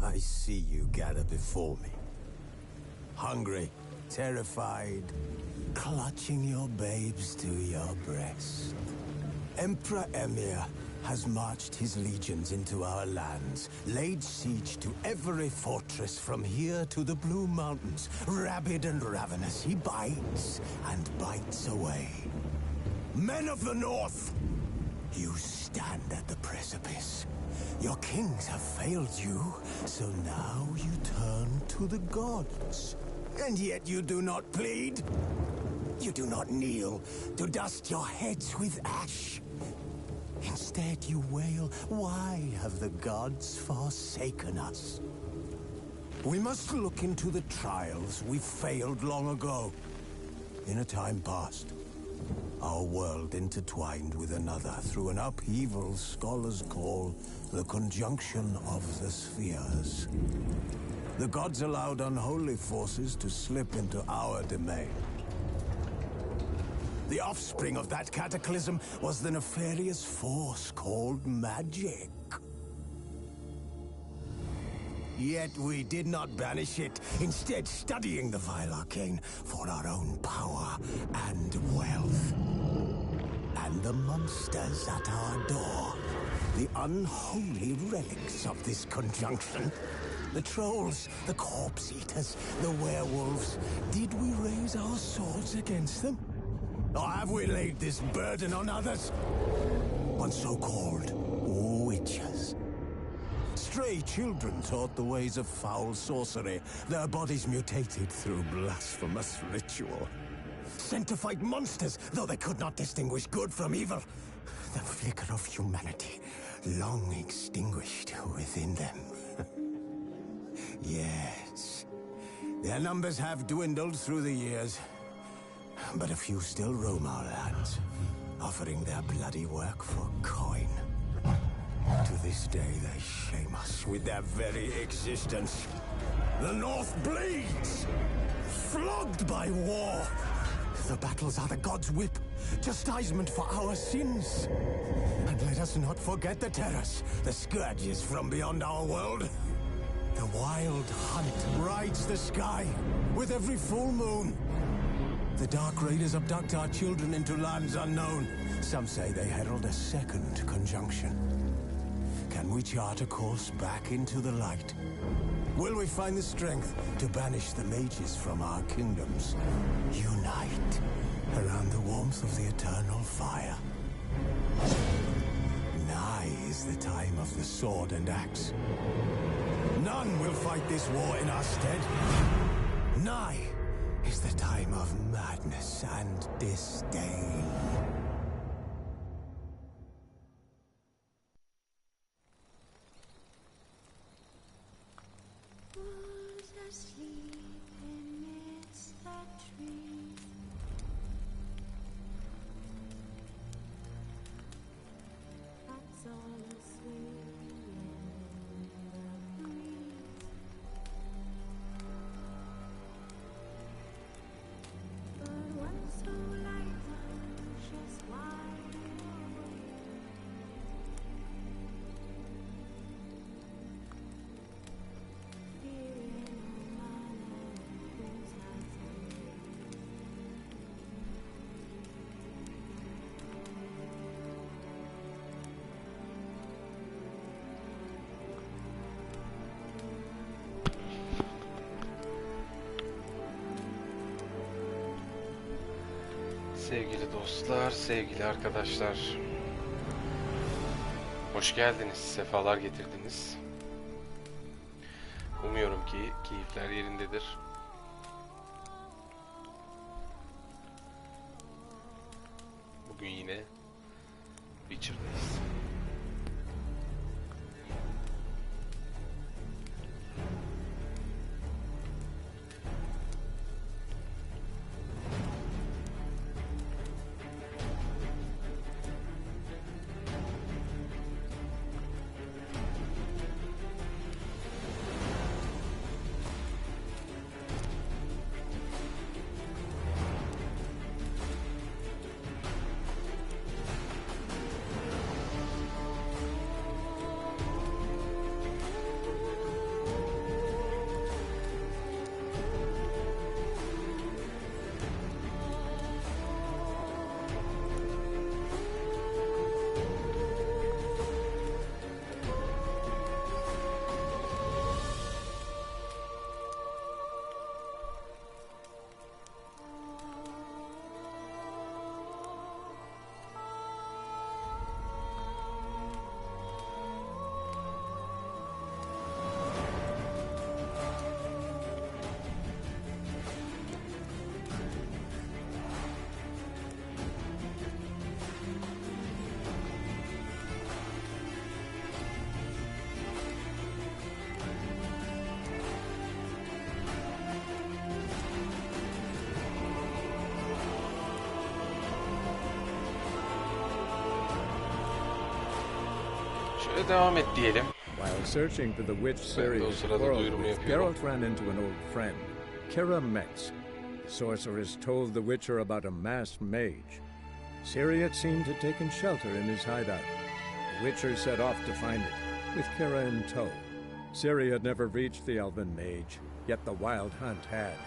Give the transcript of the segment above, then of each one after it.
I see you gather before me. Hungry, terrified, clutching your babes to your breast. Emperor Emir has marched his legions into our lands, laid siege to every fortress from here to the Blue Mountains. Rabid and ravenous, he bites and bites away. Men of the North, you stand at the precipice. Your kings have failed you, so now you turn to the gods. And yet you do not plead. You do not kneel to dust your heads with ash. Instead you wail, why have the gods forsaken us? We must look into the trials we failed long ago. In a time past, our world intertwined with another through an upheaval scholars call the conjunction of the spheres. The gods allowed unholy forces to slip into our domain. The offspring of that cataclysm was the nefarious force called magic. Yet we did not banish it, instead studying the vile arcane for our own power and wealth. And the monsters at our door, the unholy relics of this conjunction. The trolls, the corpse eaters, the werewolves. Did we raise our swords against them? Or have we laid this burden on others? On so-called witches. Stray children taught the ways of foul sorcery, their bodies mutated through blasphemous ritual. Sent to fight monsters, though they could not distinguish good from evil. The flicker of humanity, long extinguished within them. Yes, their numbers have dwindled through the years. But a few still roam our lands, offering their bloody work for coin. To this day they shame us with their very existence. The North bleeds, flogged by war. The battles are the gods' whip, chastisement for our sins. And let us not forget the terrors, the scourges from beyond our world. The wild hunt rides the sky with every full moon. The Dark Raiders abduct our children into lands unknown. Some say they herald a second conjunction. Can we chart a course back into the light? Will we find the strength to banish the mages from our kingdoms? Unite around the warmth of the eternal fire. Nigh is the time of the sword and axe. None will fight this war in our stead. Nigh is the time of madness and disdain. Who's asleep amidst that tree? That's all asleep in the breeze. But one so light unconscious wide awake. Fearing no man whose has Sevgili dostlar, sevgili arkadaşlar. Hoş geldiniz, sefalar getirdiniz. Umuyorum ki keyifler yerindedir. Bugün yine Witcher'dayız. Şöyle devam et diyelim. While searching for the witch Ben de o Sirius sırada quarreled duyurumu with, yapıyorum. Geralt ran into an old friend, Kira Metz. The sorceress told the Witcher about a masked mage. Siri had seemed to have taken shelter in his hideout. The Witcher set off to find it, with Kira in tow. Siri had never reached the elven mage, yet the wild hunt had.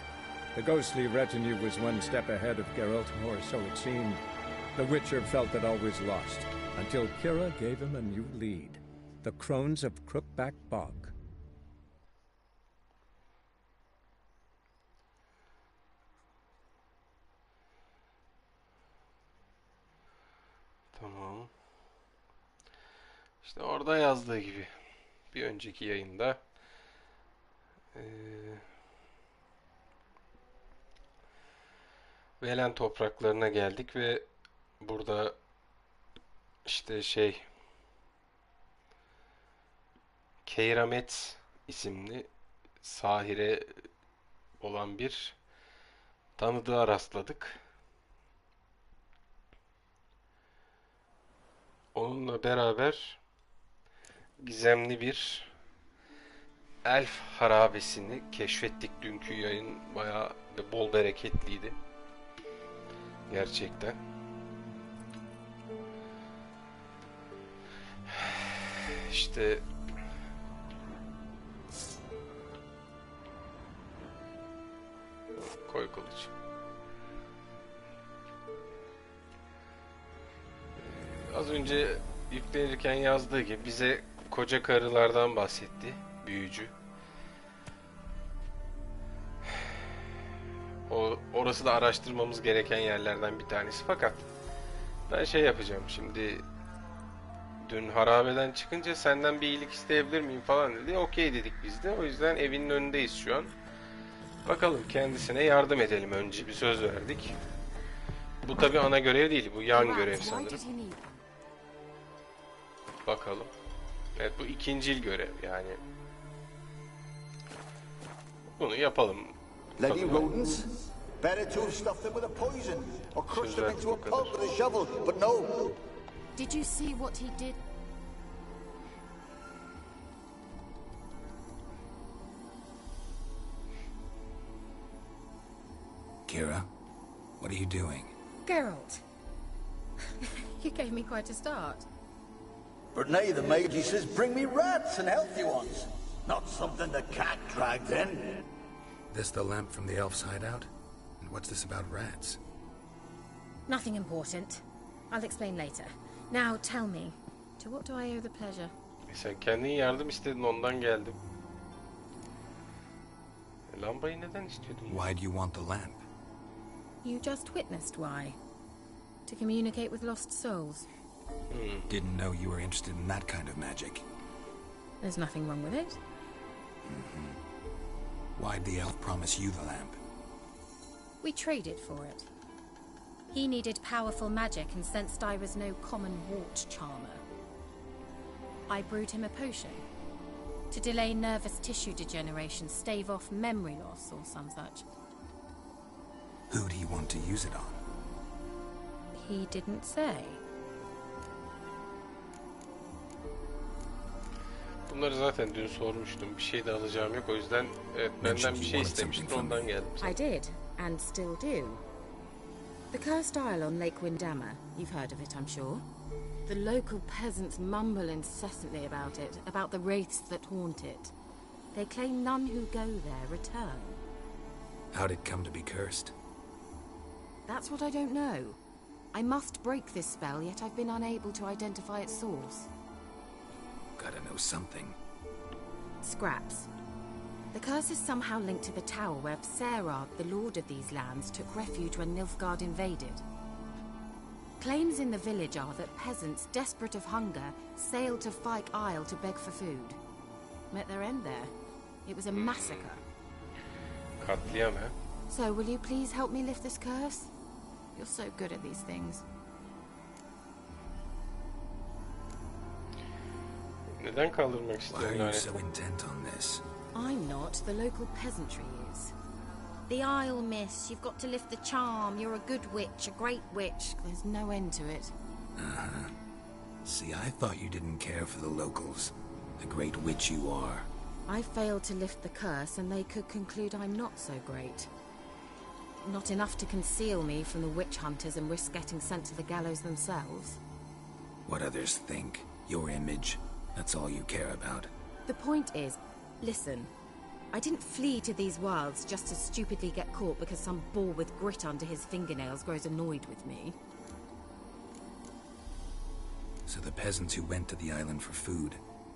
The ghostly retinue was one step ahead of Geralt, or so it seemed. The Witcher felt that all was lost, until Kira gave him a new lead. The Crones of Crookback Bog. Tamam. İşte orada yazdığı gibi. Bir önceki yayında Velen topraklarına geldik ve burada işte Keyramet isimli sahire olan bir tanıdığa rastladık. Onunla beraber gizemli bir elf harabesini keşfettik. Dünkü yayın bayağı bol bereketliydi. Gerçekten. İşte koy kılıç. Az önce yüklenirken yazdığı gibi bize koca karılardan bahsetti. Büyücü. Orası da araştırmamız gereken yerlerden bir tanesi. Fakat ben yapacağım şimdi. Dün harabeden çıkınca senden bir iyilik isteyebilir miyim falan dedi. Okey dedik biz de. O yüzden evinin önündeyiz şu an. Bakalım kendisine yardım edelim önce. Bir söz verdik. Bu tabi ana görev değil. Bu yan görev sanırım. Bakalım. Evet, bu ikincil görev yani. Bunu yapalım. Lady rodents? Better to have stuffed them with a poison or crushed them into a pulp with a shovel, but no. Did you see what he did? Kira, what are you doing? Geralt. You gave me quite a start. But nay, the mage, he says, bring me rats and healthy ones. Not something the cat dragged in. This the lamp from the elf's hideout? And what's this about rats? Nothing important. I'll explain later. Now tell me, to what do I owe the pleasure? Sen kendin yardım istedin, ondan geldim. Lambayı neden istiyordun? Why do you want the lamp? You just witnessed why. To communicate with lost souls. Didn't know you were interested in that kind of magic. There's nothing wrong with it. Why'd the elf promise you the lamp? We traded for it. He needed powerful magic and sensed I was no common wart charmer. I brewed him a potion to delay nervous tissue degeneration, stave off memory loss or some such. Who'd he want to use it on? He didn't say. Bunları zaten dün sormuştum. Bir şey de alacağım yok. O yüzden evet, benden bir şey istemiştin. Ondan geldim. I did, and still do. The cursed isle on Lake Windammer. You've heard of it, I'm sure. The local peasants mumble incessantly about it, about the wraiths that haunt it. They claim none who go there return. How'd it come to be cursed? That's what I don't know. I must break this spell, yet I've been unable to identify its source. Gotta know something. Scraps. The curse is somehow linked to the tower where Serad, the lord of these lands, took refuge when Nilfgaard invaded. Claims in the village are that peasants, desperate of hunger, sailed to Fyke Isle to beg for food. Met their end there. It was a massacre. Katliam ha? So, will you please help me lift this curse? You're so good at these things. Neden kaldırmak Why are istiyorsun you yani? so intent on this? I'm not. The local peasantry is. The Isle, miss. You've got to lift the charm. You're a good witch, a great witch. There's no end to it. See, I thought you didn't care for the locals. The great witch you are. I failed to lift the curse, and they could conclude I'm not so great. Not enough to conceal me from the witch hunters and risk getting sent to the gallows themselves. What others think, your image, that's all you care about. The point is, listen, I didn't flee to these wilds just to stupidly get caught because some boar with grit under his fingernails grows annoyed with me. So the peasants who went to the island for food,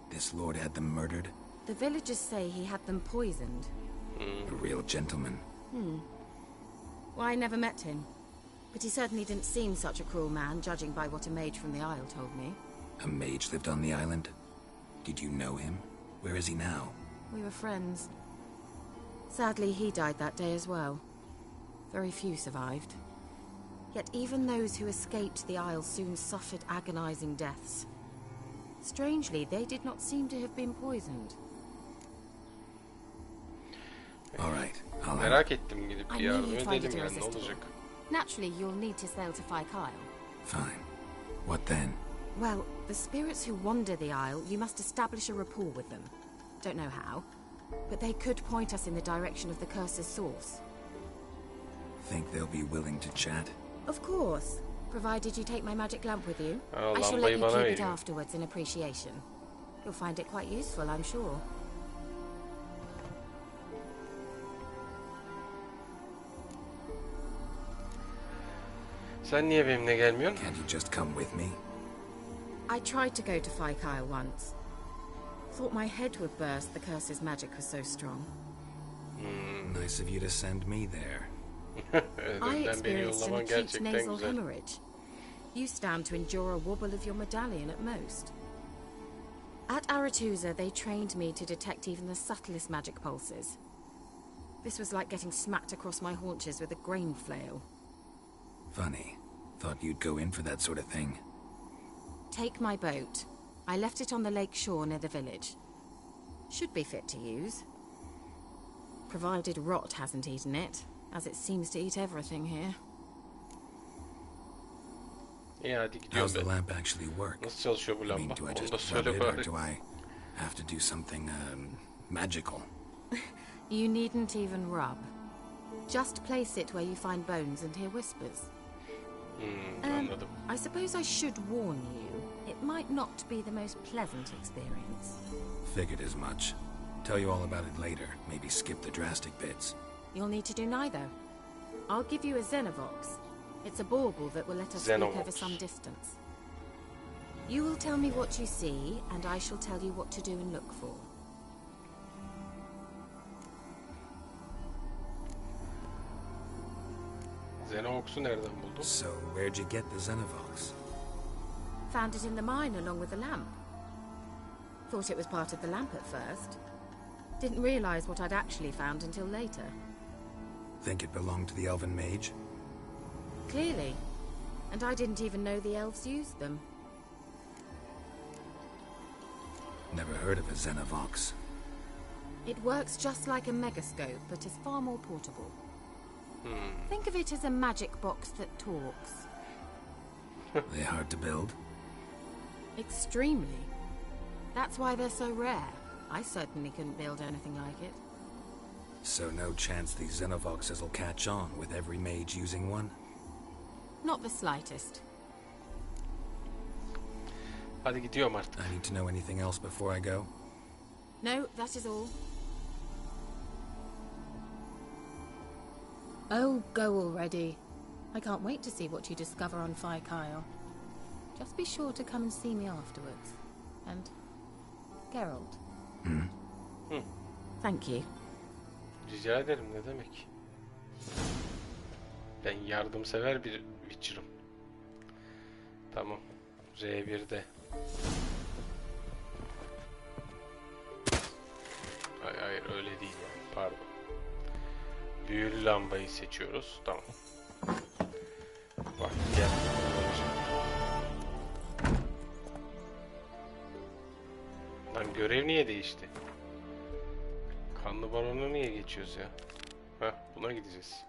this lord had them murdered? The villagers say he had them poisoned. A real gentleman. Well, I never met him. But he certainly didn't seem such a cruel man, judging by what a mage from the Isle told me. A mage lived on the island? Did you know him? Where is he now? We were friends. Sadly, he died that day as well. Very few survived. Yet even those who escaped the Isle soon suffered agonizing deaths. Strangely, they did not seem to have been poisoned. All right, I'll Merak ettim, gidip I bir knew yardım you'd find edelim it yani, ne irresistible. olacak? Naturally, you'll need to sail to Kyle. Fine. What then? Well, the spirits who wander the Isle, you must establish a rapport with them. Don't know how, but they could point us in the direction of the curse's source. Think they'll be willing to chat? Of course, provided you take my magic lamp with you. Oh, I shall let lambayı you bana keep it veriyor. afterwards in appreciation. You'll find it quite useful, I'm sure. Sen niye benimle gelmiyorsun? Can't you just come with me? I tried to go to Kyle once. Thought my head would burst, the curse's magic was so strong. Nice of you to send me there. I Önden beni experienced an yollaman acute gerçekten nasal güzel. hemorrhage. You stand to endure a wobble of your medallion at most. At Aretusa, they trained me to detect even the subtlest magic pulses. This was like getting smacked across my haunches with a grain flail. Funny. Thought you'd go in for that sort of thing. Take my boat. I left it on the lake shore near the village. Should be fit to use. Provided rot hasn't eaten it, as it seems to eat everything here. İyi, hadi How's gidiyorum the ben. lamp actually work? Nasıl çalışıyor bu I mean, lamba? do I Onu da just rub söyle it, or bari. do I have to do something, magical? You needn't even rub. Just place it where you find bones and hear whispers. Anladım. I suppose I should warn you. It might not be the most pleasant experience. Figured as much. Tell you all about it later. Maybe skip the drastic bits. You'll need to do neither. I'll give you a Xenovox. It's a bauble that will let us speak over Xenovox. some distance. You will tell me what you see, and I shall tell you what to do and look for. Xenovox'u nereden buldun? So, where'd you get the Xenovox? Found it in the mine along with the lamp. Thought it was part of the lamp at first. Didn't realize what I'd actually found until later. Think it belonged to the elven mage? Clearly. And I didn't even know the elves used them. Never heard of a Xenovox. It works just like a megascope, but is far more portable. Think of it as a magic box that talks. They hard to build? Extremely. That's why they're so rare. I certainly couldn't build anything like it. So no chance these Xenovoxes will catch on with every mage using one? Not the slightest. Hadi gidiyorum artık. I need to know anything else before I go? No, that is all. Oh, go already. I can't wait to see what you discover on Kyle. Just be sure to come and see me afterwards. And Geralt. Thank you. Rica ederim, ne demek? Ben yardımsever bir Witcher'ım. Tamam. R1'de. Hayır öyle değil yani. Pardon. Büyülü lambayı seçiyoruz. Tamam. Bak gel. Lan görev niye değişti? Kanlı baronu niye geçiyoruz ya? Heh, buna gideceğiz.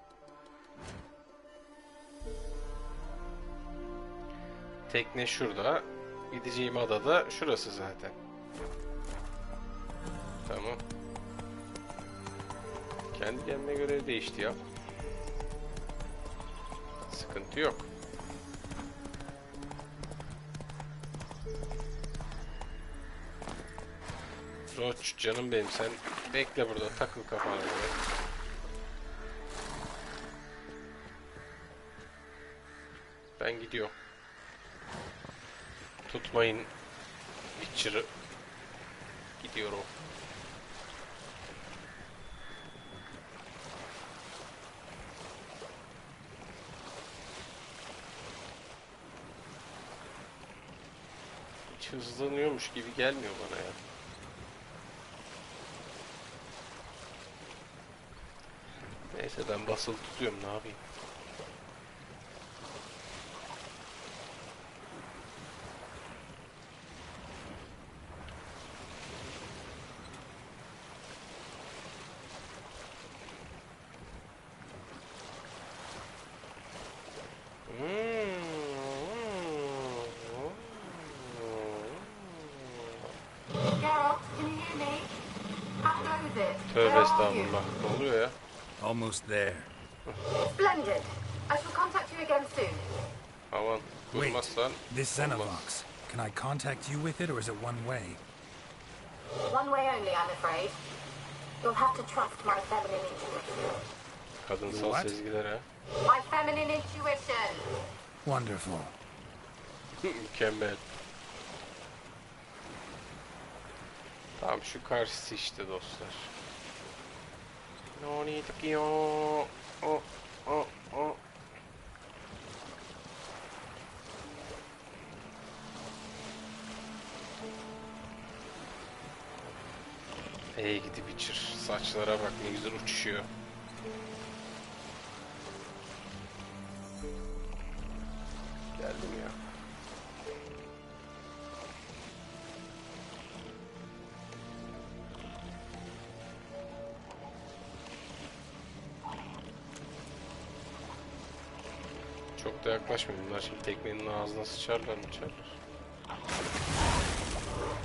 Tekne şurada. Gideceğim ada da şurası zaten. Tamam. Kendi kendine göre değişti ya. Sıkıntı yok. Roach canım benim, sen bekle burada, takıl kafana göre. Ben gidiyorum. Tutmayın Witcher'ı. Gidiyorum. Hiç hızlanıyormuş gibi gelmiyor bana ya. Neyse ben basılı tutuyorum, ne yapayım. Tövbe estağfurullah. Ne oluyor ya? Almost there. Splendid. I shall contact you again soon. Aman durmazsan. This Xenovox. Can I contact you with it, or is it one way? One way only, I'm afraid. You'll have to trust my feminine intuition. Kadınsal What? sezgiler ha. My feminine intuition. Wonderful. Mükemmel. Tamam, şu karşısı işte dostlar. No need to go. Oh, oh, oh. Ey gidi Witcher. Saçlara bak ne güzel uçuşuyor. Geldim ya. Çok da yaklaşmayın. Bunlar şimdi tekmenin ağzına sıçarlar mı çarlar?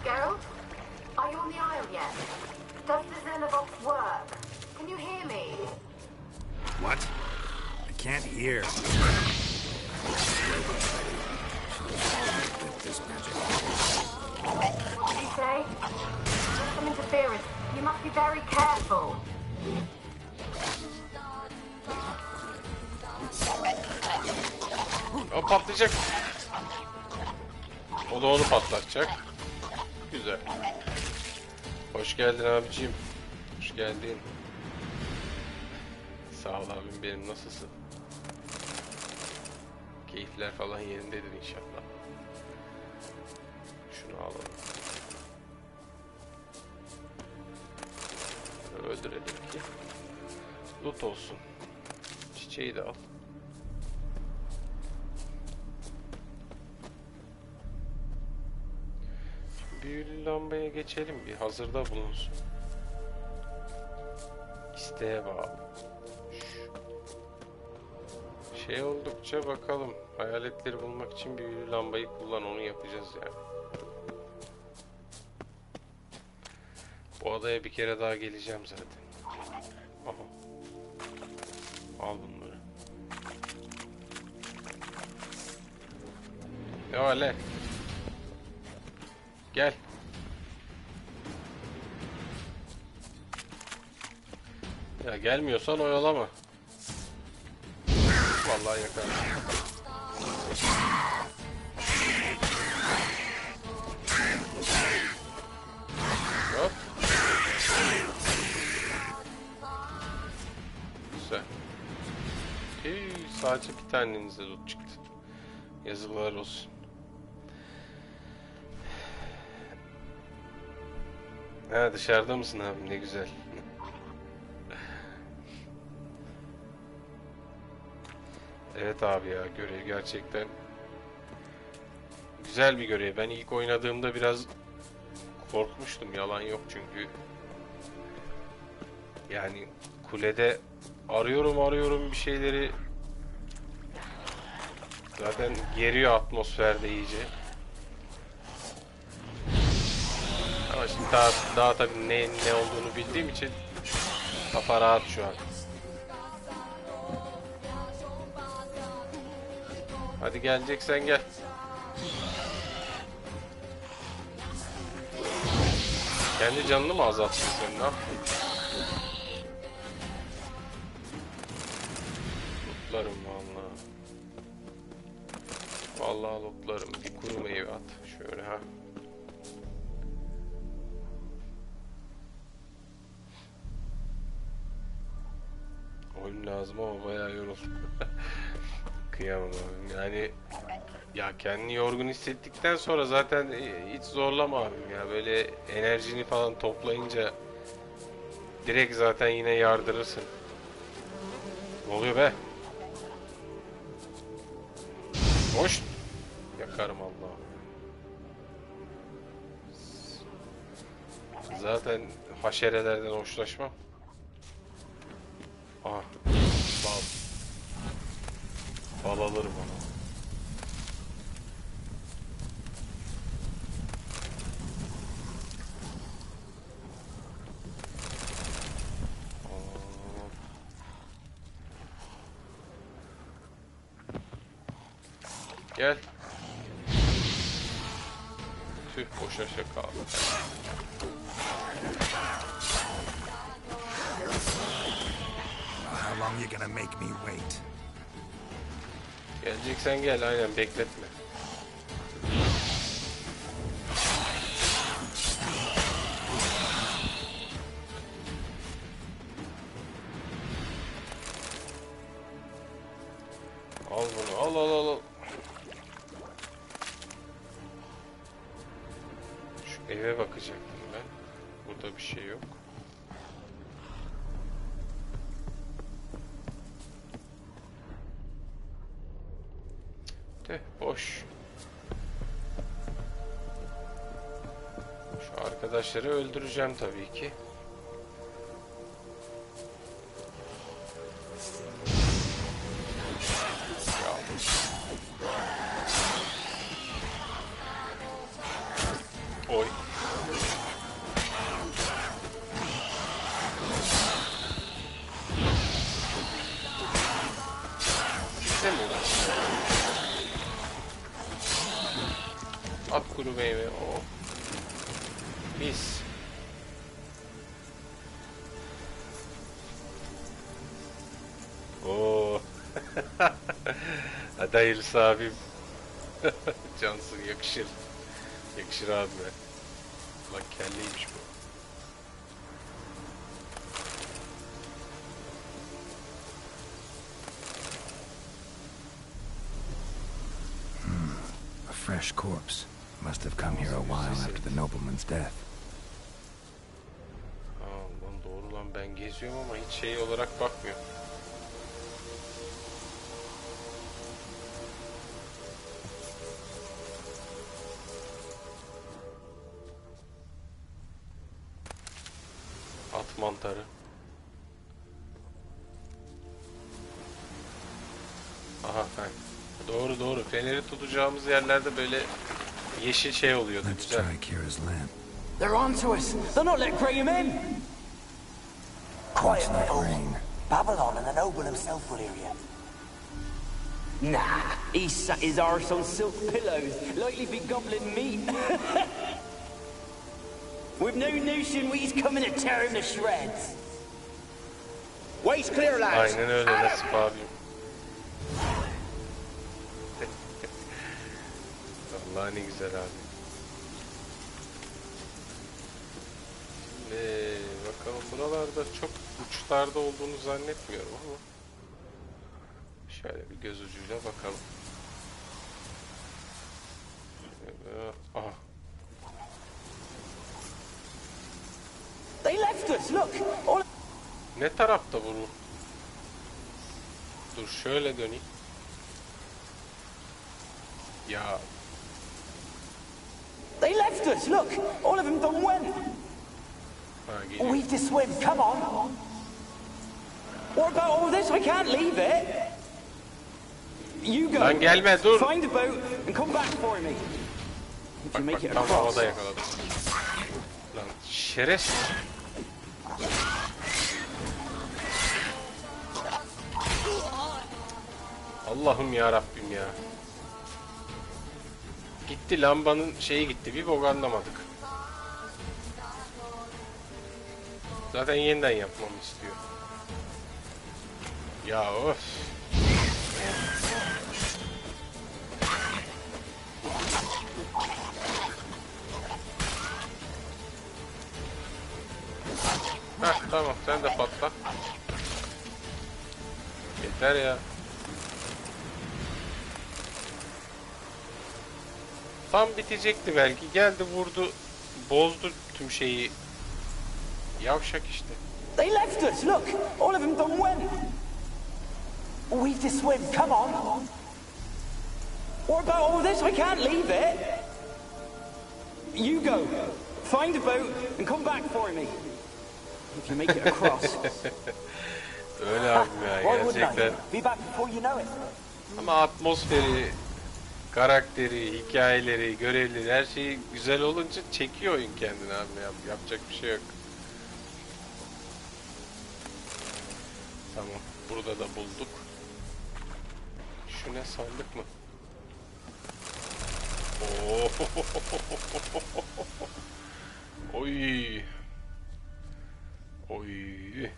Geralt, are you on the isle yet? Does the Xenovox work? Can you hear me? What? I can't hear. What did you say? There's some interference. You must be very careful. O patlayacak. O da onu patlatacak. Güzel. Hoş geldin abicim. Hoş geldin. Sağ ol abim benim, nasılsın? Keyifler falan yerindedir inşallah. Şunu alalım. Öldürelim ki loot olsun. Çiçeği de al. Büyülü lambaya geçelim, bir hazırda bulunsun. İsteğe bağlı. Şey oldukça bakalım. Hayaletleri bulmak için büyülü lambayı kullan, onu yapacağız yani. Bu adaya bir kere daha geleceğim zaten. Aha. Al bunları. Ya öyle. Gel. Ya gelmiyorsan oyalama. Vallahi yakarım. Hop. Güzel. Sadece bir tanenize loot çıktı. Yazıklar olsun. Ha, dışarıda mısın abi? Ne güzel. Evet abi ya, görev gerçekten güzel bir görev. Ben ilk oynadığımda biraz korkmuştum, yalan yok, çünkü yani kulede arıyorum bir şeyleri, zaten geriyor atmosferde iyice. Ama şimdi daha tabii ne olduğunu bildiğim için kafa rahat şu an. Hadi geleceksen gel. Kendi canını mı azalttın sen, ne yaptın? Lootlarım vallahi. Vallahi lootlarım. Bir kuru meyve at. Şöyle ha. Oyun lazım ama bayağı yoruldum. Kıyamam abim. Yani ya kendini yorgun hissettikten sonra zaten hiç zorlama abim ya. Böyle enerjini falan toplayınca direkt zaten yine yardırırsın. Ne oluyor be? Hoş. Yakarım Allah. Zaten haşerelerden hoşlaşmam. Aha. Bal. Bal alırım ona. Gel. Tüh, boşa şaka abi. How long you gonna make me wait? Geleceksen gel, aynen, bekletme. Al bunu, al. Şu eve bakacaktım ben. Burada bir şey yok. Boş. Şu arkadaşları öldüreceğim tabii ki. Oy. İstemiyorum. At kuru meyve. Oh. Mis. Oo. Hadi hayırlısı abim. Cansın, yakışır. Yakışır abime. Bak kelleymiş bu. A fresh corpse. Must have come here a while after the nobleman's death. Lan doğru lan, ben geziyorum ama hiç şey olarak bakmıyorum. At mantarı. Aha, doğru. Feneri tutacağımız yerlerde böyle yeşil şey oluyordu. Let's Güzel. try Kira's lamp. They're on to us. They're not letting Graham in. Quiet, Not little. rain. Babylon and the noble himself will hear you. Nah, he sat his arse on silk pillows, likely be gobbling meat. With no notion he's coming to tear him to shreds. Waist clear, lads. Aynen öyle, nasıl abim. Vallahi ne güzel abi. Şimdi bakalım, buralarda çok uçlarda olduğunu zannetmiyorum ama şöyle bir göz ucuyla bakalım. Aha. They left us. Look. All... Ne tarafta bunu? Dur şöyle döneyim. Ya. They left us. Look. All of them done went. Ha, geliyor. We've to swim. Come on. What about all this? I can't leave it. You go. Lan gelme, dur. Find a boat and come back for me. If you make it Tam across. havada yakaladım. Lan şerefsiz. Allah'ım ya Rabbim ya. Gitti lambanın şeyi gitti. Bir bok anlamadık. Zaten yeniden yapmamı istiyor. Ya of. Heh, tamam sen de patla. Yeter ya. Tam bitecekti belki. Geldi vurdu. Bozdu tüm şeyi. Yavşak işte. They left us, look! All of them done went! We've to swim, come on! What about all this? I can't leave it! You go, find a boat and come back for me. If you make it across. Öyle abim ya gerçekten. Be back before you know it. Ama atmosferi, karakteri, hikayeleri, görevleri her şeyi güzel olunca çekiyor oyun kendini abi. Yapacak bir şey yok. Tamam. Burada da bulduk. Şu ne sandık mı? Oo. Oy. Oy.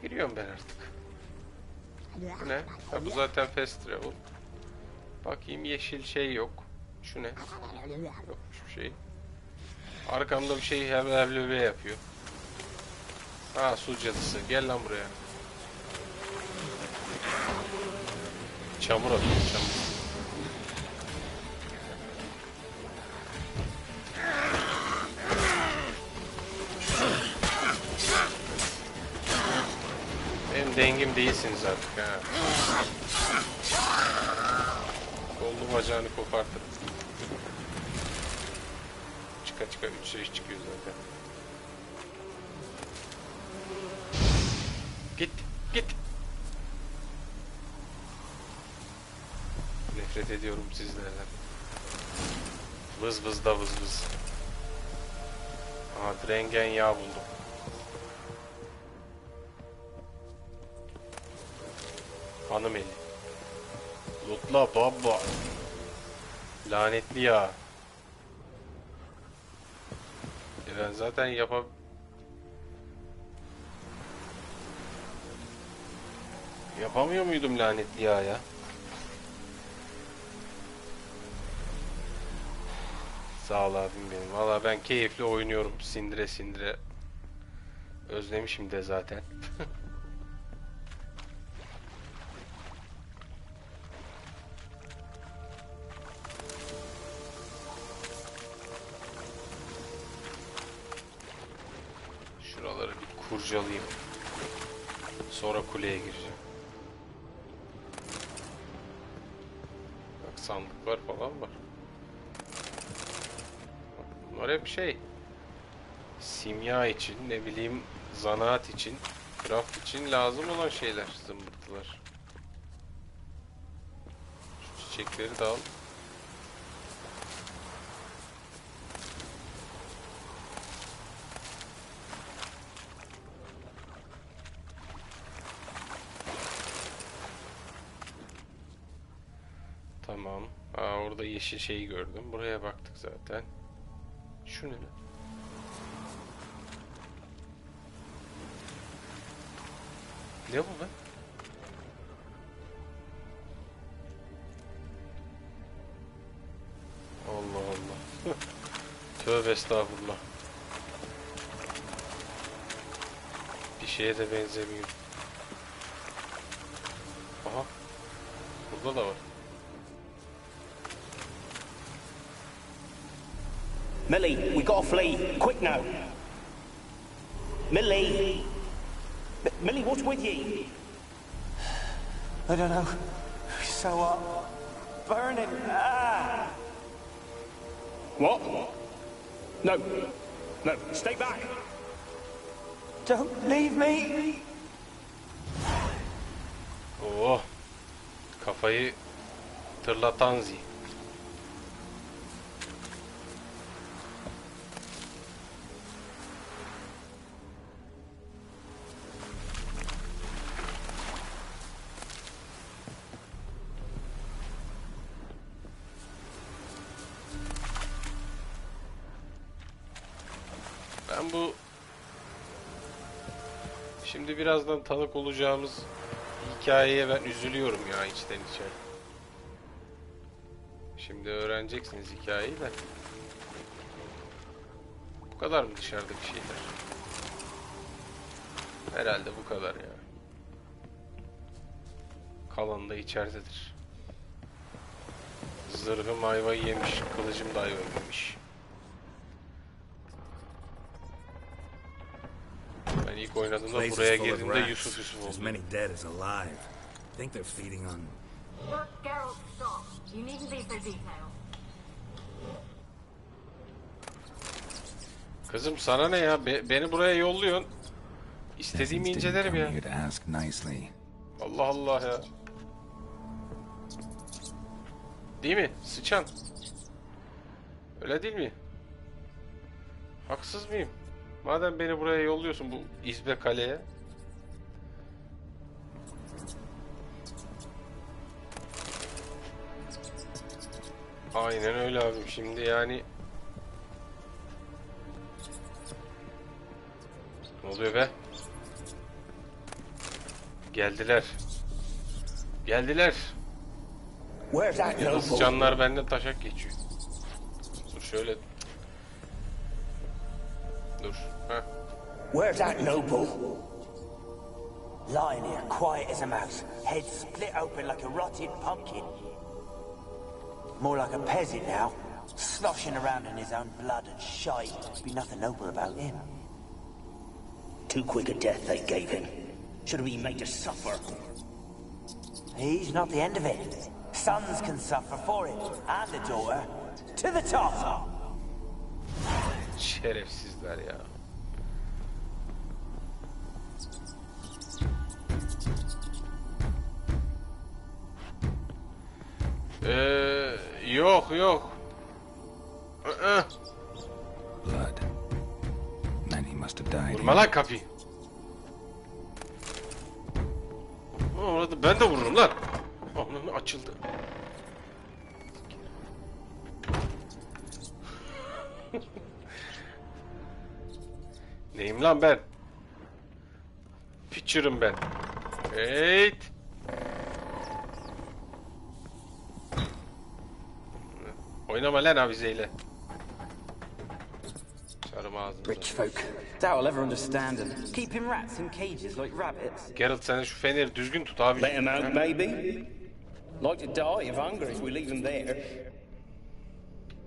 Giriyorum ben artık. Bu ne? Ha, bu zaten fast travel. Bakayım yeşil şey yok. Şu ne? Yokmuş bir şey. Arkamda bir şey hevleve yapıyor. Ha su cadısı. Gel lan buraya. Çamur atıyor çamur. Benim dengim değilsiniz artık ha. Kolunu bacağını kopartır. Çıka çıka 3 şey çıkıyor zaten. Git git. Nefret ediyorum sizlerden. Vız vız da vız vız. Aha drengen yağ buldum. Hanım eli. Lootla baba. Lanetli ya. Ben zaten yapamıyor muydum lanetli ya? Sağ ol abim benim. Valla ben keyifli oynuyorum. Sindire sindire. Özlemişim de zaten. Şuraları bir kurcalayayım. Sonra kuleye gireceğim. Bak sandıklar falan var. Bunlar hep şey. Simya için, ne bileyim zanaat için, craft için lazım olan şeyler, zımbırtılar. Şu çiçekleri de al. Tamam. Orada yeşil şeyi gördüm. Buraya baktık zaten. Şu ne? Ne bu be? Allah Allah. Tövbe estağfurullah. Bir şeye de benzemiyor. Aha. Burada da var. Millie, we gotta flee. Quick now. Millie. Millie, what's with you? I don't know. So burning. Ah. What? No. No, stay back. Don't leave me. Oh. Kafayı tırlatan zi. Ben bu şimdi birazdan tanık olacağımız hikayeye ben üzülüyorum ya içten içe. Şimdi öğreneceksiniz hikayeyi de. Bu kadar mı dışarıdaki şeyler? Herhalde bu kadar ya. Kalan da içeridedir. Zırhım ayvayı yemiş, kılıcım da ayvayı yemiş. Ben ilk oynadığımda buraya girdiğimde Yusuf oldu. As many dead as alive. I think they're feeding on. Geralt, stop. You needn't be so detailed. Kızım sana ne ya? Beni buraya yolluyorsun. İstediğimi incelerim ya. Allah Allah ya. Değil mi? Sıçan. Öyle değil mi? Haksız mıyım? Madem beni buraya yolluyorsun bu İzbe Kale'ye. Aynen öyle abim. Şimdi yani... Ne oluyor be? Geldiler. Geldiler. Sıçanlar benden taşak geçiyor. Dur şöyle. Dur. Heh. Where's that noble? Lying here, quiet as a mouse, head split open like a rotted pumpkin. More like a peasant now, sloshing around in his own blood and shite. Be nothing noble about him. Too quick a death they gave him. Should have been made to suffer. He's not the end of it. Sons can suffer for it, and the daughter. To the top! Şerefsizler ya. Yok yok. Blood. Then he must have died. Vurma lan kapıyı. Orada ben de vururum lan. Onun açıldı. Neyim lan ben? Pitcher'ım ben. Evet. Oynama lan avizeyle. Çarım ağzınıza. Rich folk. Doubt I'll ever understand them. Keeping rats in cages like rabbits. Geralt sen şu feneri düzgün tut abi. Let 'em out, maybe. Like to die of hunger if we leave them there.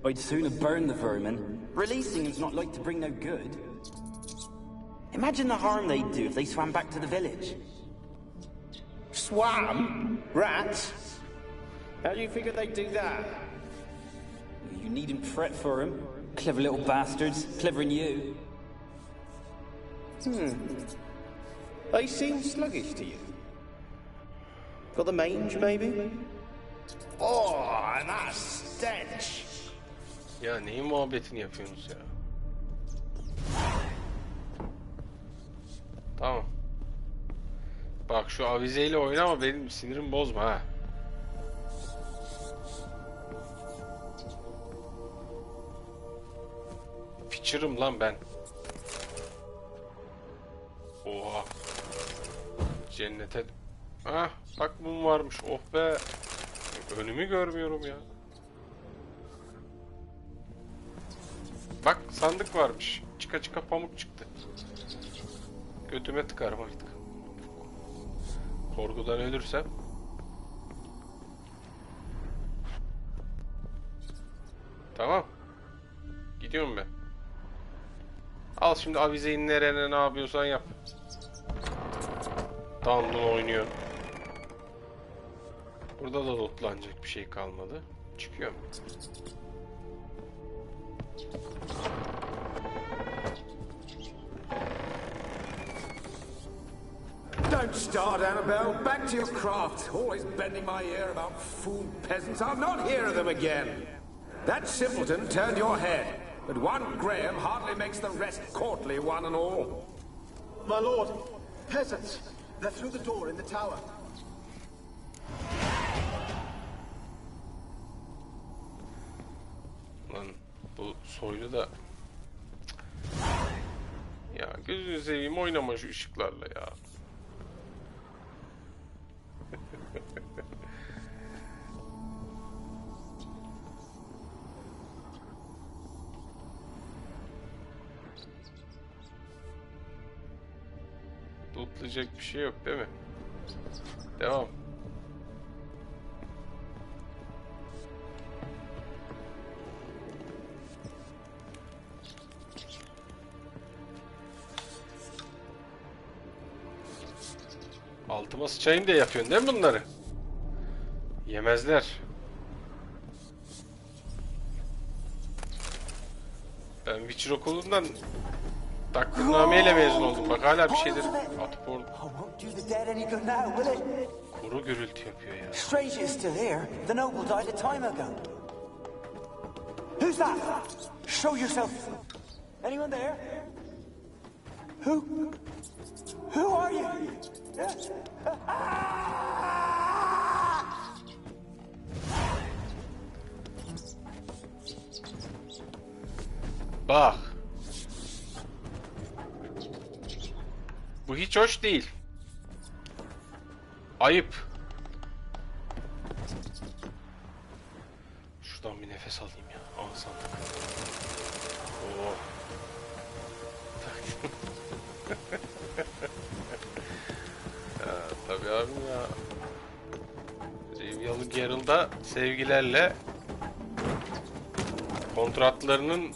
I'd sooner burn the vermin. Releasing them's not like to bring no good. Imagine the harm they'd do if they swam back to the village. Swam? Rats? How do you figure they'd do that? You needn't fret for them. Clever little bastards, clever than you. They seem sluggish to you. Got the mange, maybe? Oh, and that stench! Ya neyin muhabbetini yapıyorsunuz ya? Tamam. Bak şu avizeyle oynama, benim sinirim bozma ha. Pitcher'ım lan ben. Oha. Cennete. Ah bak mum varmış. Oh be. Önümü görmüyorum ya. Bak sandık varmış. Çıka çıka pamuk çıktı. Götüme tıkarım artık. Korkudan ölürsem. Tamam. Gidiyorum ben. Al şimdi avizeyi nereye ne yapıyorsan yap. Dandun oynuyor. Burada da lootlanacak bir şey kalmadı. Çıkıyorum. Don't start, Annabelle. Back to your craft. Always bending my ear about fool peasants. I'll not hear of them again. That simpleton turned your head, but one Graham hardly makes the rest courtly, one and all. My lord, peasants. They're through the door in the tower. Lan bu soylu da... Ya gözünü seveyim, oynama şu ışıklarla ya. Tutulacak bir şey yok değil mi? Devam. Altıma sıçayım diye yapıyorsun değil mi bunları? Yemezler. Ben Witcher okulundan takdirnameyle mezun oldum. Bak hala bir şeyler atıp orada. Kuru gürültü yapıyor ya. Stranger is still here. The noble died a time ago. Who's that? Show yourself. Anyone there? Who are you? Bak. Bu hiç hoş değil. Ayıp. Şuradan bir nefes alayım ya. Alsam. Oh. Ya, tabii abim ya. Rivialı Geralt'da sevgilerle kontratlarının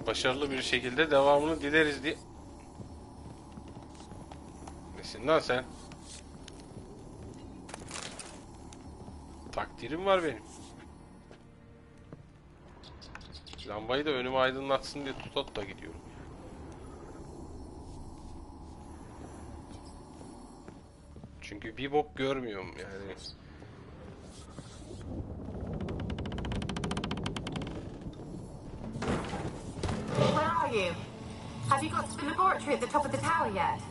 başarılı bir şekilde devamını dileriz diye. Nesin lan sen? Takdirim var benim. Lambayı da önümü aydınlatsın diye tutat da gidiyorum. Çünkü bir bok görmüyorum yani. Where are you? Have you got to the laboratory at the top of the tower yet?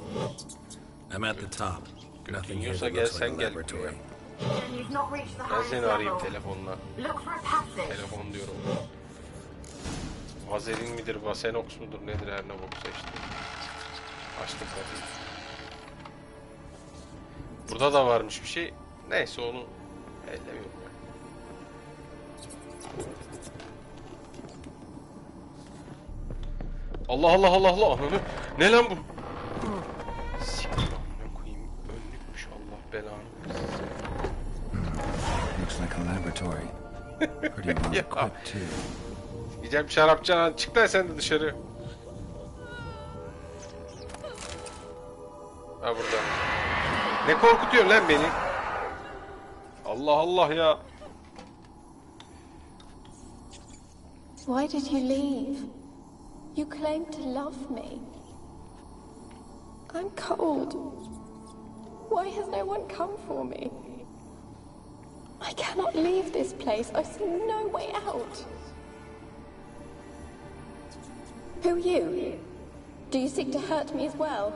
I'm at the top. Nothing here Yiyorsa that gel looks like sen a gel. laboratory. Then you've not reached the Ben highest seni arayayım level. telefonla. Look for a passage. Telefon diyorum. Vazelin midir, Vasenox mudur nedir her ne boksa işte. Açtım kapıyı. Burada da varmış bir şey. Neyse onu ellemiyorum ya. Allah Allah Allah Allah. Ne lan bu? Siktir amına koyayım. Önlükmüş, Allah belanı versin. Looks like a laboratory. Pretty well equipped too. Gideceğim şarapçı, çık lan sen de dışarı. Ha burada. Ne korkutuyorsun lan beni? Allah Allah ya. Why did you leave? You claimed to love me. I'm cold. Why has no one come for me? I cannot leave this place. I see no way out. Who are you? Do you seek to hurt me as well?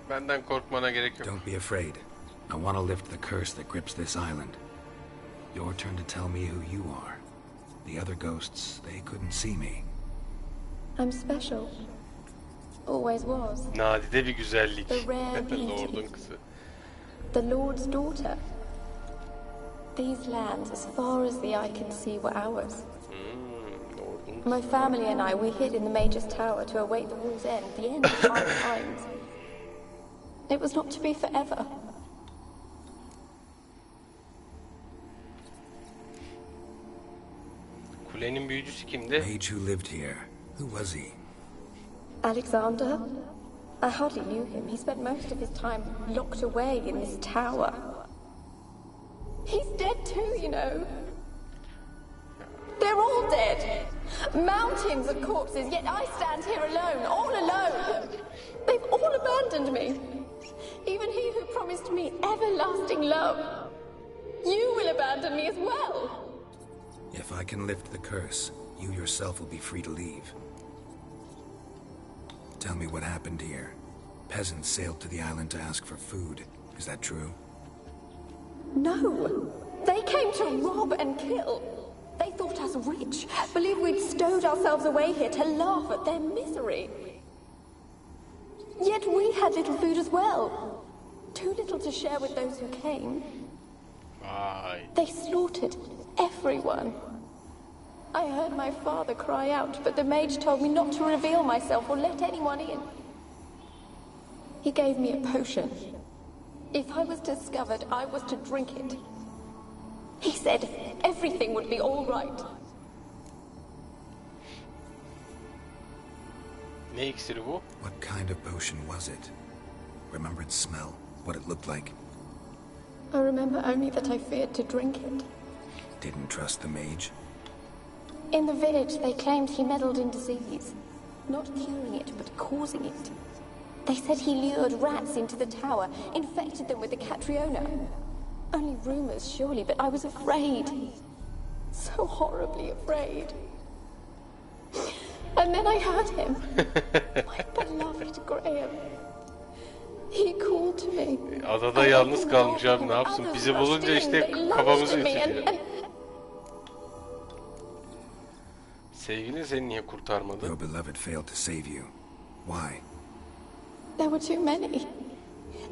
Benden korkmana gerek yok. Don't be afraid. I want to lift the curse that grips this island. Your turn to tell me who you are. The other ghosts, they couldn't see me. I'm special. Always was. Nadide bir güzellik. The rare beauty. Lord'un kızı. The Lord's daughter. These lands, as far as the eye can see, were ours. My family and I, we hid in the Major's tower to await the war's end, the end of hard times. It was not to be forever. Kulenin büyücüsü kimdi? Mage who lived here. Who was he? Alexander? I hardly knew him. He spent most of his time locked away in this tower. He's dead too, you know. They're all dead. Mountains of corpses, yet I stand here alone, all alone. They've all abandoned me. Even he who promised me everlasting love. You will abandon me as well. If I can lift the curse, you yourself will be free to leave. Tell me what happened here. Peasants sailed to the island to ask for food. Is that true? No. They came to rob and kill. They thought us rich, believed we'd stowed ourselves away here to laugh at their misery. Yet we had little food as well. Too little to share with those who came. Vay. They slaughtered everyone. I heard my father cry out, but the mage told me not to reveal myself or let anyone in. He gave me a potion. If I was discovered, I was to drink it. He said everything would be all right. Ne iksiri bu? What kind of potion was it? Remember its smell? What it looked like? I remember only that I feared to drink it. Didn't trust the mage? In the village, they claimed he meddled in disease. Not curing it, but causing it. They said he lured rats into the tower, infected them with the Catriona. Only rumors, surely, but I was afraid. So horribly afraid. And then I heard him. My beloved Graham. He called to me. Adada yalnız kalmış abi, ne yapsın? Bizi bulunca işte kafamızı ütülüyor. Sevgilin seni niye kurtarmadı? Your beloved failed to save you. Why? There were too many.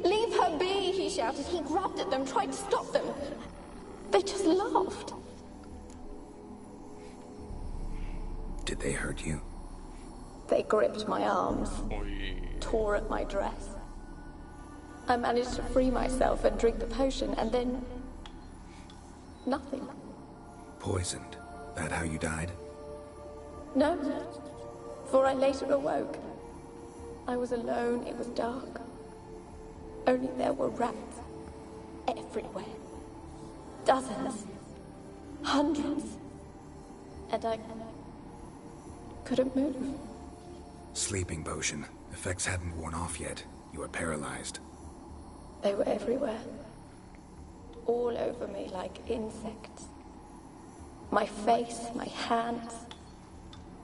Leave her be, he shouted. He grabbed at them, tried to stop them. They just laughed. Did they hurt you? They gripped my arms, Oy. tore at my dress. I managed to free myself and drink the potion, and then... nothing. Poisoned? That how you died? No, for I later awoke. I was alone, it was dark. Only there were rats everywhere. Dozens. Hundreds. And I couldn't move. Sleeping potion. Effects hadn't worn off yet. You were paralyzed. They were everywhere. All over me like insects. My face, my hands.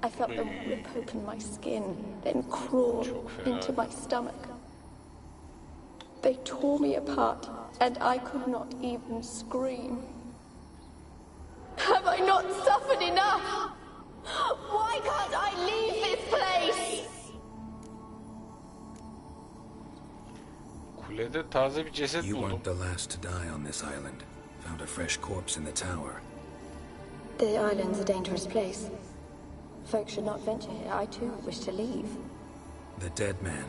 I felt them rip open my skin, then crawl into my stomach. They tore me apart, and I could not even scream. Have I not suffered enough? Why can't I leave this place? Kulede taze bir ceset You buldum. weren't the last to die on this island. Found a fresh corpse in the tower. The island's a dangerous place. Folks should not venture here. I too wish to leave. The dead man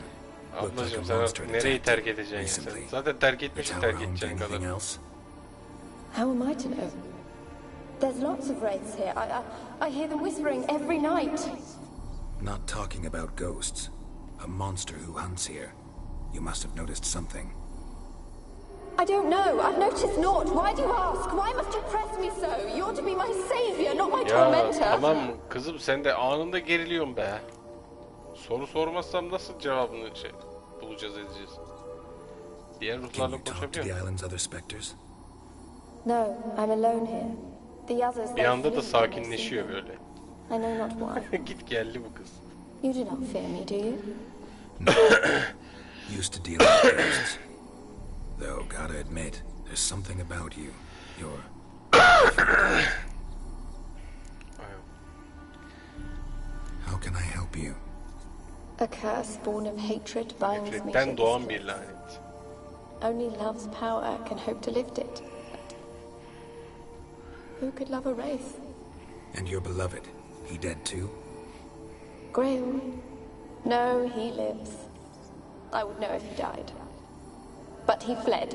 looked like a Ablacığım sen monster artık nereyi terk attacked edeceksin sen? recently. Zaten terk The etmişsin, tower terk home to edeceğin anything kadar. else? How am I to know? There's lots of wraiths here. I hear them whispering every night. Not talking about ghosts. A monster who hunts here. You must have noticed something. I don't know. I've noticed naught. Why do you ask? Why must you press me so? You're to be my savior, not my Ya tormentor. tamam kızım, sen de anında geriliyorsun be. Soru sormazsam nasıl cevabını bulacağız, edeceğiz? Diğer Can ruhlarla you talk to konuşabiliyor the musun? island's other specters? No, I'm alone here. The others, Bir anda da sakinleşiyor böyle. I know not why. Git geldi bu kız. You do not fear me, do you? Used to deal with ghosts. Though, gotta admit, there's something about you. You're... How can I help you? A curse born of hatred binds me to Nefretten this doğan place. bir lanet. Only love's power can hope to lift it. But who could love a wraith? And your beloved, he dead too? Grail? No, he lives. I would know if he died. But he fled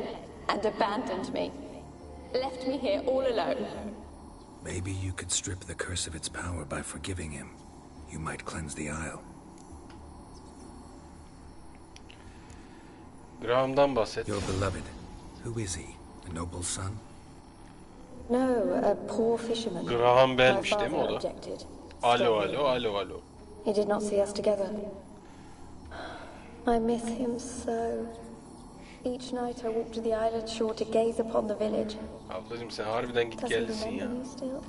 and abandoned me. Left me here all alone. Maybe you could strip the curse of its power by forgiving him. You might cleanse the isle. Graham'dan bahset. Your beloved, who is he? A noble son? No, a poor fisherman. Graham Bell'miş My değil mi o father da? objected. Alo alo alo alo. He did not see us together. I miss him so. Each night I walk to the island shore to gaze upon the village. Ablacığım sen harbiden git Does he gelsin ya. remember me still?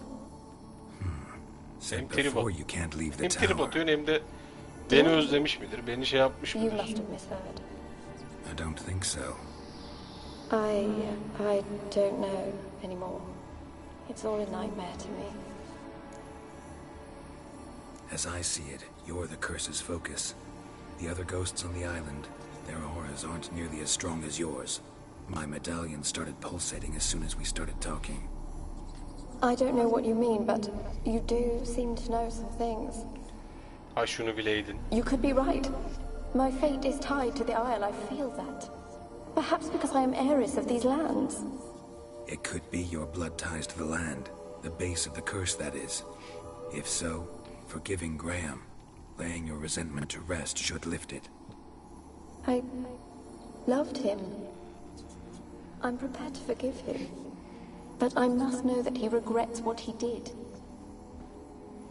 Said Hem trip before you can't leave the hem trip tower. atıyorsun hem de beni özlemiş midir? Beni şey yapmış You mıdır? must have misheard. I don't think so. I don't know anymore. It's all a nightmare to me. As I see it, you're the curse's focus. The other ghosts on the island, their auras aren't nearly as strong as yours. My medallion started pulsating as soon as we started talking. I don't know what you mean, but you do seem to know some things. Ha şunu bileydin. You could be right. My fate is tied to the Isle, I feel that. Perhaps because I am heiress of these lands. It could be your blood ties to the land, the base of the curse, that is. If so, forgiving Graham, laying your resentment to rest should lift it. I loved him. I'm prepared to forgive him. But I must know that he regrets what he did.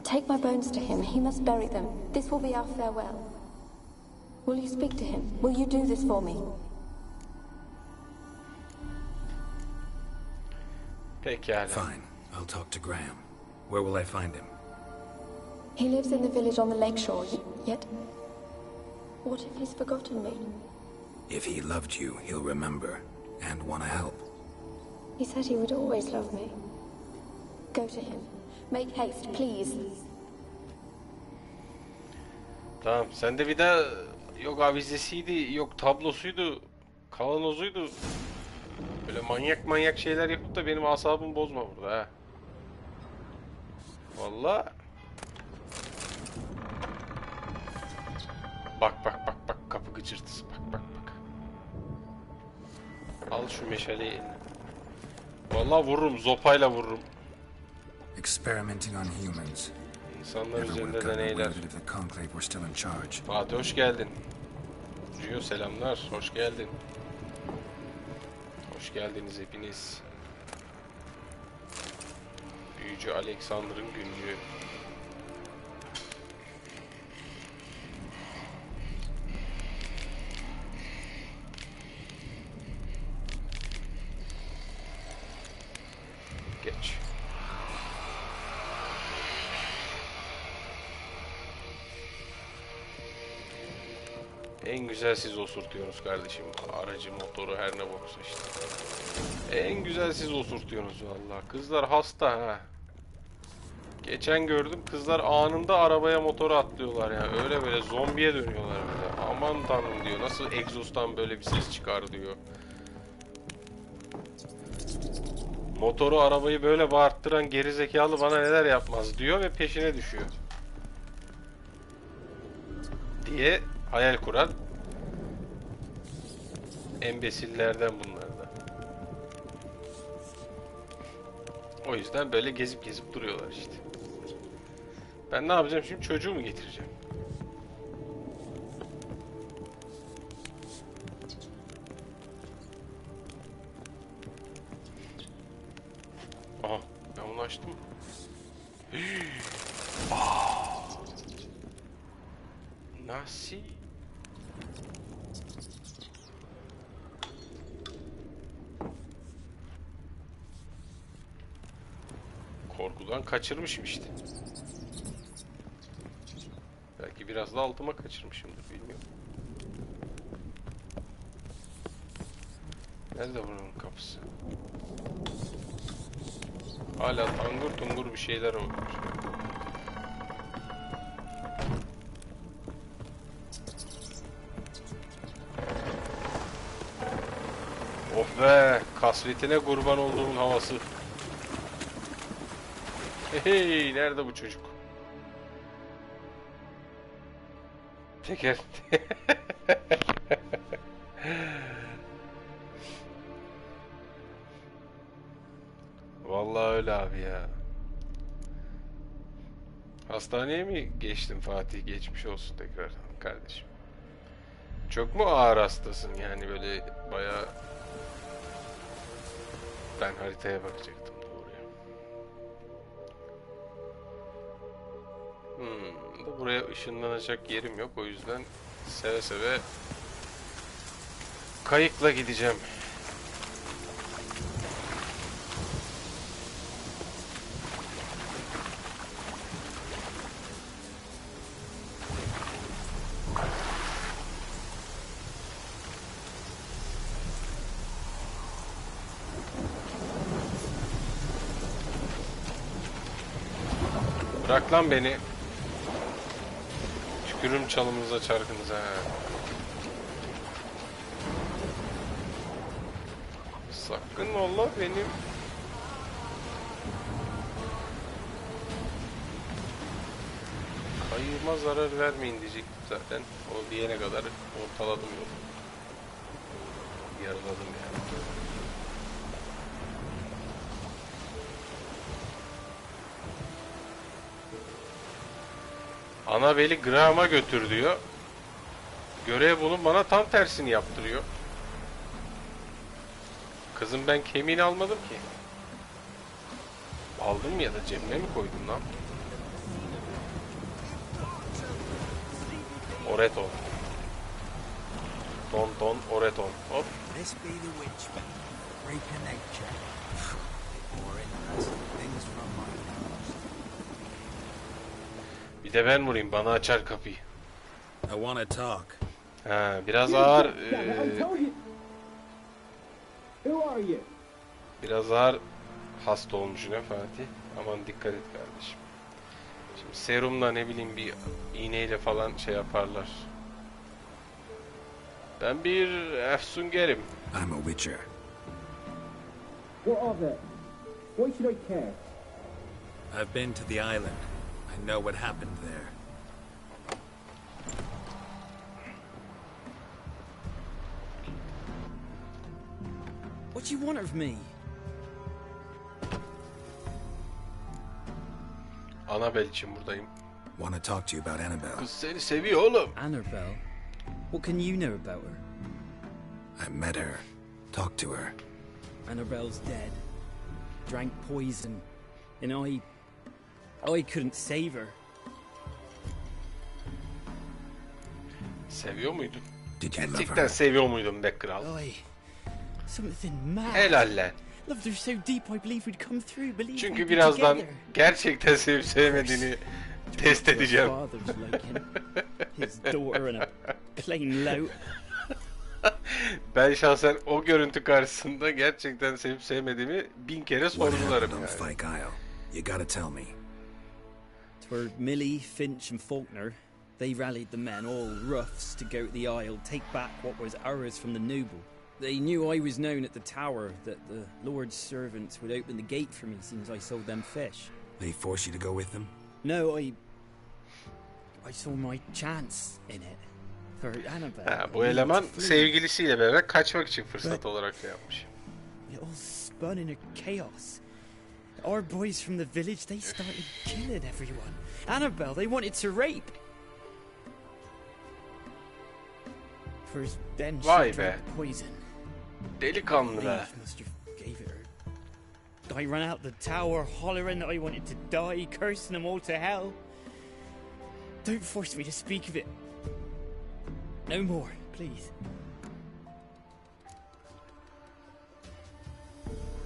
Take my bones to him. He must bury them. This will be our farewell. Will you speak to him? Will you do this for me? Pekala. Fine, I'll talk to Graham. Where will I find him? He lives in the village on the lakeshore, yet... What if he's forgotten me? If he loved you, he'll remember, and want to help. He said he would always love me. Go to him. Make haste, please. Tamam. Sen de bir daha yok avizesiydi, yok tablosuydu, kavanozuydu. Böyle manyak manyak şeyler yapıp da benim asabımı bozma burada ha. Vallahi. Bak bak bak bak kapı gıcırtısı bak bak bak. Al şu meşaleyi eline. Vallahi vururum, zopayla vururum. Experimenting on humans. İnsanlar Never would have üzerinde gotten away deneyler. with it if the Conclave were still in charge. Fatih hoş geldin. Rio selamlar, hoş geldin. Hoş geldiniz hepiniz. Büyücü Alexander'ın günlüğü. Geç. En güzel siz osurtuyorsunuz kardeşim. Aracı, motoru her ne boksa işte. En güzel siz osurtuyorsunuz vallahi. Kızlar hasta ha. Geçen gördüm kızlar anında arabaya motora atlıyorlar ya. Öyle böyle zombiye dönüyorlar böyle. Aman tanrım diyor. Nasıl egzozdan böyle bir ses çıkar diyor. Motoru arabayı böyle bağırttıran gerizekalı bana neler yapmaz diyor ve peşine düşüyor. Diye hayal kuran embesillerden bunlar da. O yüzden böyle gezip gezip duruyorlar işte. Ben ne yapacağım şimdi? Çocuğu mu getireceğim? Aha, ben bunu açtım. Nasıl? Korkudan kaçırmışım işte. Belki biraz da altıma kaçırmışımdır, bilmiyorum. Nerede bunun kapısı? Hala tangur tungur bir şeyler oluyor. Oh be! Kasvetine kurban olduğumun havası. Hey, nerede bu çocuk? Teker. Vallahi öyle abi ya. Hastaneye mi geçtin Fatih? Geçmiş olsun tekrar kardeşim. Çok mu ağır hastasın yani böyle bayağı... Ben haritaya bakacaktım doğruya. Buraya ışınlanacak yerim yok, o yüzden seve seve kayıkla gideceğim. Bırak lan beni. Tükürüm çalımınıza, çarkınıza. Sakın ola benim. Kayığıma zarar vermeyin diyecektim zaten. O diyene kadar ortaladım yolu. Yaraladım yani. Ana beni Graham'a götür diyor. Görev bunun bana tam tersini yaptırıyor. Kızım ben kemiğini almadım ki. Aldım ya da cebime mi koydum lan? Oreton. Ton oreton. Hop. Bir de ben vurayım, bana açar kapıyı. I wanna talk. Ha, biraz ağır. Biraz ağır hasta olmuş ne Fatih. Aman dikkat et kardeşim. Şimdi serumla ne bileyim bir iğneyle falan şey yaparlar. Ben bir efsungerim. I'm a witcher. What of it? Why should I care? I've been to the island. I know what happened there. What do you want of me? Annabelle için buradayım. Want to talk to you about Annabelle. Kız seni seviyor oğlum. Annabelle? What can you know about her? I met her. Talked to her. Annabelle's dead. Drank poison. And I couldn't save her. Seviyor muydun? Did you love Gerçekten her? seviyor muydun be kral? Something mad. Helal lan. Loved her so deep I believed we'd come through. Believed Çünkü we'd be birazdan together. gerçekten sevip sevmediğini test edeceğim. Father's like him. His daughter and a plain lout. Ben şahsen o görüntü karşısında gerçekten sevip sevmediğimi 1000 kere What sorgularım happened on yani. Fyke Isle? You gotta tell me. Twere Millie, Finch and Faulkner. They rallied the men, all roughs, to go to the Isle, take back what was ours from the noble. They knew I was known at the tower, that the Lord's servants would open the gate for me since I sold them fish. They force you to go with them? No, I saw my chance in it. For Annabelle. Ha, bu eleman sevgilisiyle beraber kaçmak için fırsat olarak şey yapmış. It all spun in a chaos. Our boys from the village, they started killing everyone. Annabelle, they wanted to rape. First, then she Vay be. drank poison. Delikanlı be. Leaf must have gave it her. I ran out the tower hollering that I wanted to die, cursing them all to hell. Don't force me to speak of it. No more, please.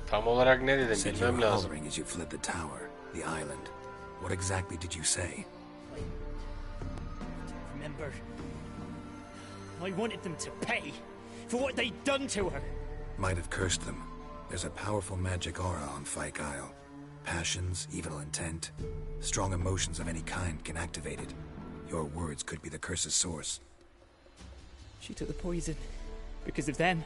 Tam olarak ne dedim Said you were bilmem lazım. hollering as you fled the tower, the island. What exactly did you say? I don't remember. I wanted them to pay for what they'd done to her. Might have cursed them. There's a powerful magic aura on Fyke Isle. Passions, evil intent, strong emotions of any kind can activate it. Your words could be the curse's source. She took the poison because of them.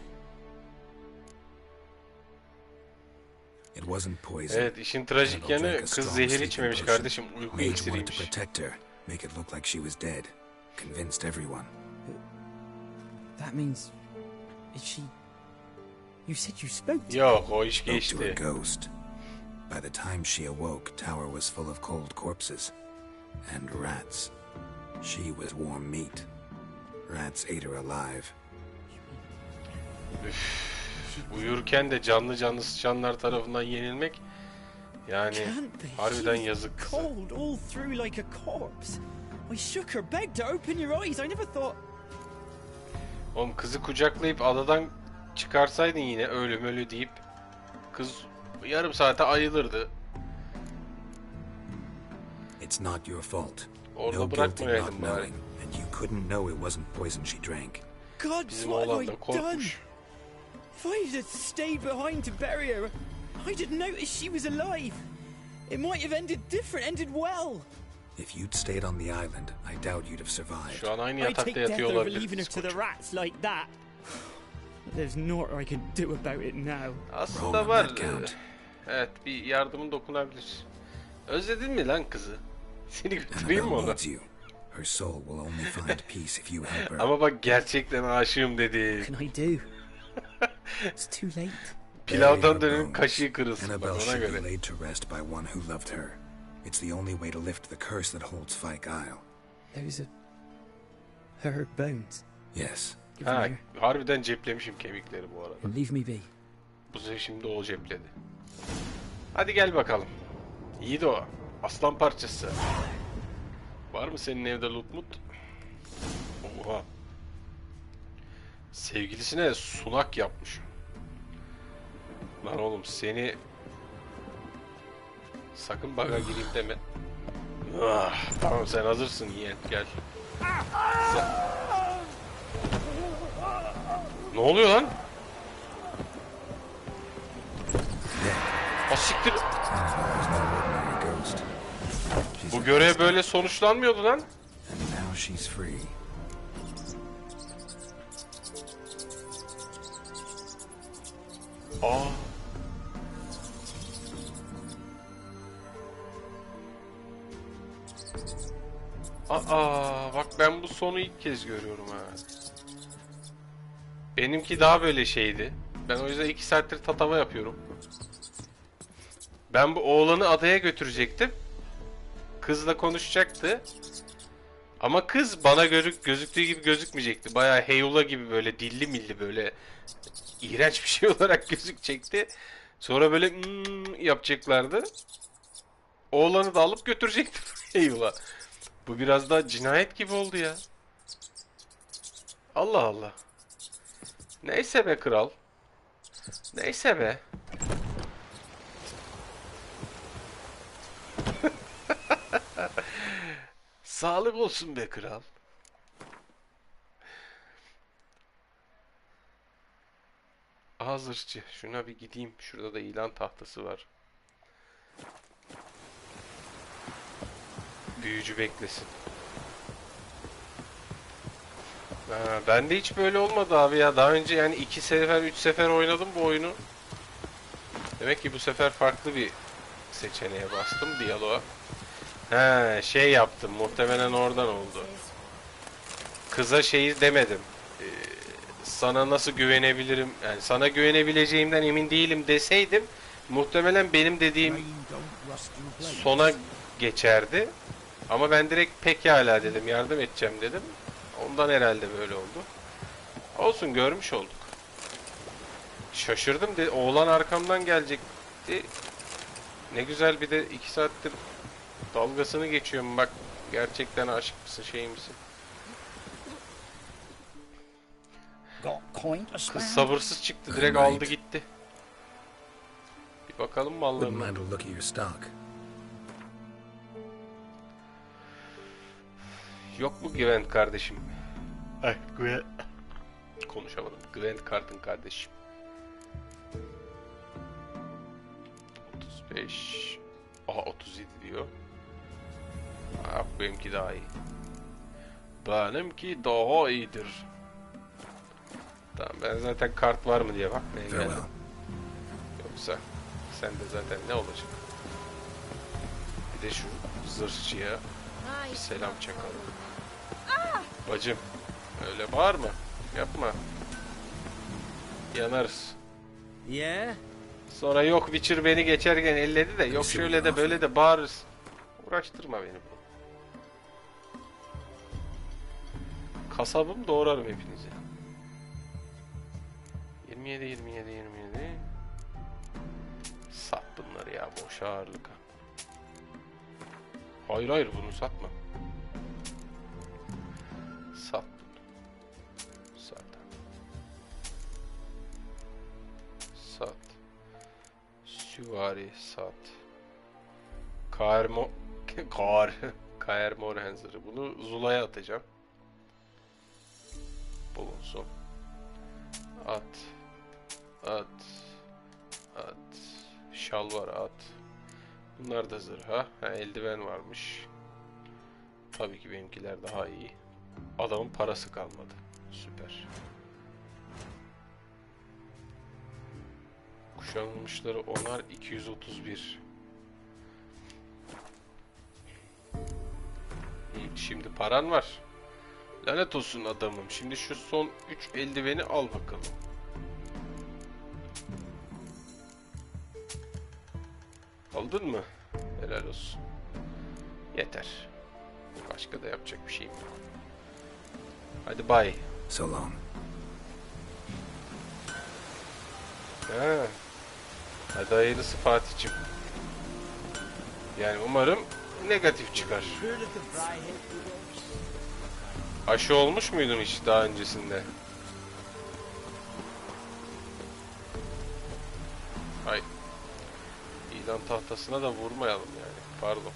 It wasn't poison. Evet, işin trajik Annabelle yanı drank a kız strong zehir sleeping içmemiş potion. kardeşim, uyku Mage wanted to iksiriymiş. protect her, make it look like she was dead. Convinced everyone. That means... Is she... You said you spoke to Yok, o iş Spoke to a geçti. ghost. By the time she awoke, tower was full of cold corpses. And rats. She was warm meat. Rats ate her alive. Üf, uyurken de canlı canlı sıçanlar tarafından yenilmek Yani harbiden yazık kıza. Cold all through like a corpse. I shook her, begged her, open your eyes. I never thought. Oğlum kızı kucaklayıp adadan çıkarsaydın yine ölü deyip kız yarım saate ayılırdı. It's not your fault. Orada No guilt in bırakmayaydın not bari. knowing, and you couldn't know it wasn't poison she drank. God, Bizim what have oğlan I da done? korkmuş. If I had stayed behind to bury her, I didn't notice she was alive. It might have ended different, ended well. If you'd stayed on the island, I doubt you'd have survived. Şu an aynı I take yatakta death yatıyor over leaving her olabiliriz to the koçum. rats like that. There's naught I can do about it now. Aslında var. Evet, bir yardımın dokunabilir. Özledin mi lan kızı? Seni götüreyim mi ona? Her soul will only find peace if you help her. Ama bak gerçekten aşığım dedi. What can I do? It's too late. Pilavdan dönün kaşığı kırılsın bak Annabelle ona should be göre. laid to rest by one who loved her. It's the only way to lift the curse that holds Fyke Isle. Those are her bones. Yes. Ha, harbiden ceplemişim kemikleri bu arada. Leave me be. Bu sefer şimdi o cepledi. Hadi gel bakalım. İyi o. Aslan parçası. Var mı senin evde loot mut? Oha. Sevgilisine sunak yapmış. Lan oğlum seni... Sakın baga gireyim deme. Ah, tamam sen hazırsın yeğen gel. Ne oluyor lan? Asiktir. Bu görev böyle sonuçlanmıyordu lan. Now she's free. Aa. Aa, bak ben bu sonu ilk kez görüyorum ha. Benimki daha böyle şeydi. Ben o yüzden 2 saattir tatava yapıyorum. Ben bu oğlanı adaya götürecektim. Kızla konuşacaktı. Ama kız bana gözüktüğü gibi gözükmeyecekti. Bayağı heyula gibi böyle dilli milli böyle iğrenç bir şey olarak gözükecekti. Sonra böyle yapacaklardı. Oğlanı da alıp götürecektim heyula. Bu biraz daha cinayet gibi oldu ya. Allah Allah. Neyse be kral. Neyse be. Sağlık olsun be kral. Hazırcı. Şuna bir gideyim. Şurada da ilan tahtası var. Büyücü beklesin. Ha, bende hiç böyle olmadı abi ya. Daha önce yani 2 sefer 3 sefer oynadım bu oyunu. Demek ki bu sefer farklı bir seçeneğe bastım diyaloğa. He, şey yaptım. Muhtemelen oradan oldu. Kıza şeyi demedim. Sana nasıl güvenebilirim? Yani sana güvenebileceğimden emin değilim deseydim muhtemelen benim dediğim sona geçerdi. Ama ben direkt pekala dedim. Yardım edeceğim dedim. Ondan herhalde böyle oldu. Olsun görmüş olduk. Şaşırdım. Oğlan arkamdan gelecekti. Ne güzel bir de 2 saattir dalgasını geçiyorum. Bak gerçekten aşık mısın şey misin? Kız sabırsız çıktı. Direkt aldı gitti. Bir bakalım mallarına. Yok mu Gwent kardeşim? Ay Gwent. Konuşamadım. Gwent kartın kardeşim. 35. Aha 37 diyor. Ah benimki daha iyi. Benimki daha iyidir. Tamam ben zaten kart var mı diye bakmaya geldim. Yoksa sen de zaten ne olacak? Bir de şu zırhçıya bir selam çakalım. Bacım öyle bağırma. Yapma. Yanarız. Yeah. Sonra yok Witcher beni geçerken elledi de yok şöyle de böyle de bağırırız. Uğraştırma beni bu. Kasabım doğrarım hepinizi. 27. Sat bunları ya, boş ağırlık. Hayır hayır, bunu satma. Sat bunu. Sat. Sat. Süvari sat. Kaer Morhenzer'ı. Bunu Zula'ya atacağım. Bulunsun. At. At. At. Şalvar at. Bunlar da zırha. Ha, eldiven varmış. Tabii ki benimkiler daha iyi. Adamın parası kalmadı. Süper. Kuşanılmışları onar 231. Şimdi paran var. Lanet olsun adamım. Şimdi şu son 3 eldiveni al bakalım. Aldın mı? Helal olsun. Yeter. Başka da yapacak bir şeyim yok. Hadi bay. So long. Ha. Hadi hayırlısı Fatih'cim. Yani umarım negatif çıkar. Aşı olmuş muydun hiç daha öncesinde? Ay. İlan tahtasına da vurmayalım yani. Pardon.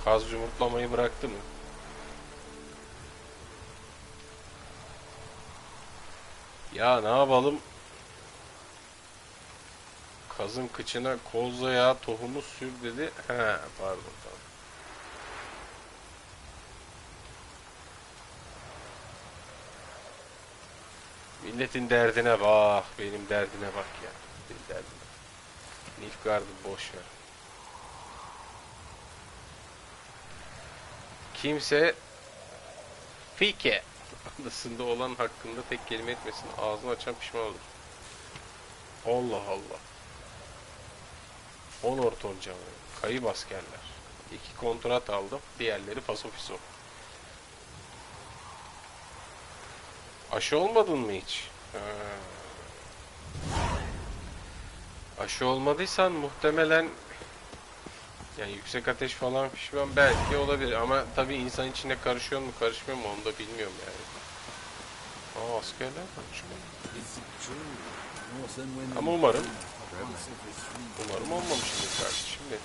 Kaz yumurtlamayı bıraktı mı? Ya ne yapalım? Kazın kıçına koza yağı tohumu sür dedi. He, pardon, tamam. Milletin derdine bak, benim derdine bak ya. Benim derdime. Nilfgaard'ı boş ver. Kimse Fike adasında olan hakkında tek kelime etmesin. Ağzını açan pişman olur. Allah Allah. 10 orton canı. Kayıp askerler. 2 kontrat aldım. Diğerleri fasofiso. Aşı olmadın mı hiç? Ha. Aşı olmadıysan muhtemelen yani yüksek ateş falan pişman belki olabilir ama tabii insan içine karışıyor mu karışmıyor mu onu da bilmiyorum yani. Aa, askerler varmış. Ama umarım olmamıştır kardeşim benim.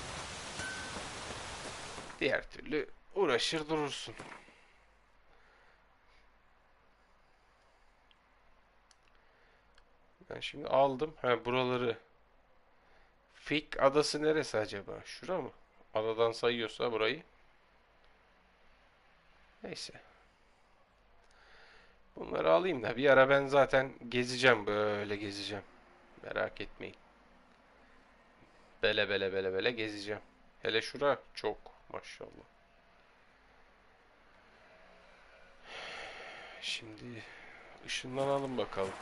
Diğer türlü uğraşır durursun. Ben şimdi aldım. Ha, buraları. Fik adası neresi acaba? Şura mı? Adadan sayıyorsa burayı. Neyse. Bunları alayım da bir ara ben zaten gezeceğim. Böyle gezeceğim. Merak etmeyin. Bele gezeceğim. Hele şura çok maşallah. Şimdi ışınlanalım bakalım.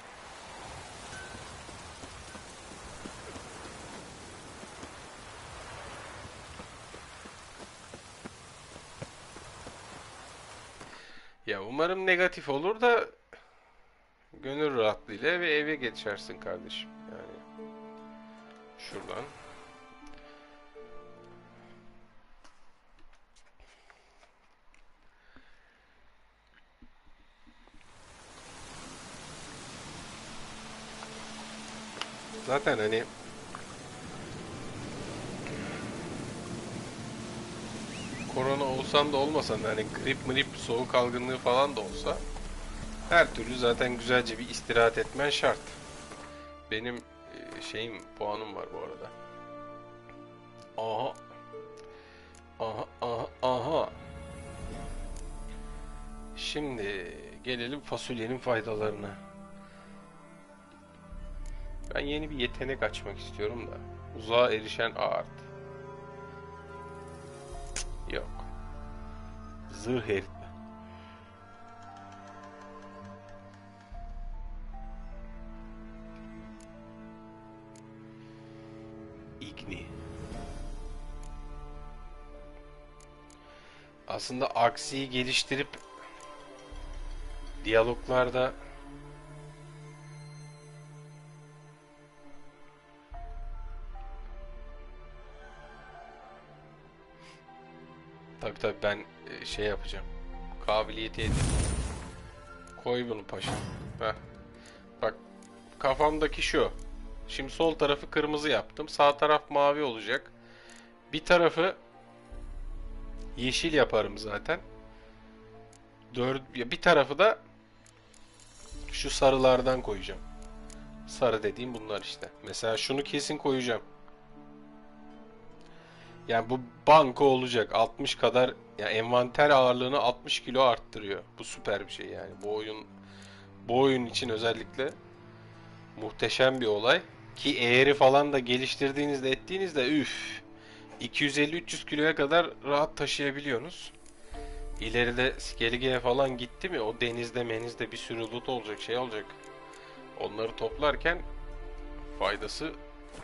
Ya umarım negatif olur da gönül rahatlığıyla ve eve geçersin kardeşim. Yani şuradan. Zaten hani korona olsan da olmasan da hani grip, soğuk algınlığı falan da olsa her türlü zaten güzelce bir istirahat etmen şart. Benim puanım var bu arada. Aha. Aha. Şimdi gelelim fasulyenin faydalarına. Ben yeni bir yetenek açmak istiyorum da. Uzağa erişen art. Yok. Zırh eritme. İgni. Aslında aksiyi geliştirip Diyaloglarda tabii ben şey yapacağım. Kabiliyeti edeyim. Koy bunu paşa. Heh. Bak kafamdaki şu. Şimdi sol tarafı kırmızı yaptım. Sağ taraf mavi olacak. Bir tarafı yeşil yaparım zaten. Bir tarafı da şu sarılardan koyacağım. Sarı dediğim bunlar işte. Mesela şunu kesin koyacağım. Yani bu banko olacak. 60 kadar, yani envanter ağırlığını 60 kilo arttırıyor. Bu süper bir şey yani. Bu oyun için özellikle muhteşem bir olay. Ki eğri falan da geliştirdiğinizde ettiğinizde 250-300 kiloya kadar rahat taşıyabiliyorsunuz. İleride Skellige'ye falan gitti mi o denizde menizde bir sürü loot olacak, şey olacak. Onları toplarken faydası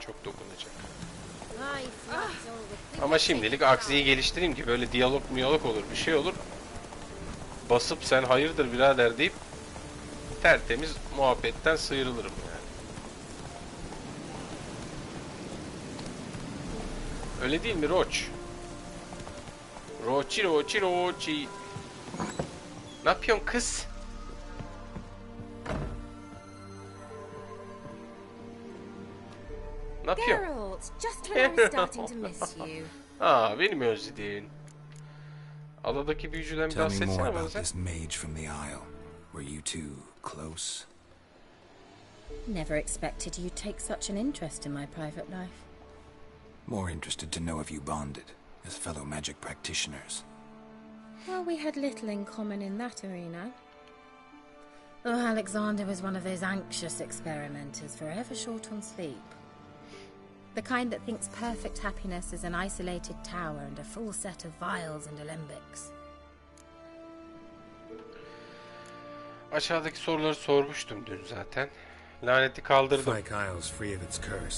çok dokunacak. Ama şimdilik aksiyi geliştireyim ki böyle diyalog olur, bir şey olur. Basıp sen hayırdır birader deyip tertemiz muhabbetten sıyrılırım yani. Öyle değil mi Roç? Roçi. Ne yapıyorsun kız? Ne yapıyorsun? Geralt, just when I was starting to miss you. Aa, beni mi özledin? Adadaki büyücüden bir daha Tell me more sesine about bana sen. this mage from the Isle. Were you two close? Never expected you'd take such an interest in my private life. More interested to know if you bonded as fellow magic practitioners. Well, we had little in common in that arena. Oh, Alexander was one of those anxious experimenters, forever short on sleep. The kind that thinks perfect happiness is an isolated tower and a full set of vials and alembics. Aşağıdaki soruları sormuştum dün zaten. Laneti kaldırdım.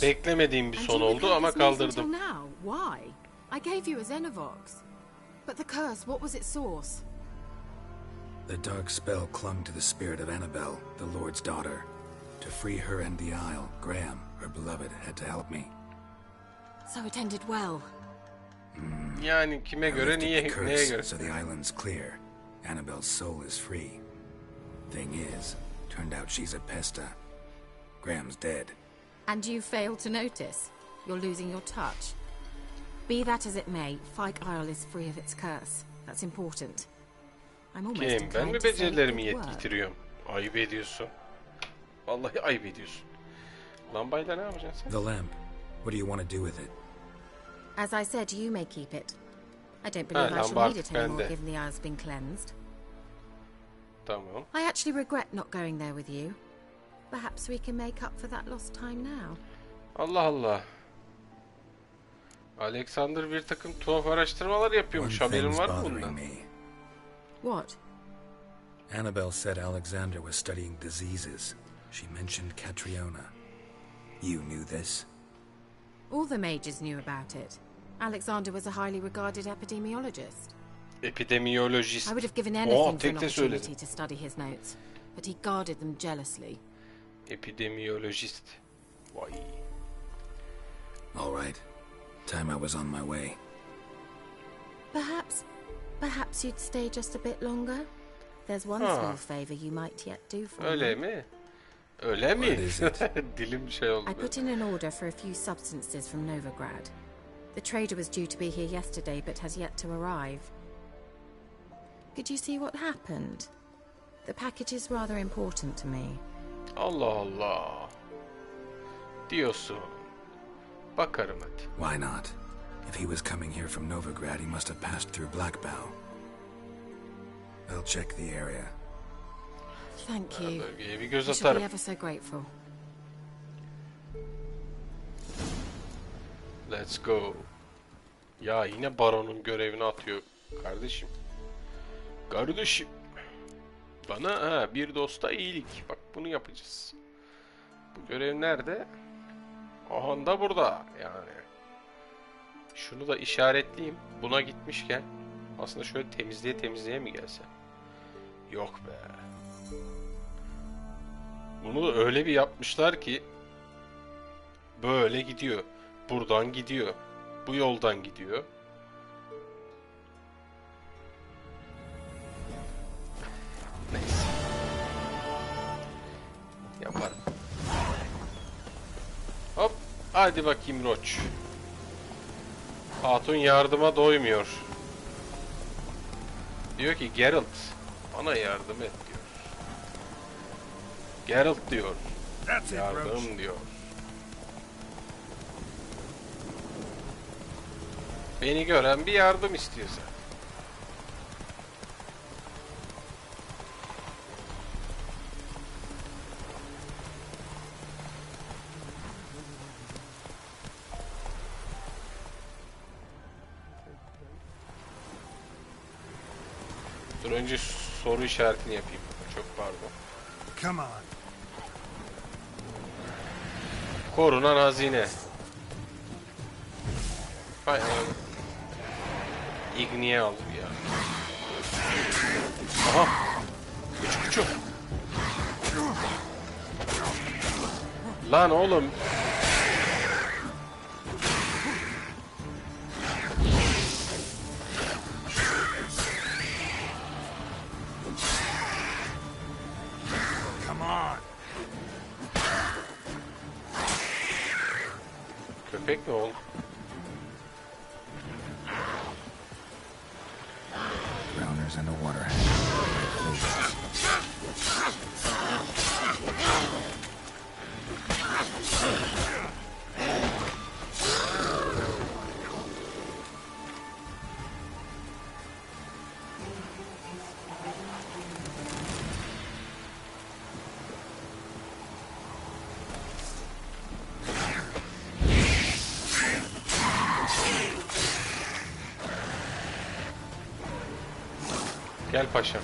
Beklemediğim bir son oldu ama kaldırdım. Why? I gave you a Xenovox. But the curse, what was its source? The dark spell clung to the spirit of Annabelle, the Lord's daughter. To free her and the Isle, Graham, her beloved, had to help me. So it ended well. Yani kime göre, neye göre? So the island's clear. Annabelle's soul is free. Thing is, turned out she's a pesta. Graham's dead. And you failed to notice. You're losing your touch. Be that as it may, Fyke Isle is free of its curse. That's important. I'm almost Kim? Ben mi inclined to say becerilerimi good work. yitiriyorum? Ayıp ediyorsun. Vallahi ayıp ediyorsun. Lambayla ne yapacaksın sen? The lamp. What do you want to do with it? As I said, you may keep it. I don't believe I shall need it anymore, given the Isle's been cleansed. Tamam. I actually regret not going there with you. Perhaps we can make up for that lost time now. Allah Allah. Alexander bir takım tuhaf araştırmalar yapıyormuş. Haberin var mı bundan? What? Annabelle said Alexander was studying diseases. She mentioned Catriona. You knew this? All the mages knew about it. Alexander was a highly regarded epidemiologist. Epidemiologist. I would have given anything for an opportunity to study his notes, but he guarded them jealously. Epidemiologist. Vay. All right. Time I was on my way. Perhaps you'd stay just a bit longer. There's one small favor you might yet do for me. Öyle mi? Öyle mi? Dilim şey oldu. I put in an order for a few substances from Novigrad. The trader was due to be here yesterday, but has yet to arrive. Could you see what happened? The package is rather important to me. Allah Allah. Diyorsun. Bakarım hadi. Why not? If he was coming here from Novigrad, he must have passed through Blackbow. I'll check the area. Thank you. Bölgeye bir göz I shall atarım. be ever so grateful. Let's go. Ya yine baronun görevini atıyor kardeşim. Kardeşim. Bana bir dosta iyilik. Bak bunu yapacağız. Bu görev nerede? Aha da burada yani. Şunu da işaretleyeyim. Buna gitmişken aslında şöyle temizliğe mi gelse? Yok be. Bunu da öyle bir yapmışlar ki böyle gidiyor. Buradan gidiyor. Bu yoldan gidiyor. Neyse. Yaparım. Hop. Hadi bakayım Roç. Hatun yardıma doymuyor. Diyor ki Geralt bana yardım et diyor. Geralt diyor. Yardım diyor. Beni gören bir yardım istiyor zaten. Dur önce soru işaretini yapayım. Çok pardon. Come on. Korunan hazine. Hay Allah. İgniye aldım ya. Aha. Küçük. Lan oğlum. Come on. Köpek mi oğlum? Drowners in the water. Gel paşam.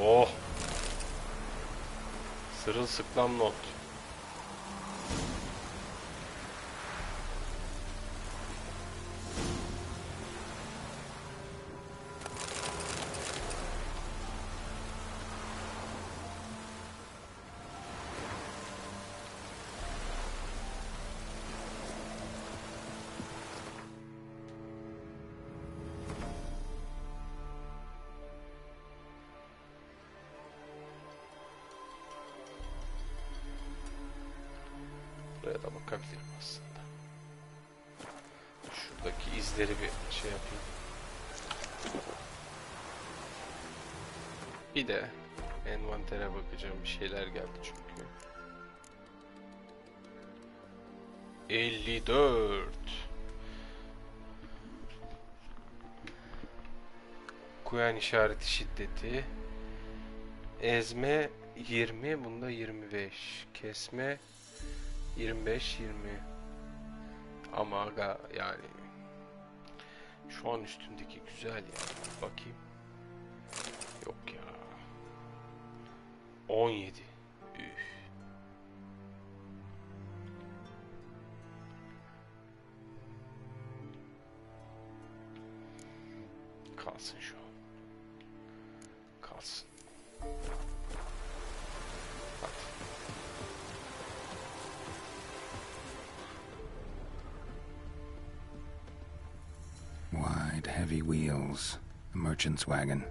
Oh. Sırılsıklam not. Buraya da bakabilirim aslında. Şuradaki izleri bir şey yapayım. Bir de envantere bakacağım, bir şeyler geldi çünkü. 54. Kuyan işareti şiddeti. Ezme 20, bunda 25. Kesme 25 20. Ama aga yani şu an üstündeki güzel ya. Bakayım. Yok ya. 17. Üf. Kalsın şu an. Kalsın. Wide, heavy wheels. A merchant's wagon.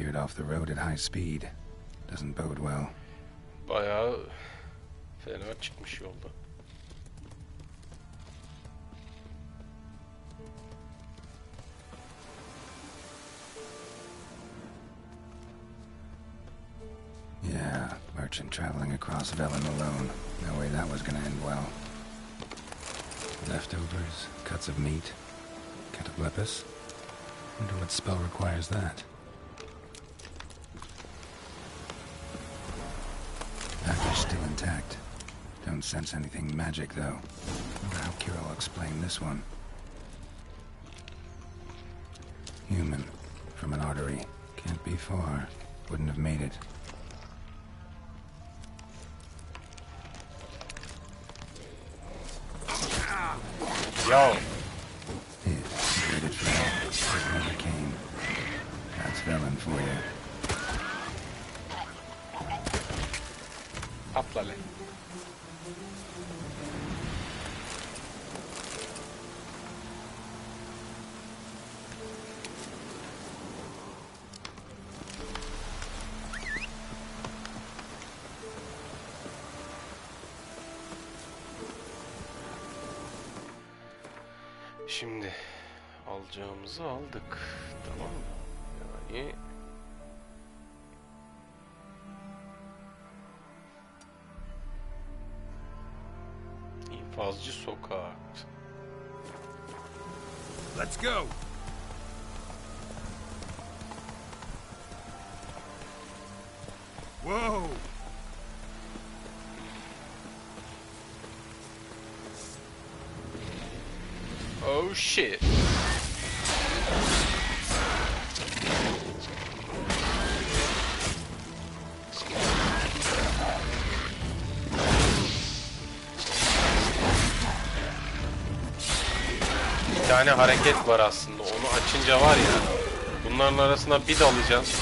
veered off the road at high speed. Doesn't bode well. Bayağı fena çıkmış yolda. Yeah, merchant traveling across Velen alone. No way that was gonna end well. Leftovers, cuts of meat, cataplepis. Wonder what spell requires that. Package still intact. Don't sense anything magic, though. Wonder how Kira will explain this one. Human. From an artery. Can't be far. Wouldn't have made it. Yo! Waited for help. It never came. That's Velen for you. Atla lan. Şimdi alacağımızı aldık. Tamam mı? Yani infazcı sokak. Let's go. Whoa. Oh shit. Bir tane hareket var aslında. Onu açınca var ya. Bunların arasına bir dalacaksın.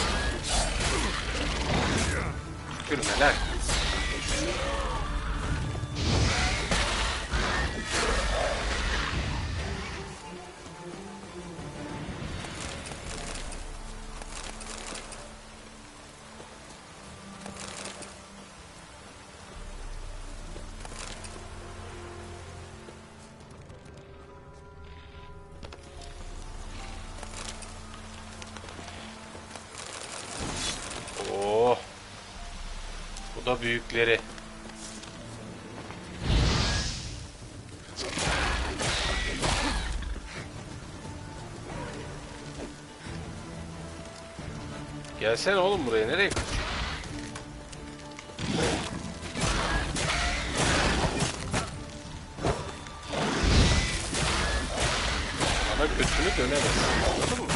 Tükürmeler. Oh. Bu da büyükleri. Gelsene oğlum buraya, nereye kaçıyorsun? Bana götünü dönemez. Anladın mı?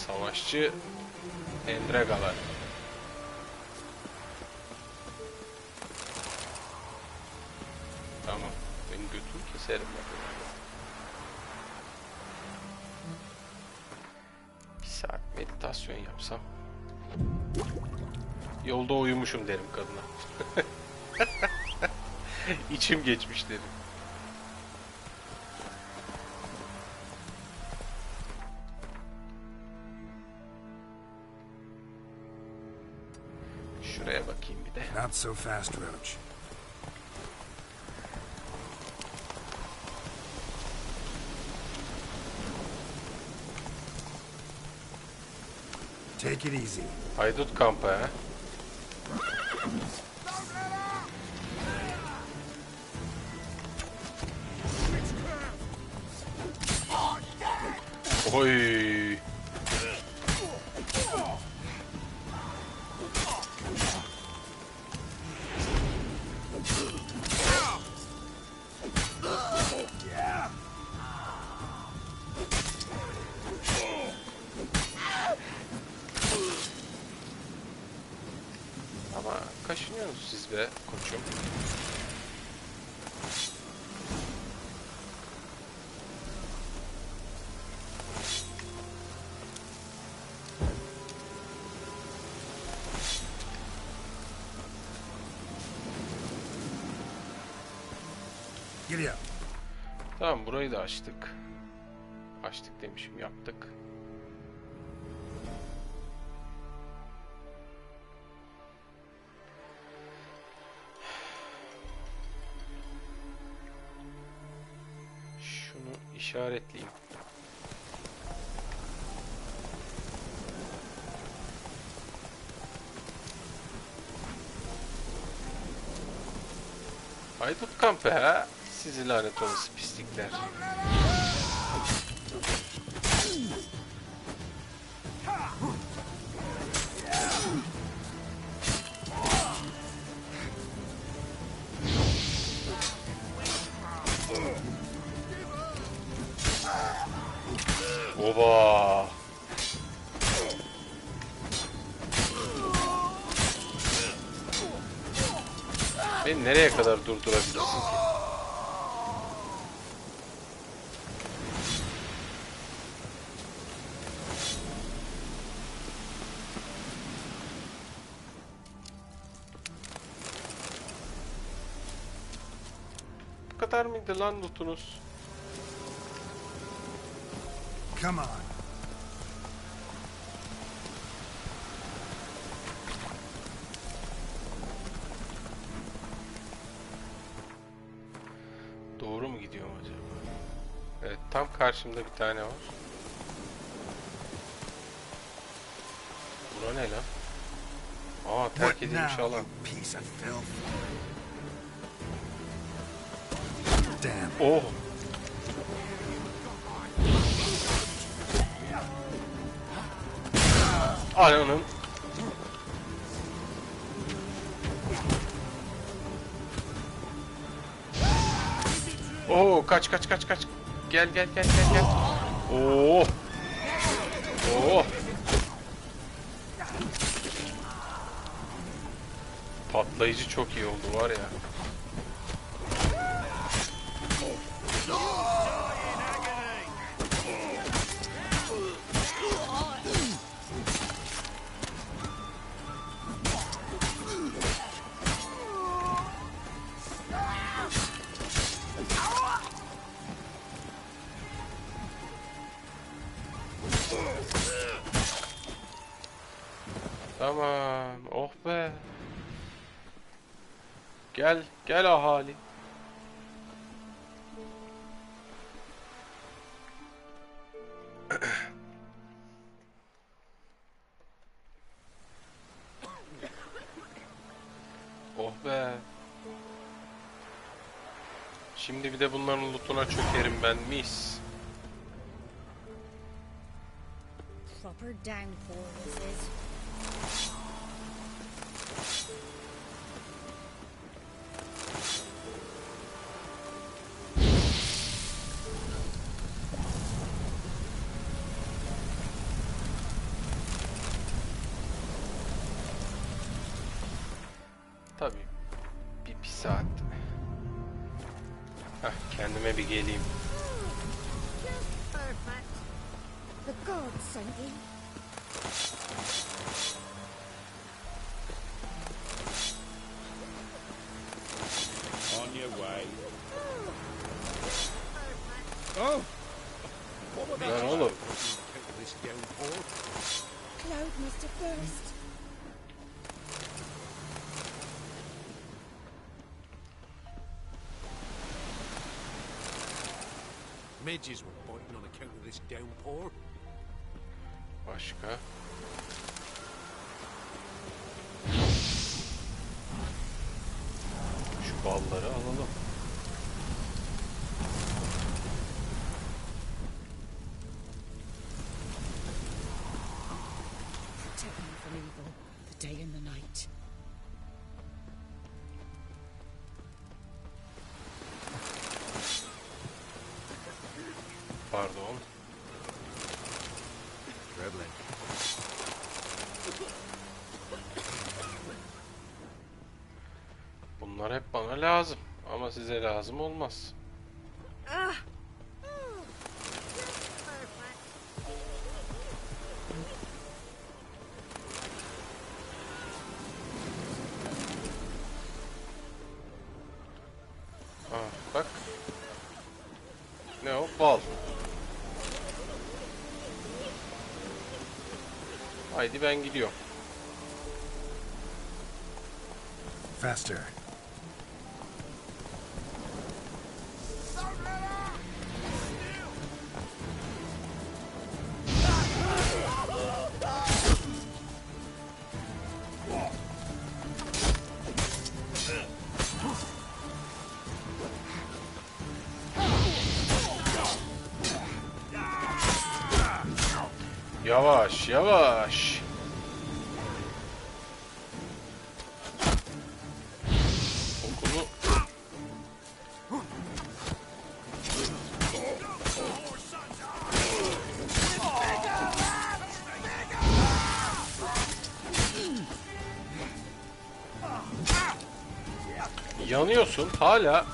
Savaşçı Endregalar. Tamam. Ben götümü keserim. Bir saat meditasyon yapsam. Yolda uyumuşum derim kadına. İçim geçmiş derim. Şuraya bakayım bir de. Not so fast, Roach. Take it easy. Haydut kampı ha. Oy. Ama kaşınıyorsunuz siz be koçum. Geliyor. Tamam, burayı da açtık. Açtık demişim, yaptık. Şunu işaretleyeyim. Haydut kampı ha? Sizi lanet olası pislikler. Oba! Beni nereye kadar durdurabilirsin ki? Bu kadar mıydı lan lootunuz? Come on. Doğru mu gidiyorum acaba? Evet, tam karşımda bir tane var. Bura ne lan? Aa, terk edilmiş alan. Oh! Ananın. Oo, kaç. Gel. Oo. Oo. Patlayıcı çok iyi oldu var ya. Tamam, oh be. Gel ahali. Oh be. Şimdi bir de bunların lootuna çökerim ben, mis. Proper downpour this is. Tabii. Bir saat. Heh, kendime bir geleyim. Perfect. The gods sent you. On your way. Oh! What were Lan oğlum. Cloud must have burst. Midges were biting on account of this downpour. Başka. Şu balları alalım. Protect me from evil, the day and the night. Pardon. Bunlar hep bana lazım ama size lazım olmaz. Bak. Ne o? Bal. Haydi ben gidiyorum. Faster. Yavaş yavaş. Okulu. Yanıyorsun hala.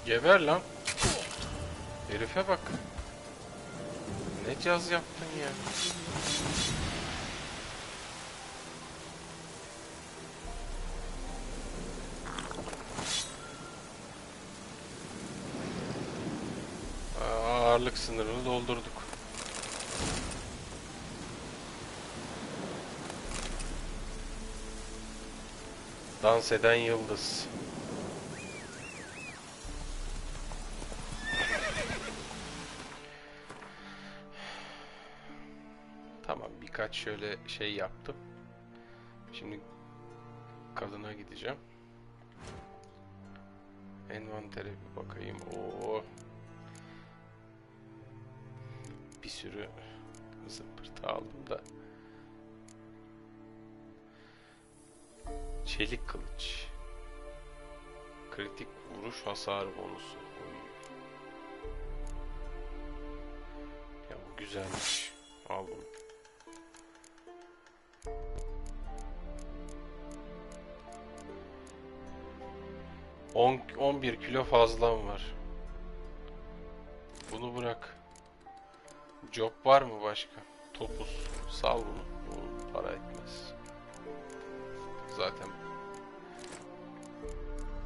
Geber lan. Herife bak. Ne caz yaptın ya. Ağırlık sınırını doldurduk. Dans eden yıldız. Tamam, birkaç şöyle şey yaptım. Şimdi kadına gideceğim. Envantere bir bakayım. Oo. Bir sürü zımpırtı aldım da. Çelik kılıç. Kritik vuruş hasar bonusu. Ya bu güzelmiş. Aldım. 11 kilo fazlam var. Bunu bırak. Job var mı başka? Topuz. Sal bunu. Bu para etmez. Zaten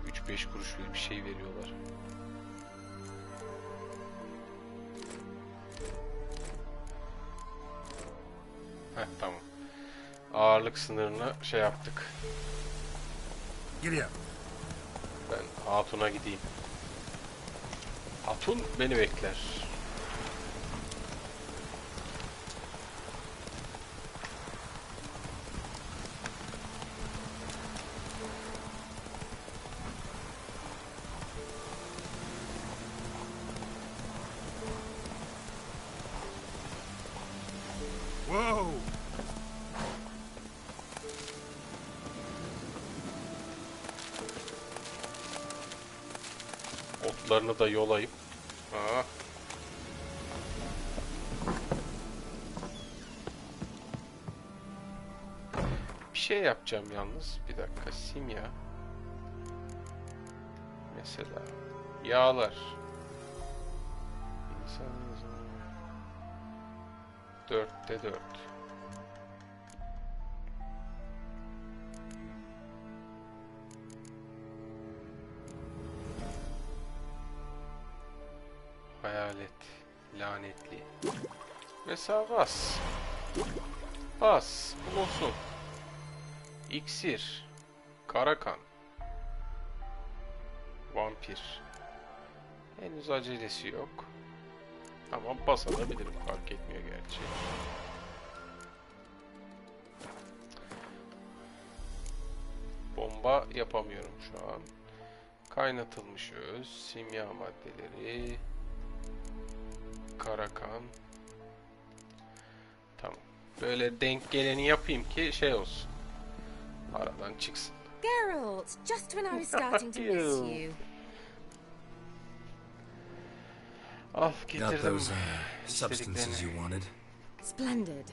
3-5 kuruş bir şey veriyorlar. Heh, tamam. Ağırlık sınırını şey yaptık. Geliyor. Ben Hatun'a gideyim. Hatun beni bekler. Whoa! Otlarını da yolayıp. Aa. Bir şey yapacağım yalnız. Bir dakika, simya. Mesela yağlar. İnsan 4'te 4. Hayalet, lanetli. Mesela bas. Bas, bulunsun. İksir, karakan. Vampir. Henüz acelesi yok. Ama basabilirim, fark etmiyor gerçi. Bomba yapamıyorum şu an. Kaynatılmış öz, simya maddeleri, karakan. Tamam. Böyle denk geleni yapayım ki şey olsun. Aradan çıksın. Geralt, just when I was starting to miss you. Al, Got getirdim. those substances you wanted? Splendid.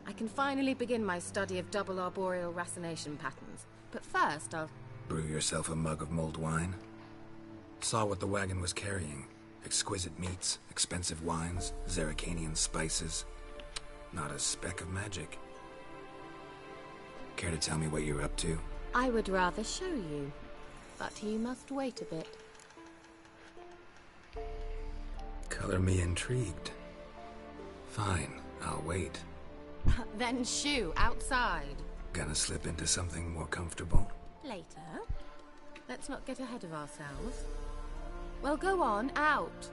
I can finally begin my study of double arboreal racination patterns. But first, I'll... Brew yourself a mug of mulled wine? Saw what the wagon was carrying. Exquisite meats, expensive wines, Zerrikanian spices. Not a speck of magic. Care to tell me what you're up to? I would rather show you, but you must wait a bit. Color me intrigued. Fine, I'll wait. Then shoo, outside. Gonna slip into something more comfortable? Later. Let's not get ahead of ourselves. Well, go on, out.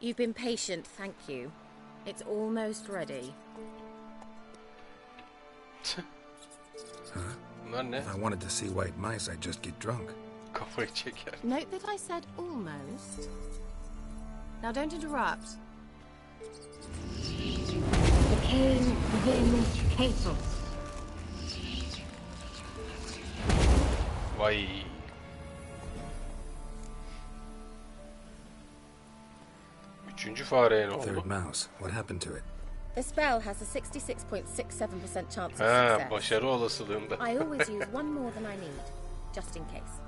You've been patient, thank you. It's almost ready. If I wanted to see white mice, I'd just get drunk. Kafayı çeker. Note that I said almost. Now don't interrupt. Became then capable. Vay. Üçüncü fareye ne oldu? Third mouse. What happened to it? The spell has a 66.67% chance of Ha, success. başarı olasılığında. I always use one more than I need, just in case.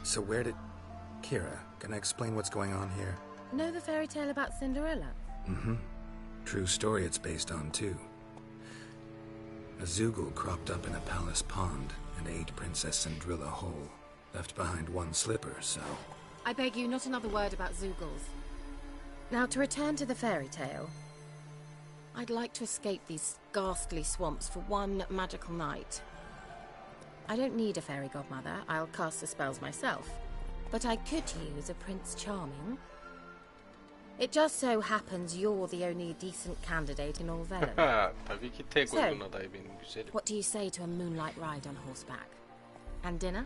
So where did... Kira, can I explain what's going on here? Know the fairy tale about Cinderella? Mm-hmm. True story it's based on, too. A Zoogle cropped up in a palace pond and ate Princess Cinderella whole. Left behind one slipper, so... I beg you, not another word about Zoogles. Now, to return to the fairy tale, I'd like to escape these ghastly swamps for one magical night. I don't need a fairy godmother, I'll cast the spells myself. But I could use a Prince Charming. It just so happens you're the only decent candidate in all Velen. Tabii ki tek uygun aday benim güzelim. What do you say to a moonlight ride on horseback? And dinner?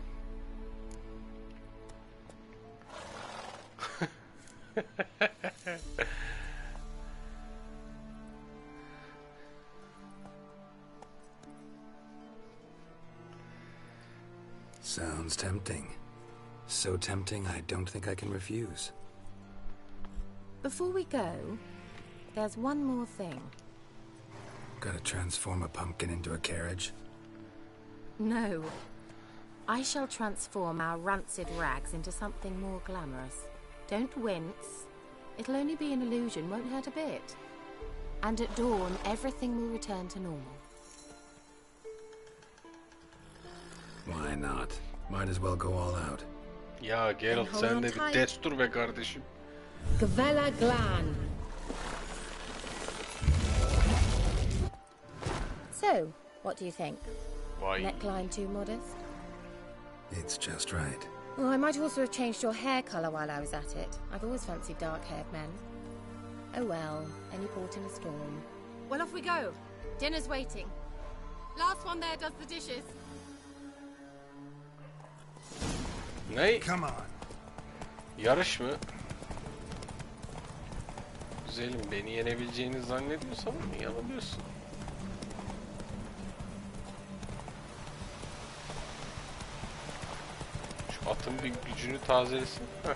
Sounds tempting. So tempting, I don't think I can refuse. Before we go, there's one more thing. Gotta transform a pumpkin into a carriage? No. I shall transform our rancid rags into something more glamorous. Don't wince. It'll only be an illusion, won't hurt a bit. And at dawn, everything will return to normal. Why not? Might as well go all out. Ya Geralt sen de bir destur be kardeşim. Gvella Glan. So, what do you think? Why? Neckline too modest? It's just right. Well, I might also have changed your hair colour while I was at it. I've always fancied dark-haired men. Oh well, any port in a storm. Well, off we go. Dinner's waiting. Last one there does the dishes. Ne? Come on. Yarış mı? Güzelim, beni yenebileceğini zannediyorsan yanılıyorsun. Şu atın bir gücünü tazelesin. Heh.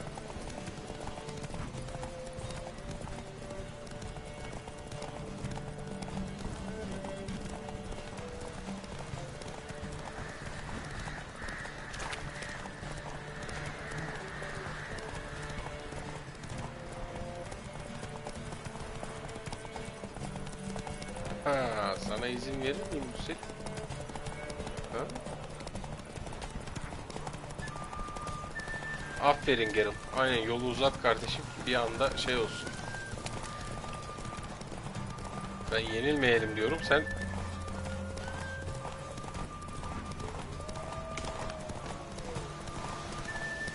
Ha, sana izin verir miyim Hüseyin? Ha? Aferin Geralt. Aynen, yolu uzat kardeşim. Bir anda şey olsun. Ben yenilmeyelim diyorum. Sen...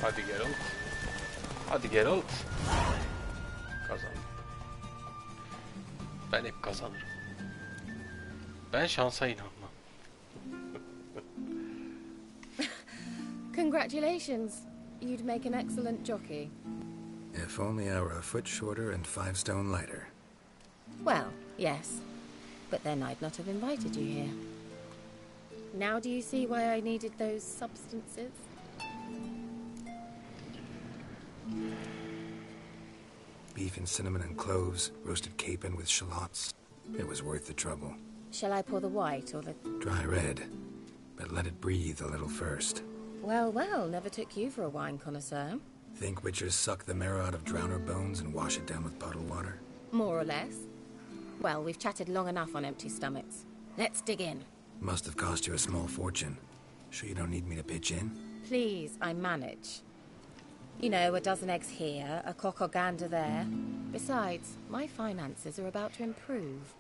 Hadi Geralt. Hadi Geralt. Kazandım. Ben hep kazanırım. Ben şansa inanmam. Congratulations. You'd make an excellent jockey. If only I were a foot shorter and 5 stone lighter. Well, yes. But then I'd not have invited you here. Now do you see why I needed those substances? Beef and cinnamon and cloves, roasted capon with shallots. It was worth the trouble. Shall I pour the white or the... Dry red. but let it breathe a little first. Well, well, never took you for a wine connoisseur. Think witchers suck the marrow out of drowner bones and wash it down with puddle water? More or less. Well, we've chatted long enough on empty stomachs. Let's dig in. Must have cost you a small fortune. Sure you don't need me to pitch in? Please, I manage. You know, a dozen eggs here, a cock or gander there. Besides, my finances are about to improve.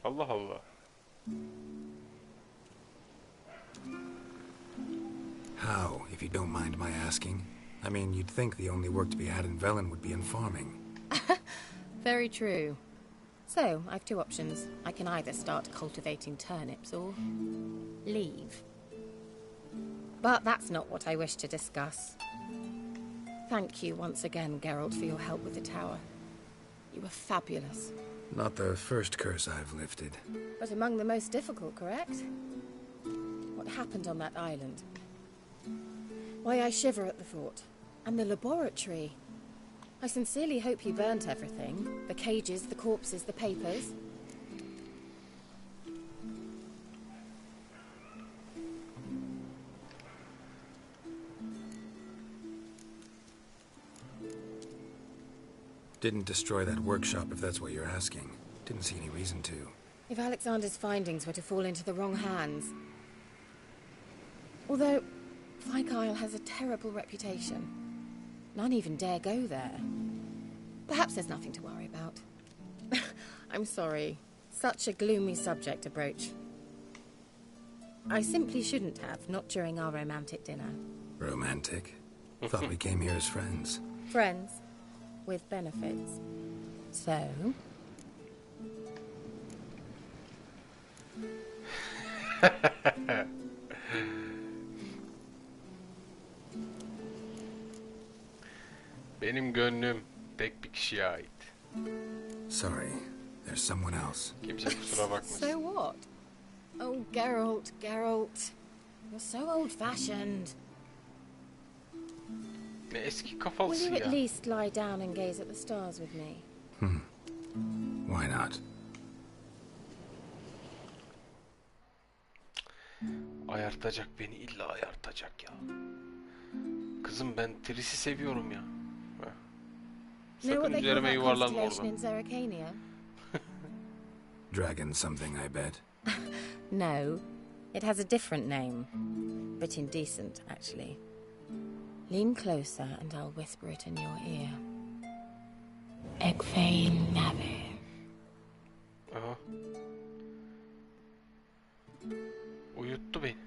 Allah Allah. How, if you don't mind my asking? I mean, you'd think the only work to be had in Velen would be in farming. Very true. So, I've two options. I can either start cultivating turnips or leave. But that's not what I wish to discuss. Thank you once again, Geralt, for your help with the tower. You were fabulous. Not the first curse I've lifted. But among the most difficult, correct? What happened on that island? Why, I shiver at the thought. And the laboratory. I sincerely hope you burnt everything. The cages, the corpses, the papers. Didn't destroy that workshop, if that's what you're asking. Didn't see any reason to. If Alexander's findings were to fall into the wrong hands. Although, Fyke Isle has a terrible reputation. None even dare go there. Perhaps there's nothing to worry about. I'm sorry. Such a gloomy subject to broach. I simply shouldn't have, not during our romantic dinner. Romantic? Thought we came here as friends. Friends. With benefits. So? Benim gönlüm tek bir kişiye ait. Sorry, there's someone else. Kimse kusura bakmasın. So what? Oh, Geralt, Geralt. You're so old-fashioned. Ne eski Will kafalısın you ya. at least lie down and gaze at the stars with me? Why not? Ayartacak beni, illa ayartacak ya. Kızım ben Tris'i seviyorum ya. Heh. Sakın üzerime yuvarlanma oradan. Dragon something, I bet. No, it has a different name. But indecent, actually. Lean closer and I'll whisper it in your ear. Egfain Nave. Aha. Uyuttu beni.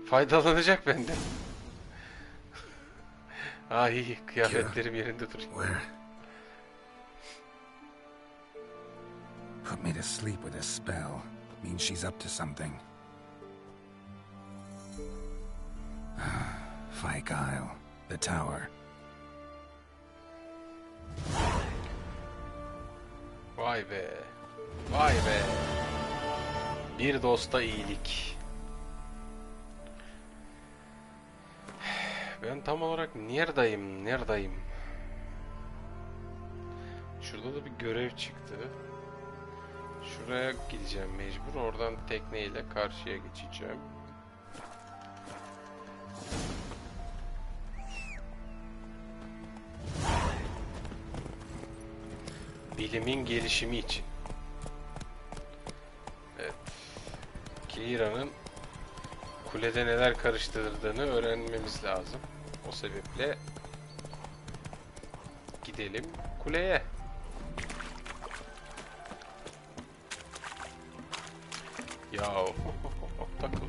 Faydalanacak benden. Ay, kıyafetlerim yerinde duruyor. Where? Put me to sleep with a spell. Means she's up to something. Fyke Isle, the tower. Vay be. Vay be. Bir dosta iyilik. Ben tam olarak neredeyim? Şurada da bir görev çıktı. Şuraya gideceğim mecbur. Oradan tekneyle karşıya geçeceğim. Bilimin gelişimi için. Evet. Kira'nın kulede neler karıştırdığını öğrenmemiz lazım. O sebeple gidelim kuleye. Ya takıldı.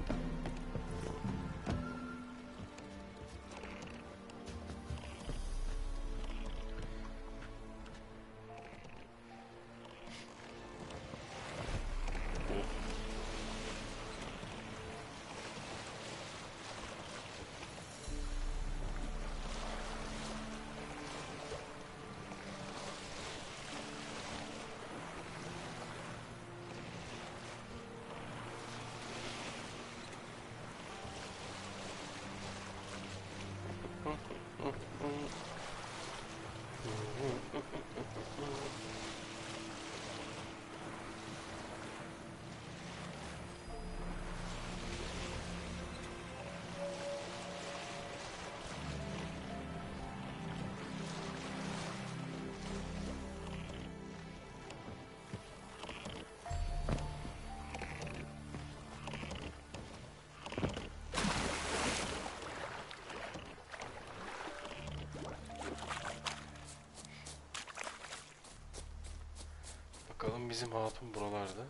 hatun buralarda.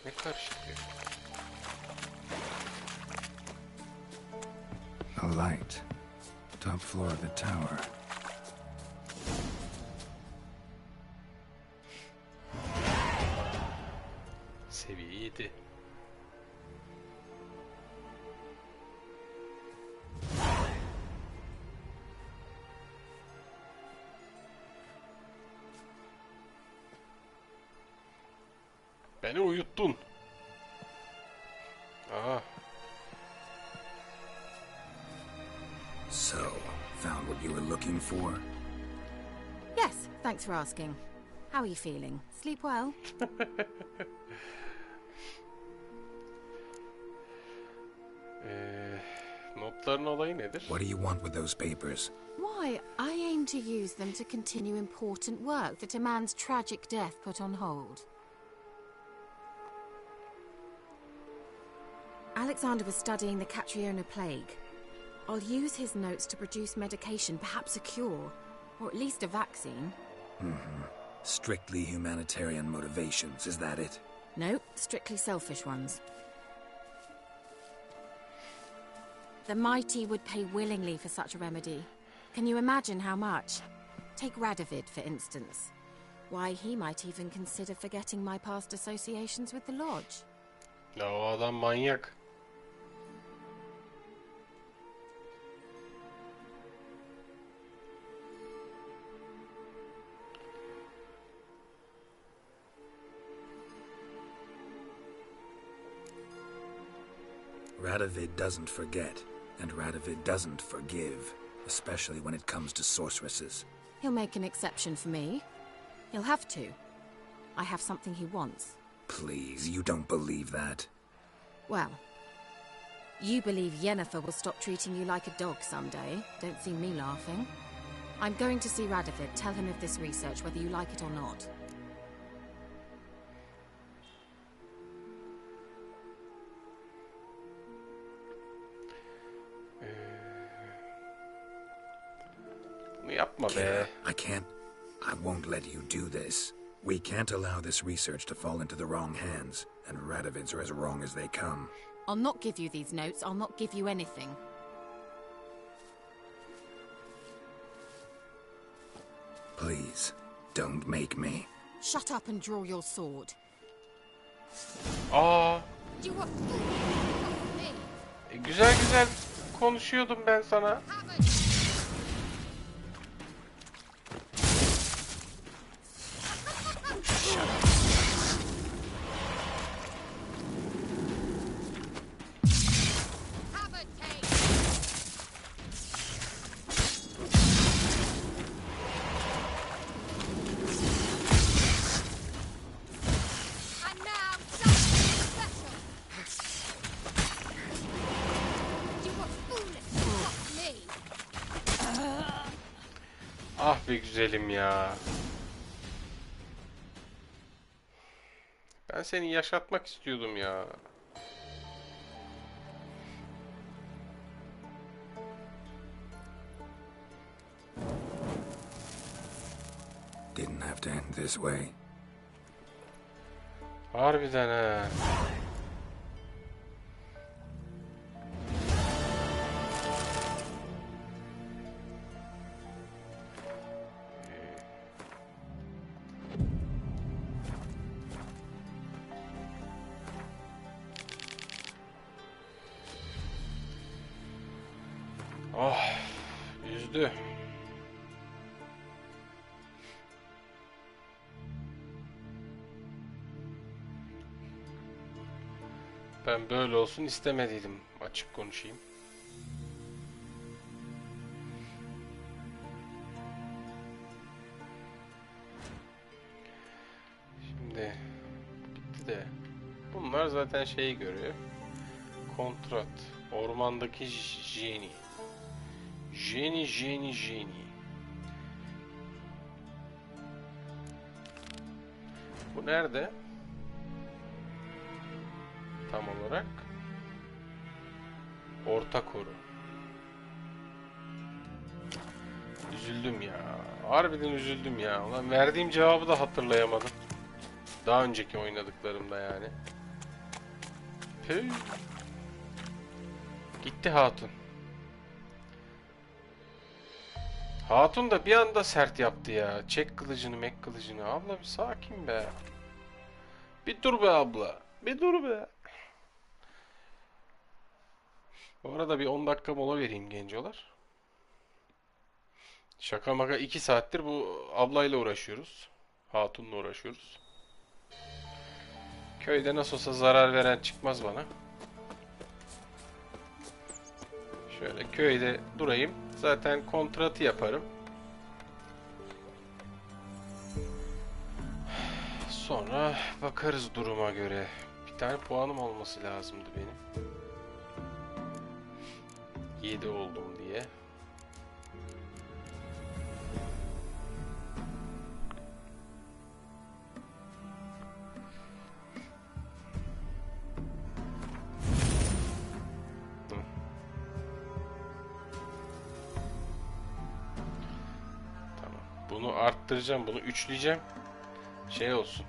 Ne karışık ya. A light. Top floor of the tower. Seviye 7. Beni uyuttun. Aha. So, found what you were looking for? Yes, thanks for asking. How are you feeling? Sleep well? Notların olayı nedir? What do you want with those papers? Why, I aim to use them to continue important work that a man's tragic death put on hold. Alexander was studying the Catriona plague. I'll use his notes to produce medication, perhaps a cure, or at least a vaccine. Strictly humanitarian motivations, is that it? No, strictly selfish ones. The mighty would pay willingly for such a remedy. Can you imagine how much? Take Radovid, for instance. Why, he might even consider forgetting my past associations with the lodge. Ya o adam manyak. Radovid doesn't forget, and Radovid doesn't forgive, especially when it comes to sorceresses. He'll make an exception for me. He'll have to. I have something he wants. Please, you don't believe that. Well, you believe Yennefer will stop treating you like a dog someday. Don't see me laughing. I'm going to see Radovid. Tell him of this research, whether you like it or not. Yapma be. Kira, I won't let you do this. We can't allow this research to fall into the wrong hands, and Radovids are as wrong as they come. I'll not give you these notes. I'll not give you anything. Please, don't make me. Shut up and draw your sword. Aa. You what? Güzel güzel konuşuyordum ben sana. Ah be güzelim ya. Ben seni yaşatmak istiyordum ya. Didn't have to end this way. Harbiden ha. Oh, üzdü. Ben böyle olsun istemediydim, açık konuşayım. Şimdi bitti de bunlar zaten şeyi görüyor. Kontrat, ormandaki Jenny. Jenny. Bu nerede? Tam olarak. Orta koru. Üzüldüm ya. Harbiden üzüldüm ya. Ulan verdiğim cevabı da hatırlayamadım. Daha önceki oynadıklarımda yani. Püh. Gitti hatun. Hatun da bir anda sert yaptı ya. Çek kılıcını, mek kılıcını. Abla bir sakin be. Bir dur be abla. Bir dur be. Bu arada bir 10 dakika mola vereyim gencolar. Şaka maka 2 saattir bu ablayla uğraşıyoruz. Hatunla uğraşıyoruz. Köyde nasıl olsa zarar veren çıkmaz bana. Şöyle köyde durayım. Zaten kontratı yaparım. Sonra bakarız duruma göre. Bir tane puanım olması lazımdı benim. 7 oldum diye. Bunu arttıracağım, bunu üçleyeceğim. Şey olsun.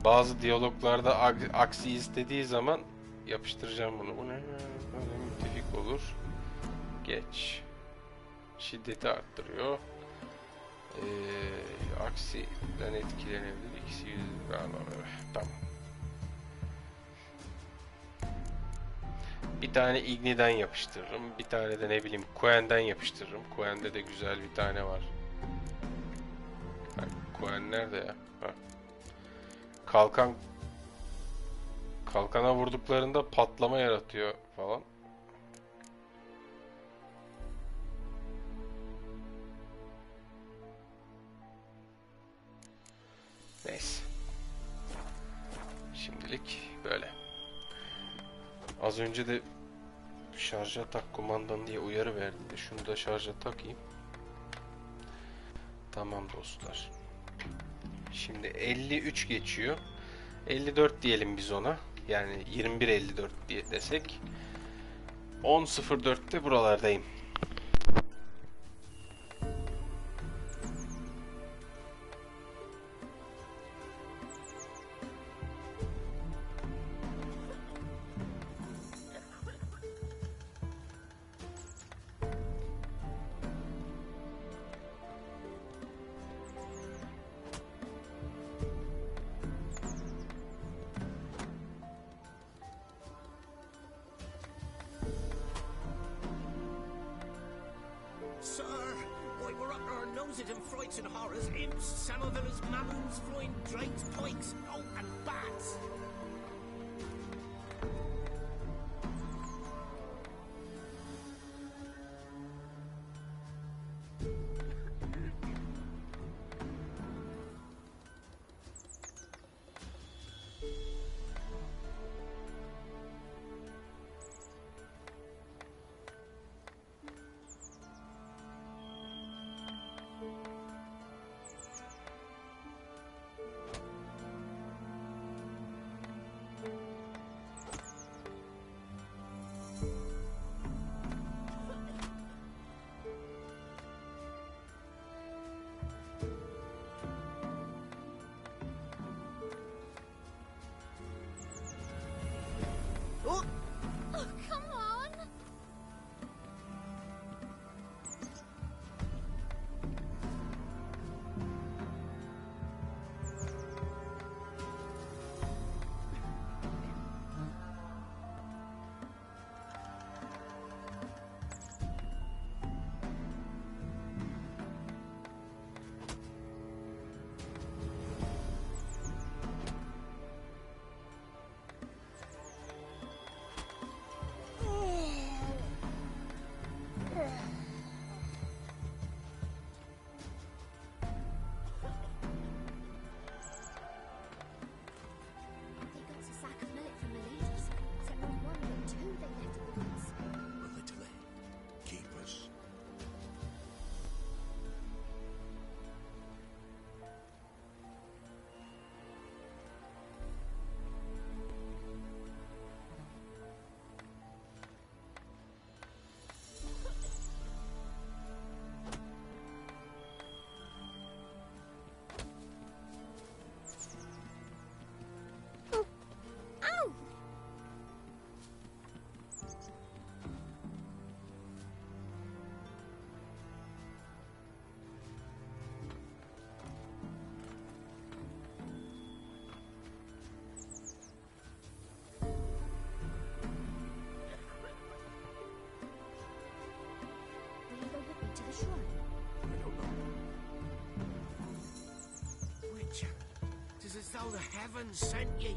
Bazı diyaloglarda aksi istediği zaman yapıştıracağım bunu. Bu ne? Böyle müttefik olur. Geç. Şiddeti arttırıyor. Aksiden etkilenebilir. İkisi tamam. Bir tane Igni'den yapıştırırım. Bir tane de ne bileyim Quen'den yapıştırırım. Quen'de de güzel bir tane var. Quen nerede ya? Ha. Kalkana vurduklarında patlama yaratıyor falan. Neyse. Şimdilik böyle. Az önce de şarja tak kumandan diye uyarı verdi de şunu da şarja takayım. Tamam dostlar. Şimdi 53 geçiyor. 54 diyelim biz ona. Yani 21.54 diye desek. 10.04'te buralardayım. Sir, why we're up our noses in frights and horrors, imps, samovillas, mammons, flying drakes, pikes, oh, and bats. how the heavens sent ye.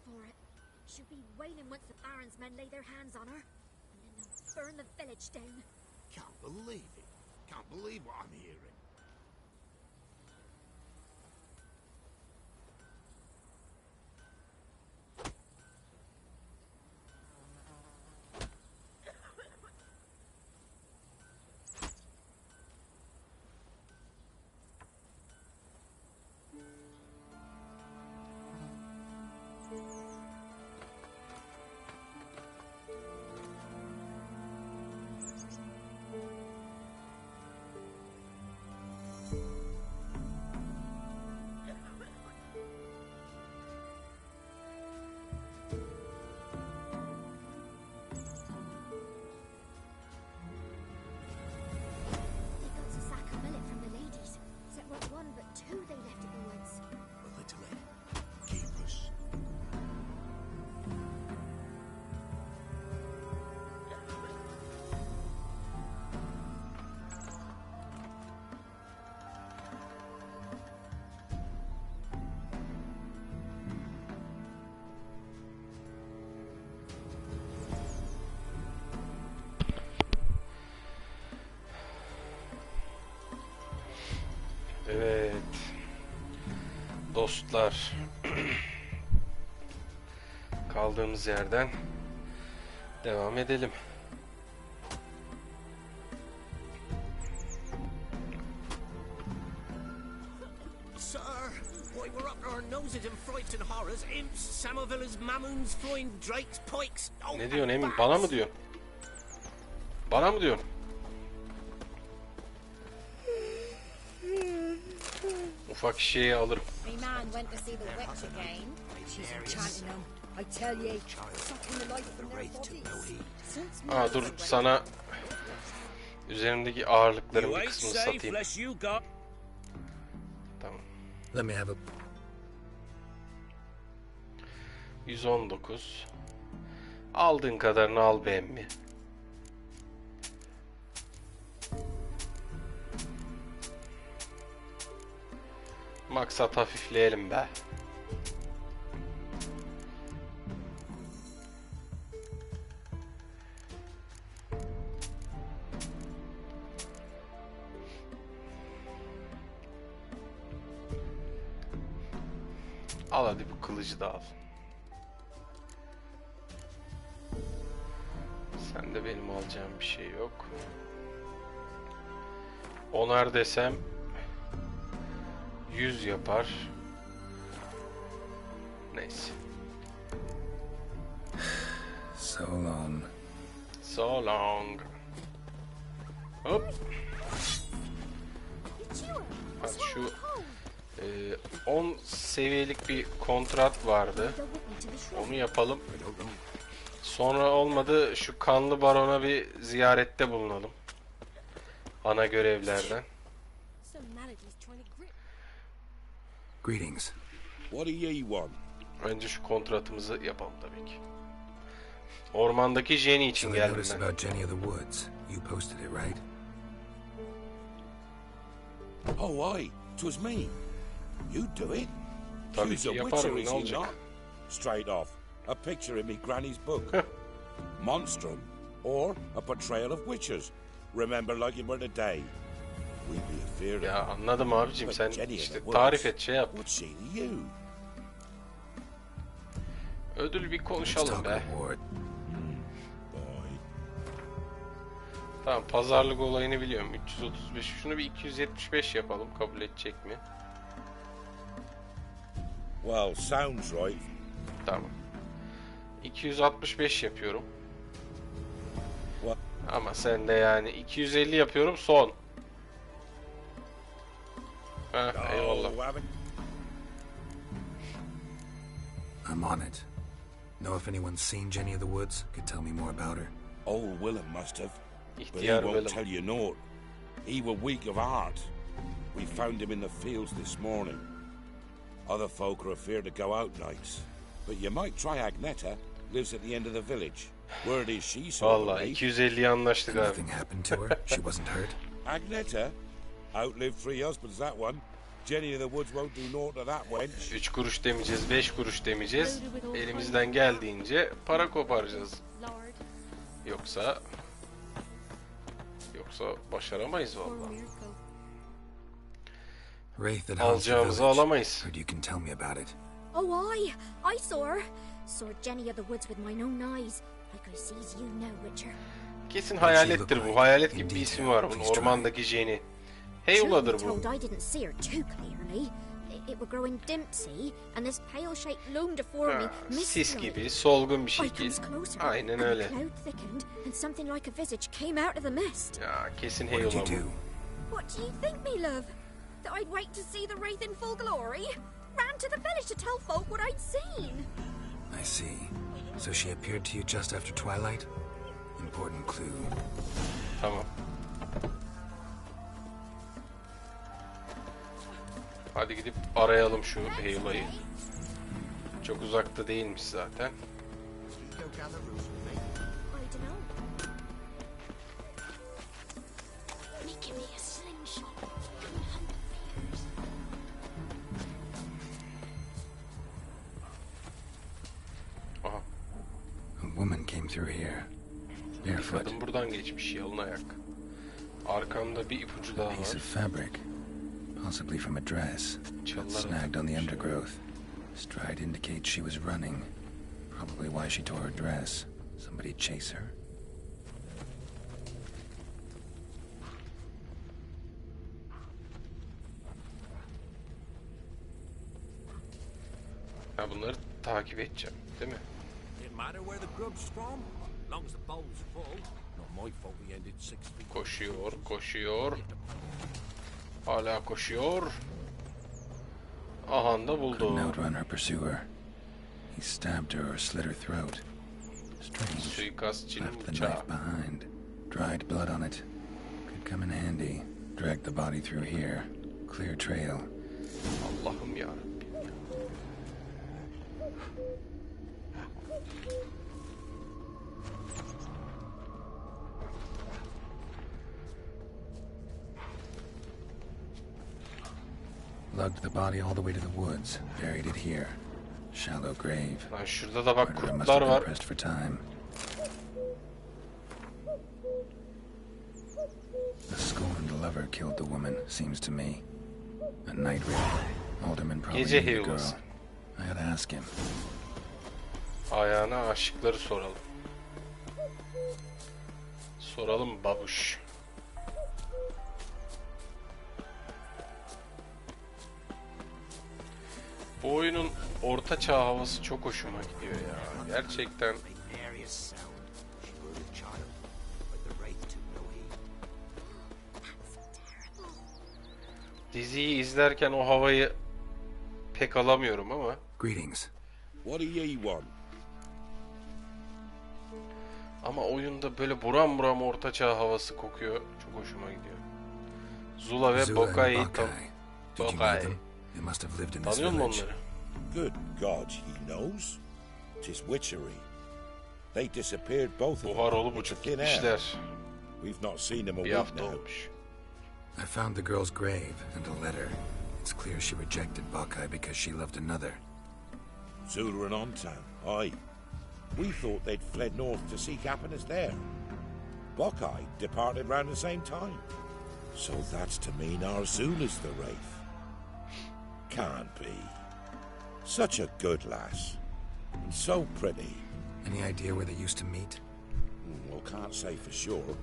For it. She'll be wailing once the Baron's men lay their hands on her, and then they'll burn the village down. Can't believe it. Can't believe what I'm hearing. dostlar. Kaldığımız yerden devam edelim. Sir, why we're up our noses in frights and horrors, imps, samovillas, mamoons, flying drakes, pikes. Oh, Ne diyorsun Emin? Bana mı diyorsun? Bana mı diyorsun? Ufak şeyi alırım. My man went to see the witch again. She's enchanting them. I tell you, sucking the life from their bodies. Aa dur sana üzerimdeki ağırlıkların bir kısmını satayım. Tamam. Let me have a 119. Aldığın kadarını al be emmi. Maksat hafifleyelim be. Al hadi bu kılıcı da al. Sen de benim alacağım bir şey yok. Onar desem 100 yapar. Neyse. So long. So long. Hop. Bak şu 10 seviyelik bir kontrat vardı. Onu yapalım. Sonra olmadı şu kanlı barona bir ziyarette bulunalım. Ana görevlerden. Greetings. What do ye want? Önce şu kontratımızı yapalım tabii ki. Ormandaki Jenny için geldim ben. About Jenny of the Woods. You posted it, right? Oh, aye. 'Twas me. You do it? Tabii She's ki a yaparım, witcher, ne is she olacak? not? Straight off. A picture in me granny's book. Monstrum. Or a portrayal of witches. Remember like it were today. We'd be afeard of Ya her. anladım abicim, But sen Jenny of işte the Woods, tarif et, şey yap. what's she to you? Ödül bir konuşalım be. Boy. Tamam, pazarlık olayını biliyorum. 335. Şunu bir 275 yapalım. Kabul edecek mi? Well, sounds right. Tamam. 265 yapıyorum. Ama sen de yani 250 yapıyorum son. Heh, eyvallah. I'm on it. Know if anyone's seen Jenny of the Woods? Could tell me more about her. Old Willem must have. But he İhtiyar won't Willem. tell you naught. He were weak of heart. We found him in the fields this morning. Other folk are afeard to go out nights. But you might try Agneta. Lives at the end of the village. Word is she saw the Vallahi wraith. 250'ye anlaştık abi. Nothing happened to her? She wasn't hurt? Agneta? Outlived 3 husbands, that one. Jenny of the Woods won't do naught to that wench. 3 kuruş demeyeceğiz, 5 kuruş demeyeceğiz. Elimizden geldiğince para koparacağız. Yoksa başaramayız vallahi. Wraith that haunts the Alacağımızı village. alamayız. Heard you can tell me about it. Oh, I saw her. Saw Jenny of the Woods with my own eyes. Like I sees you know, Witcher. Kesin hayalettir bu. Hayalet gibi bir ismi var bunun. Ormandaki Jenny. Heyuladır bu. Told I didn't see her too clearly. It were growing dimpsy, and this pale shape loomed afore me. Sis gibi, solgun bir I şekil. comes closer, Aynen and the öyle. cloud thickened, and something like a visage came out of the mist. Ya kesin What did you heyula bu. do? What do you think, me love? That I'd wait to see the wraith in full glory? Ran to the village to tell folk what I'd seen. I see. So she appeared to you just after twilight? Important clue. Tamam. Hadi gidip arayalım şu heyulayı. Çok uzakta değilmiş zaten. Aha. A woman came through here. Barefoot. Kadın buradan geçmiş, yalın ayak. Arkamda bir ipucu daha Piece var. of fabric. possibly from a dress, but snagged on the undergrowth. Stride indicates she was running. Probably why she tore her dress. Somebody chase her? Ha, bunları takip edeceğim, değil mi? Koşuyor, koşuyor. Hala koşuyor. Aha da buldu. Couldn't outrun her pursuer. He stabbed her or slit her throat. Strange. Suikastçının Left the bıçağı. knife behind. Dried blood on it. Could come in handy. Drag the body through here. Clear trail. Allah'ım yarabbim. Lugged the body all the way to the woods. Buried it here. Shallow grave. Lan şurada da bak Murderer must kurtlar have been var. pressed for time. The scorned lover killed the woman, seems to me. A night raid. Alderman probably Gece knew the girl. healers. I had to ask him. Ayağına aşıkları soralım. Soralım babuş. Bu oyunun orta çağ havası çok hoşuma gidiyor ya. Gerçekten. Diziyi izlerken o havayı pek alamıyorum ama. Greetings. What do ye want? Ama oyunda böyle buram buram orta çağ havası kokuyor. Çok hoşuma gidiyor. Zula ve Zula and Bokai'yi Did you know them? They must have lived in this tanıyor musun village. onları? Good God, he knows. 'Tis witchery. They disappeared both of them. Buhar olup into uçup thin air. gitmişler. We've not seen them a Bir week hafta now. olmuş. I found the girl's grave and a letter. It's clear she rejected Buckeye because she loved another. Zula and Ontan, aye. We thought they'd fled north to seek happiness there. Buckeye departed round the same time. So that's to mean our Zula's the wraith. Can't be. Such a good lass. And so pretty. Any idea where they used to meet? Well, can't say for sure.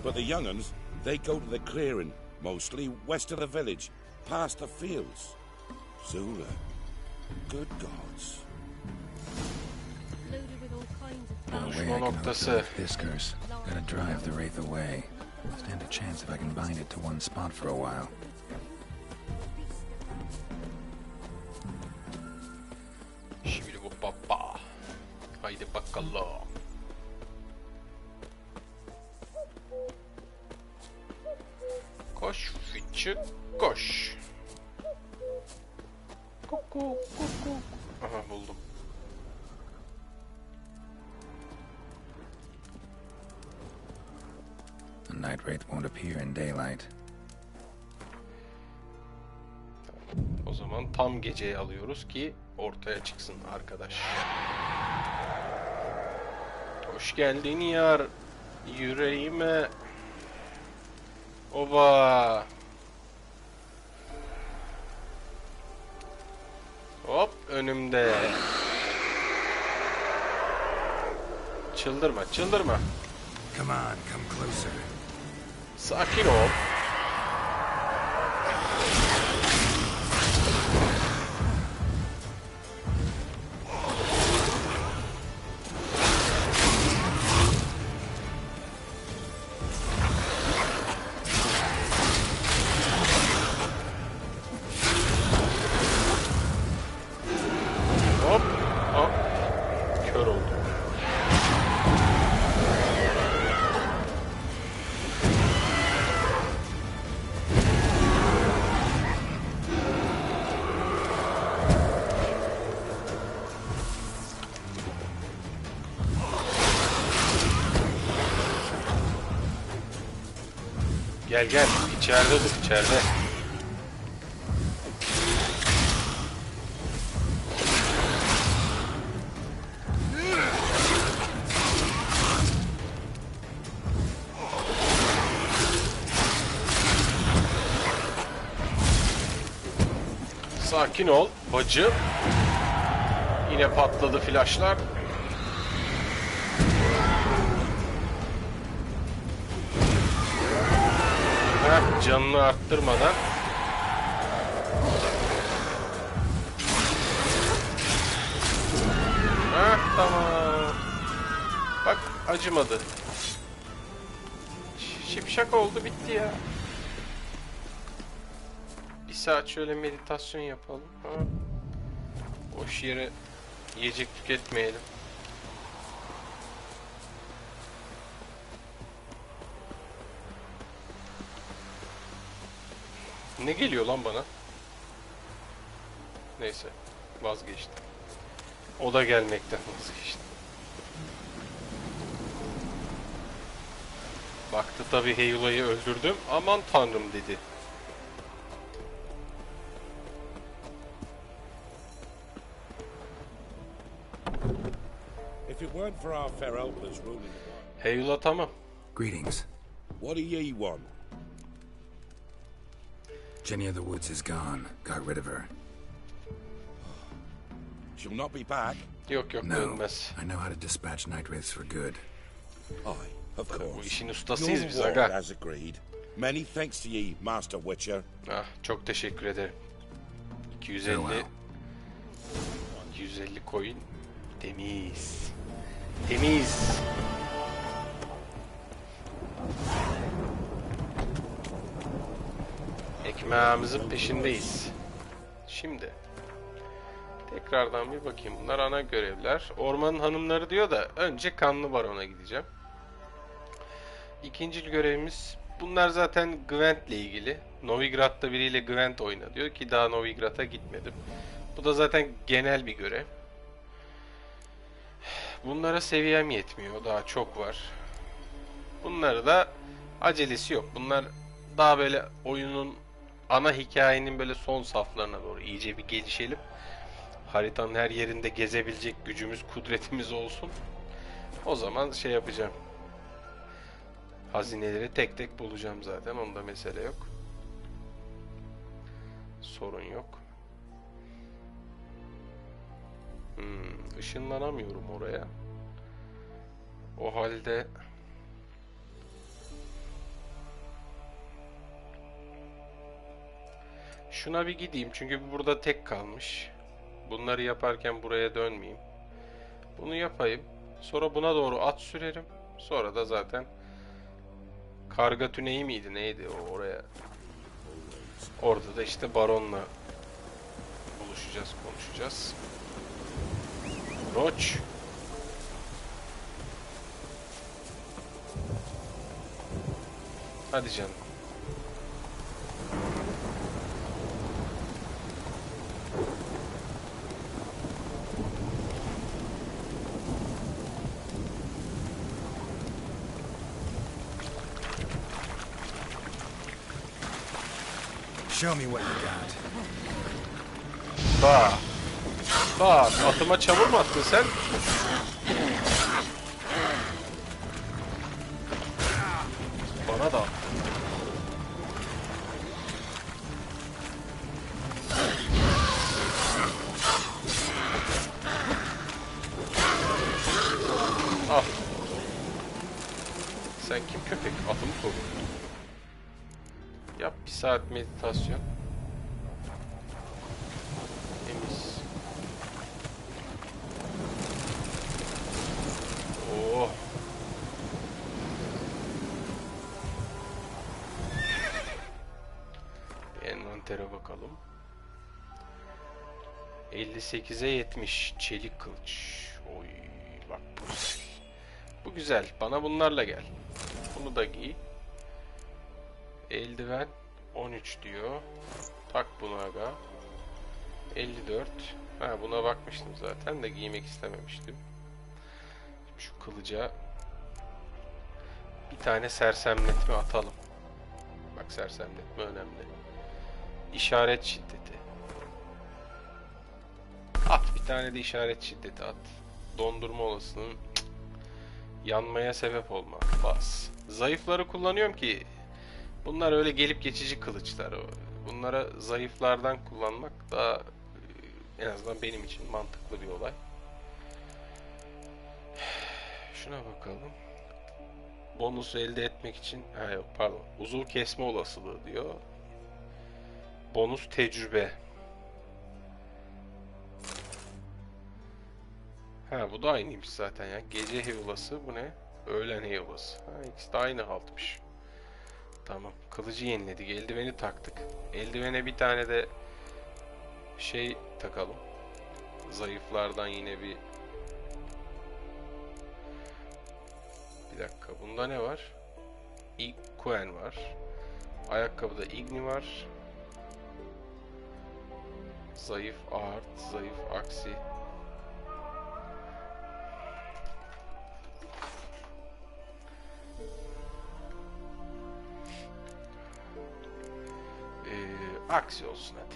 But the young'uns, they go to the clearing, mostly west of the village, past the fields. Zula. Good gods. Loaded with all kinds of No way I can hope to lift this curse. Gotta drive the wraith away. Stand a chance if I can bind it to one spot for a while. Şimdi bu baba. Haydi bakalım. Koş küçük koş. Kuku kuku. Aha buldum. The night wraith won't appear in daylight. O zaman tam geceyi alıyoruz ki ortaya çıksın arkadaş. Hoş geldin yar yüreğime. Oba. Hop önümde. Çıldırma, çıldırma. Come on, come closer. Sakin ol. Hop, hop. Kör oldum. Gel gel. İçeride dur, içeride. Sakin ol bacı. Yine patladı flaşlar. Heh, canını arttırmadan. Heh, tamam. Bak acımadı. Şipşak oldu, bitti ya. Bir saat şöyle meditasyon yapalım. Ha? Boş yere yiyecek tüketmeyelim. Ne geliyor lan bana? Neyse, vazgeçtim. O da gelmekten vazgeçti. Baktı tabii Heyula'yı öldürdüm. Aman tanrım dedi. If it weren't for our fair elders ruling the world. Heyula tamam. Greetings. What do ye want? Jenny of the Woods is gone. Got rid of her. She'll not be back. Yok No, dönmez. I know how to dispatch night wraiths for good. Aye, of Bu course. işin ustasıyız Your biz ward aga. as agreed. Many thanks to ye, Master Witcher. Ah, çok teşekkür ederim. 250 250 coin. Temiz. Temiz. Ekmeğimizin peşindeyiz. Şimdi tekrardan bir bakayım. Bunlar ana görevler. Ormanın hanımları diyor da önce Kanlı Baron'a gideceğim. İkinci görevimiz, bunlar zaten Gwent'le ilgili. Novigrad'da biriyle Gwent oyna diyor ki daha Novigrad'a gitmedim. Bu da zaten genel bir görev. Bunlara seviyem yetmiyor. Daha çok var. Bunları da acelesi yok. Bunlar daha böyle oyunun ana hikayenin böyle son saflarına doğru iyice bir gelişelim. Haritanın her yerinde gezebilecek gücümüz, kudretimiz olsun. O zaman şey yapacağım. Hazineleri tek tek bulacağım zaten. Onda mesele yok. Sorun yok. Işınlanamıyorum oraya. O halde şuna bir gideyim. Çünkü burada tek kalmış. Bunları yaparken buraya dönmeyeyim. Bunu yapayım. Sonra buna doğru at sürerim. Sonra da zaten Karga Tüneyi miydi neydi o oraya. Orada da işte Baron'la buluşacağız, konuşacağız. Roç. Hadi canım. Show me what you got. Bak. Bak, atıma çamur mu attın sen? Bana da. Al. Sen kim köpek? Atımı koru. Yap bir saat meditasyon. Temiz. Oh. Bir envantere bakalım. 58'e 70 çelik kılıç. Oy bak bu güzel. Bu güzel. Bana bunlarla gel. Bunu da giy. Eldiven 13 diyor. Tak bunu aga. 54. Ha buna bakmıştım zaten de giymek istememiştim. Şu kılıca bir tane sersemletme atalım. Bak sersemletme önemli. İşaret şiddeti. At bir tane de işaret şiddeti at. Dondurma olasılığın yanmaya sebep olma. Bas. Zayıfları kullanıyorum ki bunlar öyle gelip geçici kılıçlar. bunlara zayıflardan kullanmak daha en azından benim için mantıklı bir olay. Şuna bakalım. Bonus elde etmek için yok pardon. Uzuv kesme olasılığı diyor. Bonus tecrübe. Bu da aynıymış zaten ya. Gece heylası bu ne? Öğlen heylası. İkisi de aynı haltmış. Tamam. Kılıcı yeniledik. Eldiveni taktık. Eldivene bir tane de şey takalım. Zayıflardan yine bir dakika. Bunda ne var? Kuen var. Ayakkabıda Igni var. Zayıf art, zayıf aksi. Aksi olsun hadi.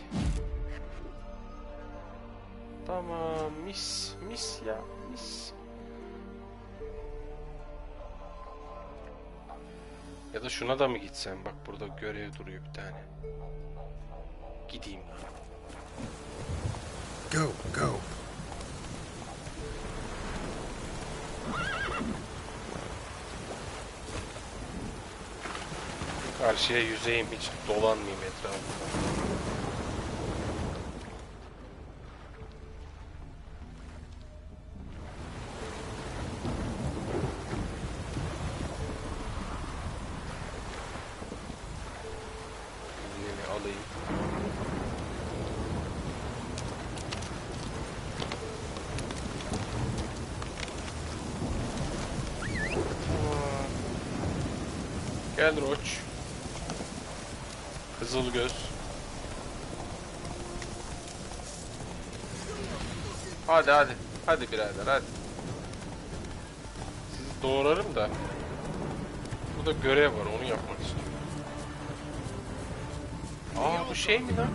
Tamam, mis ya, mis. Ya da şuna da mı gitsem? Bak burada görev duruyor bir tane. Gideyim. Go. Karşıya yüzeyim, hiç dolanmayayım etrafında. Alayım. Gel Roç. Kızıl göz. Hadi. Hadi birader hadi. Sizi doğrarım da. Burada görev var, onu yapmak istiyorum. Bu şey mi lan?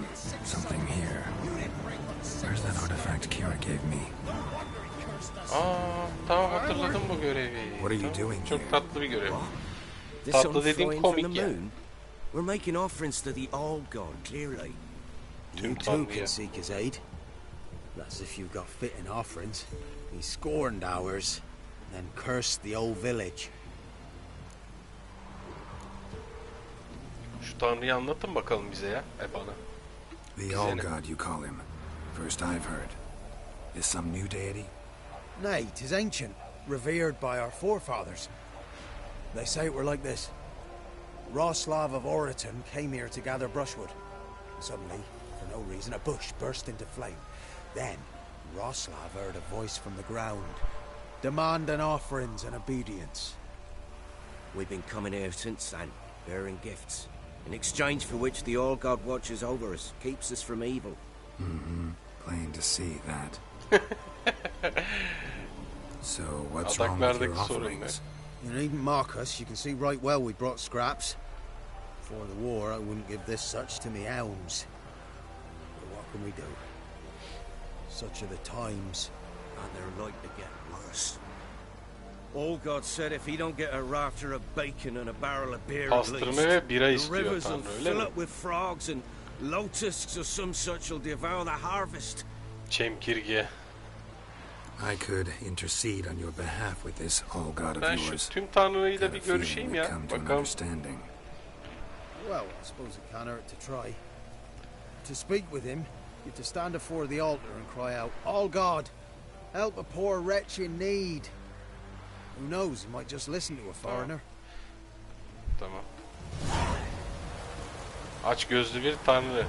Something here. Where's that artifact Kira gave me? Tamam hatırladım bu görevi. What are you doing Çok tatlı bir görev. This Tatlı dediğim unfurling from komik the ya. moon? We're making offerings to the All God, clearly. You too can seek his aid. That's if you've got fitting offerings. He scorned ours, then cursed the old village. Şu tanrıyı anlatın bakalım bize ya, bana. The All God you call him. First I've heard. Is some new deity? Nay, 'tis ancient, revered by our forefathers. They say it were like this. Roslav of Oriton came here to gather brushwood. Suddenly, for no reason, a bush burst into flame. Then, Roslav heard a voice from the ground, demanding offerings and obedience. We've been coming here since then, bearing gifts, in exchange for which the All God watches over us, keeps us from evil. Plain to see that. So, what's wrong with your offerings? You needn't mock us. You can see right well we brought scraps. Before the war, I wouldn't give this such to me elms. But what can we do? Such are the times. And they're like to get worse. All God said if he don't get a rafter of bacon and a barrel of beer at least, the rivers will fill up with frogs and locusts or some such will devour the harvest. Çemkirge. I could intercede on your behalf with this All God of yours. Ben şu tüm tanrıyla bir görüşeyim ya. Bakalım. Well, I suppose it can't hurt to try. To speak with him, you have to stand before the altar and cry out, "All God, help a poor wretch in need." Who knows, he might just listen to a foreigner. Tamam. Aç gözlü bir tanrı.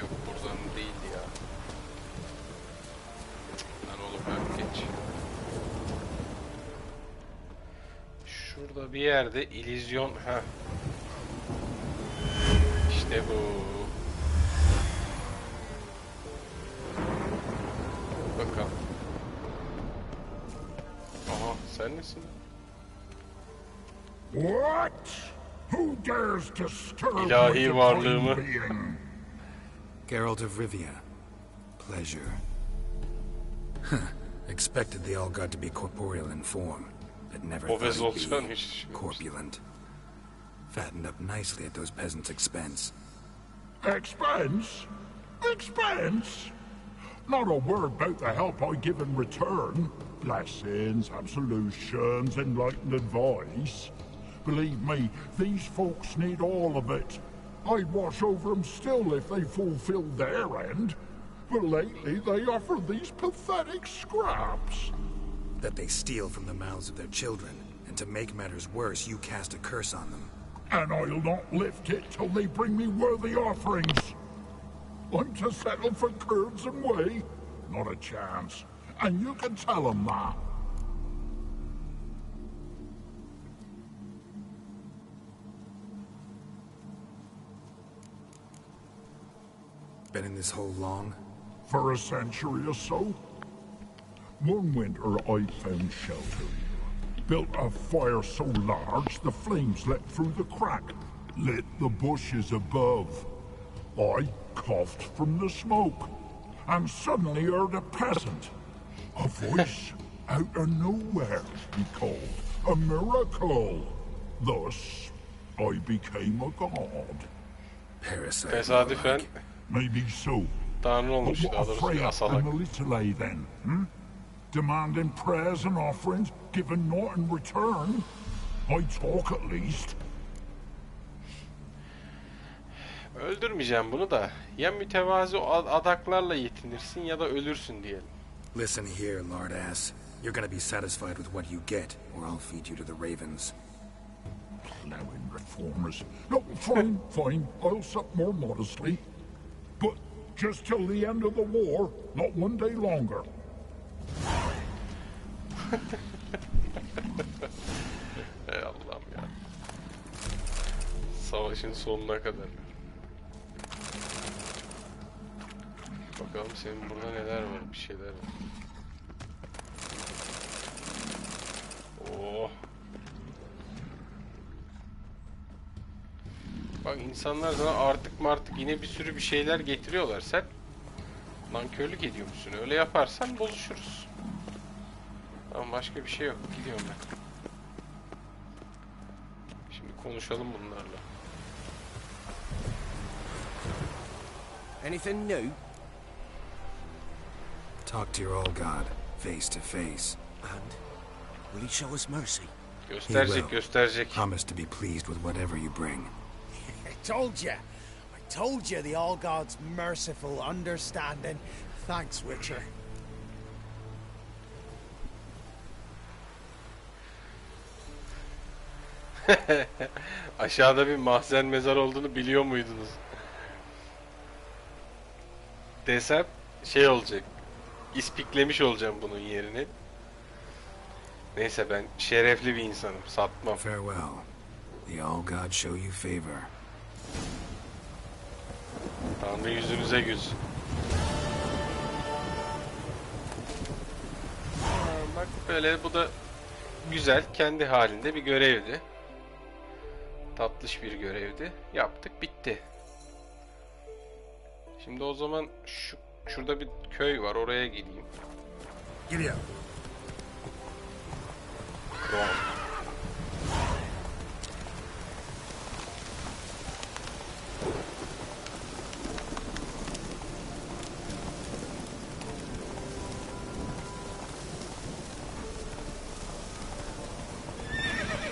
Yok buradan değil ya. Lan oğlum ben geç. Şurada bir yerde illüzyon. İşte bu. Bakalım. Aha sen misin? What? Who dares to stir İlahi varlığımı Geralt of Rivia. Pleasure. Expected the All-God to be corporeal in form, but never thought he'd be corpulent. Fattened up nicely at those peasants' expense. Expense? Expense? Not a word about the help I give in return. Blessings, absolutions, enlightened advice. Believe me, these folks need all of it. I'd watch over them still if they fulfilled their end. But lately they offer these pathetic scraps. That they steal from the mouths of their children, and to make matters worse, you cast a curse on them. And I'll not lift it till they bring me worthy offerings. I'm to settle for curds and whey? Not a chance. And you can tell them that. Been in this hole long? For a century or so. One winter I found shelter here. Built a fire so large the flames leapt through the crack, lit the bushes above. I coughed from the smoke, and suddenly heard a peasant. A voice out of nowhere, he called. A miracle. Thus, I became a god. Tesadüfen Maybe so. Tanrı olmuş But daha what a doğrusu, bir Freya asalak. and a Little then, demanding prayers and offerings, giving naught in return. I talk at least. Öldürmeyeceğim bunu da. Ya mütevazi adaklarla yetinirsin ya da ölürsün diyelim. Listen here, lard ass. You're gonna be satisfied with what you get, or I'll feed you to the ravens. Plowing reformers. No, fine, fine. I'll sup more modestly. But just till the end of the war, not one day longer. Ey Allah'ım ya. Savaşın sonuna kadar. Bakalım senin burada neler var, bir şeyler var. Oh. Bak insanlar sana artık yine bir sürü bir şeyler getiriyorlar. Sen nankörlük ediyormuşsun. Öyle yaparsan bozuşuruz. Ama başka bir şey yok. Gidiyorum ben. Şimdi konuşalım bunlarla. Anything new? Talk to your old god, face to face. And will he show us mercy? Gösterecek, gösterecek. Promise to be pleased with whatever you bring. I told you the All God's merciful, understanding. Thanks, Witcher. Aşağıda bir mahzen mezar olduğunu biliyor muydunuz? Desem şey olacak. İspiklemiş olacağım bunun yerini. Neyse ben şerefli bir insanım. Satmam. Farewell. The All God show you favor. Tanrı yüzünüze güz. Bak böyle bu da güzel. Kendi halinde bir görevdi. Tatlış bir görevdi. Yaptık bitti. Şimdi o zaman şurada bir köy var. Oraya gideyim. Gidiyor. Kron.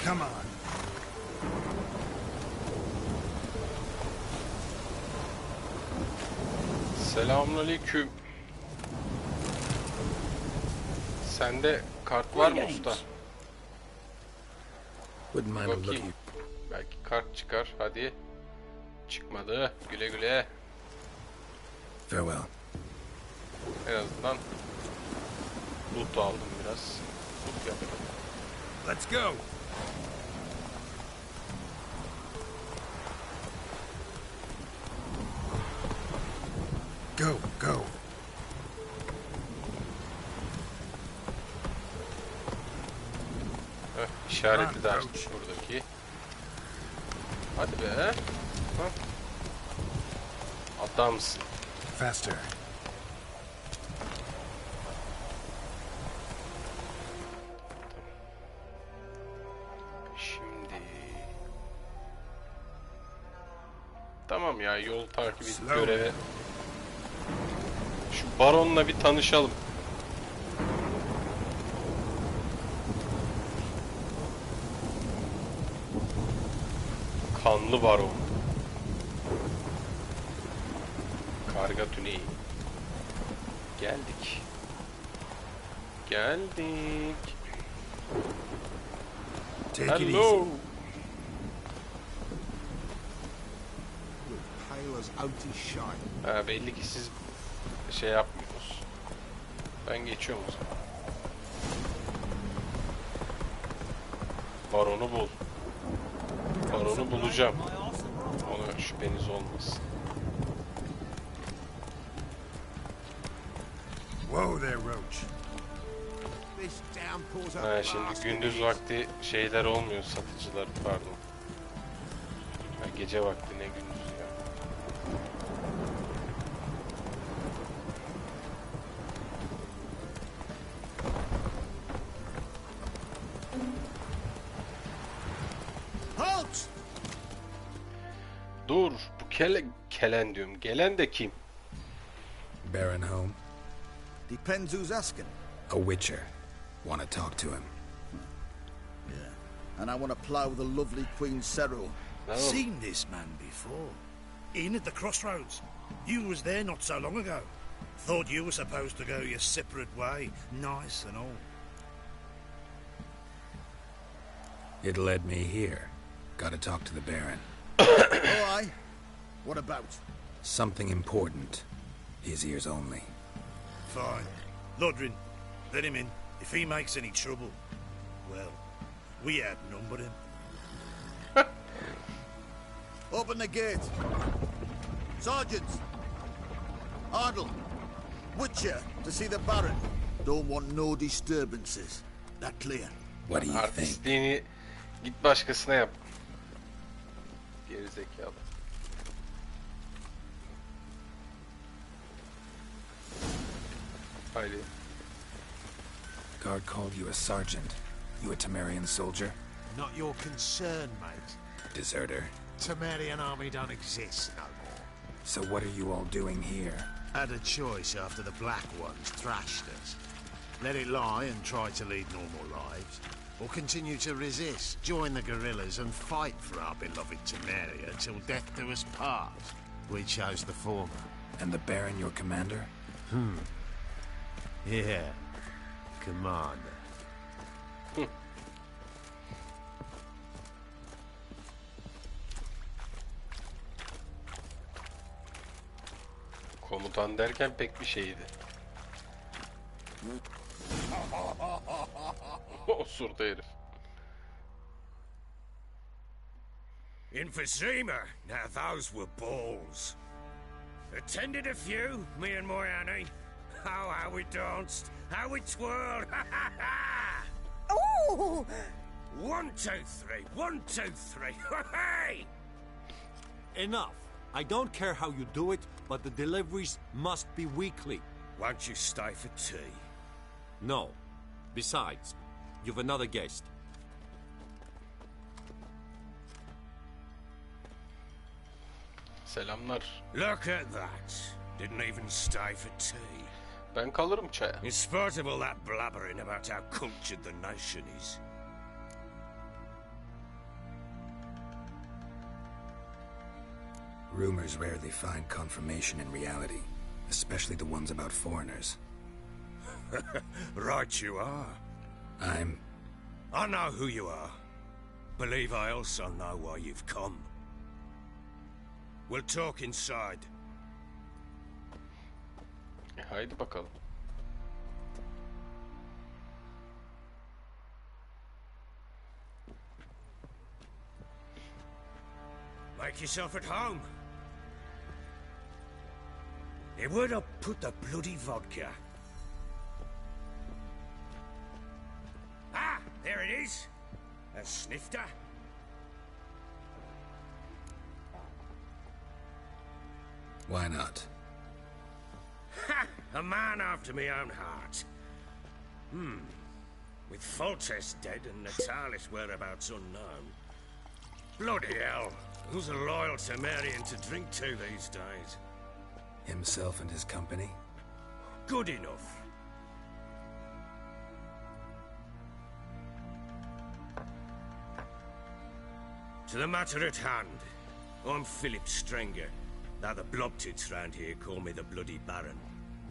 Come on. Selamünaleyküm. Sende kart var mı usta? Bakayım. Belki kart çıkar. Hadi. Çıkmadı. Güle güle. Farewell. En azından loot aldım biraz. Loot yaptım. Let's go. Go, go. İşaretli de açtık buradaki. Hadi be. Adamsın. Faster. Şimdi... Tamam ya, yol takip edip göreve... Şu baronla bir tanışalım. Kanlı baron. Karga tüneyi. Geldik. Geldik. Hello. Ha, belli ki siz şey yapmıyorsunuz. Ben geçiyorum o zaman. Baronu bul. Baronu bulacağım. Ona şüpheniz olmasın. Ha, şimdi gündüz vakti şeyler olmuyor, satıcılar, pardon. Ha, gece vakti, ne gündüz ya. Halt! Dur, bu kelen diyorum. Gelen de kim? Baron home? Depends who's asking. A witcher. Want to talk to him. Yeah, and I want to plough the lovely Queen Cyril. Seen this man before. In at the crossroads. You was there not so long ago. Thought you were supposed to go your separate way, nice and all. It led me here. Gotta talk to the Baron. Oh, aye? What about? Something important. His ears only. Fine. Lodrin, let him in. If he makes any trouble, well, we outnumber him. Open the gate. Sergeants! Ardle! Witcher, to see the Baron. Don't want no disturbances. That clear? What do you think? Artistliğini git başkasına yap. Gerizekalı. Haydi. Guard called you a sergeant. You a Temerian soldier? Not your concern, mate. Deserter. Temerian army don't exist no more. So what are you all doing here? Had a choice after the Black Ones thrashed us. Let it lie and try to lead normal lives, or continue to resist, join the guerrillas and fight for our beloved Temeria till death do us part. We chose the former. And the Baron your commander? Yeah. Commander. Komutan derken pek bir şeydi. Osurdu herif. Emphysema. Now those were balls. Attended a few, me and my Annie. Oh, how we danced, how we twirled. Oh! 1, 2, 3, 1, 2, 3. Hey! Enough. I don't care how you do it, but the deliveries must be weekly. Won't you stay for tea? No. Besides, you've another guest. Selamlar. Look at that. Didn't even stay for tea. Ben kalırım çaya. In spite of all that blabbering about how cultured the nation is. Rumors rarely find confirmation in reality, especially the ones about foreigners. Right you are. I know who you are. Believe I also know why you've come. We'll talk inside. Haydi bakalım. Make yourself at home. Hey, where'd I put the bloody vodka? Ah, there it is. A snifter. Why not? Ha! A man after my own heart. With Foltest dead and Natalis' whereabouts unknown. Bloody hell. Who's a loyal Temerian to drink to these days? Himself and his company? Good enough. To the matter at hand. I'm Philip Strenger. Now the blobtits round here call me the Bloody Baron.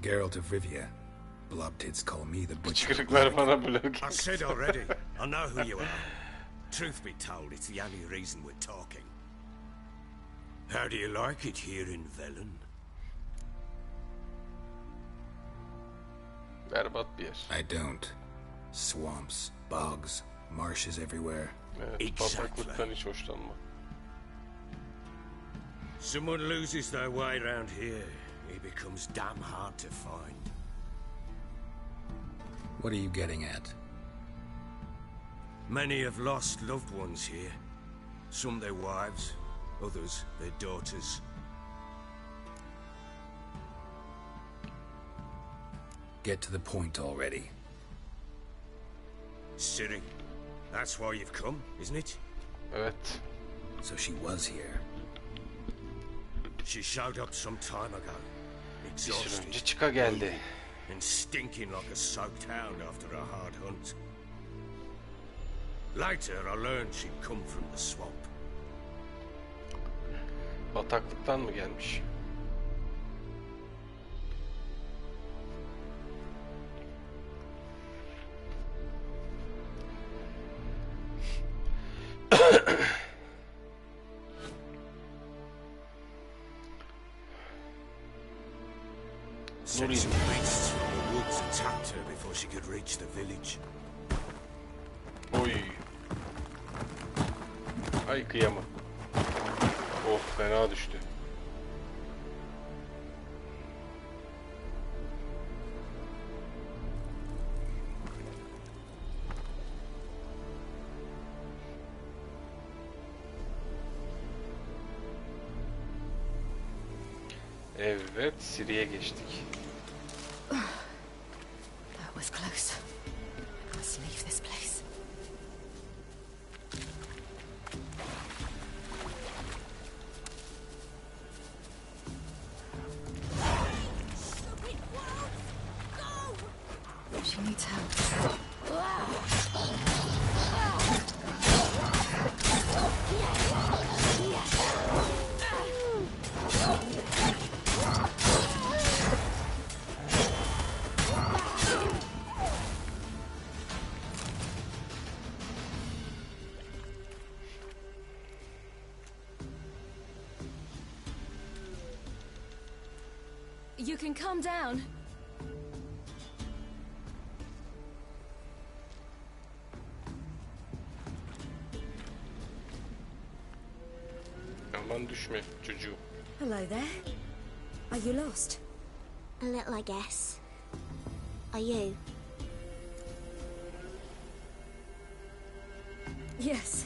Geralt of Rivia. Blobtits call me the Butcher. I said already, I know who you are. Truth be told, it's the only reason we're talking. How do you like it here in Velen? Berbat bir yer. I don't. Swamps, bogs, marshes everywhere. Evet, bataklıktan hiç hoşlanma. Someone loses their way around here, he becomes damn hard to find. What are you getting at? Many have lost loved ones here. Some their wives, others their daughters. Get to the point already. Siri, that's why you've come, isn't it? Evet. So she was here. She showed up some time ago, Bir süre exhausted, önce çıka geldi. and stinking like a soaked hound after a hard hunt. Later, I learned she'd come from the swamp. Bataklıktan mı gelmiş? Said some beasts from the woods attacked her before she could reach the village. Oy. Ay kıyamam. Oh, fena düştü. Evet, Siri'ye geçtik. That was close. I must leave this place. She needs help. You can calm down. Aman düşme çocuğum. Hello there. Are you lost? A little, I guess. Are you? Yes.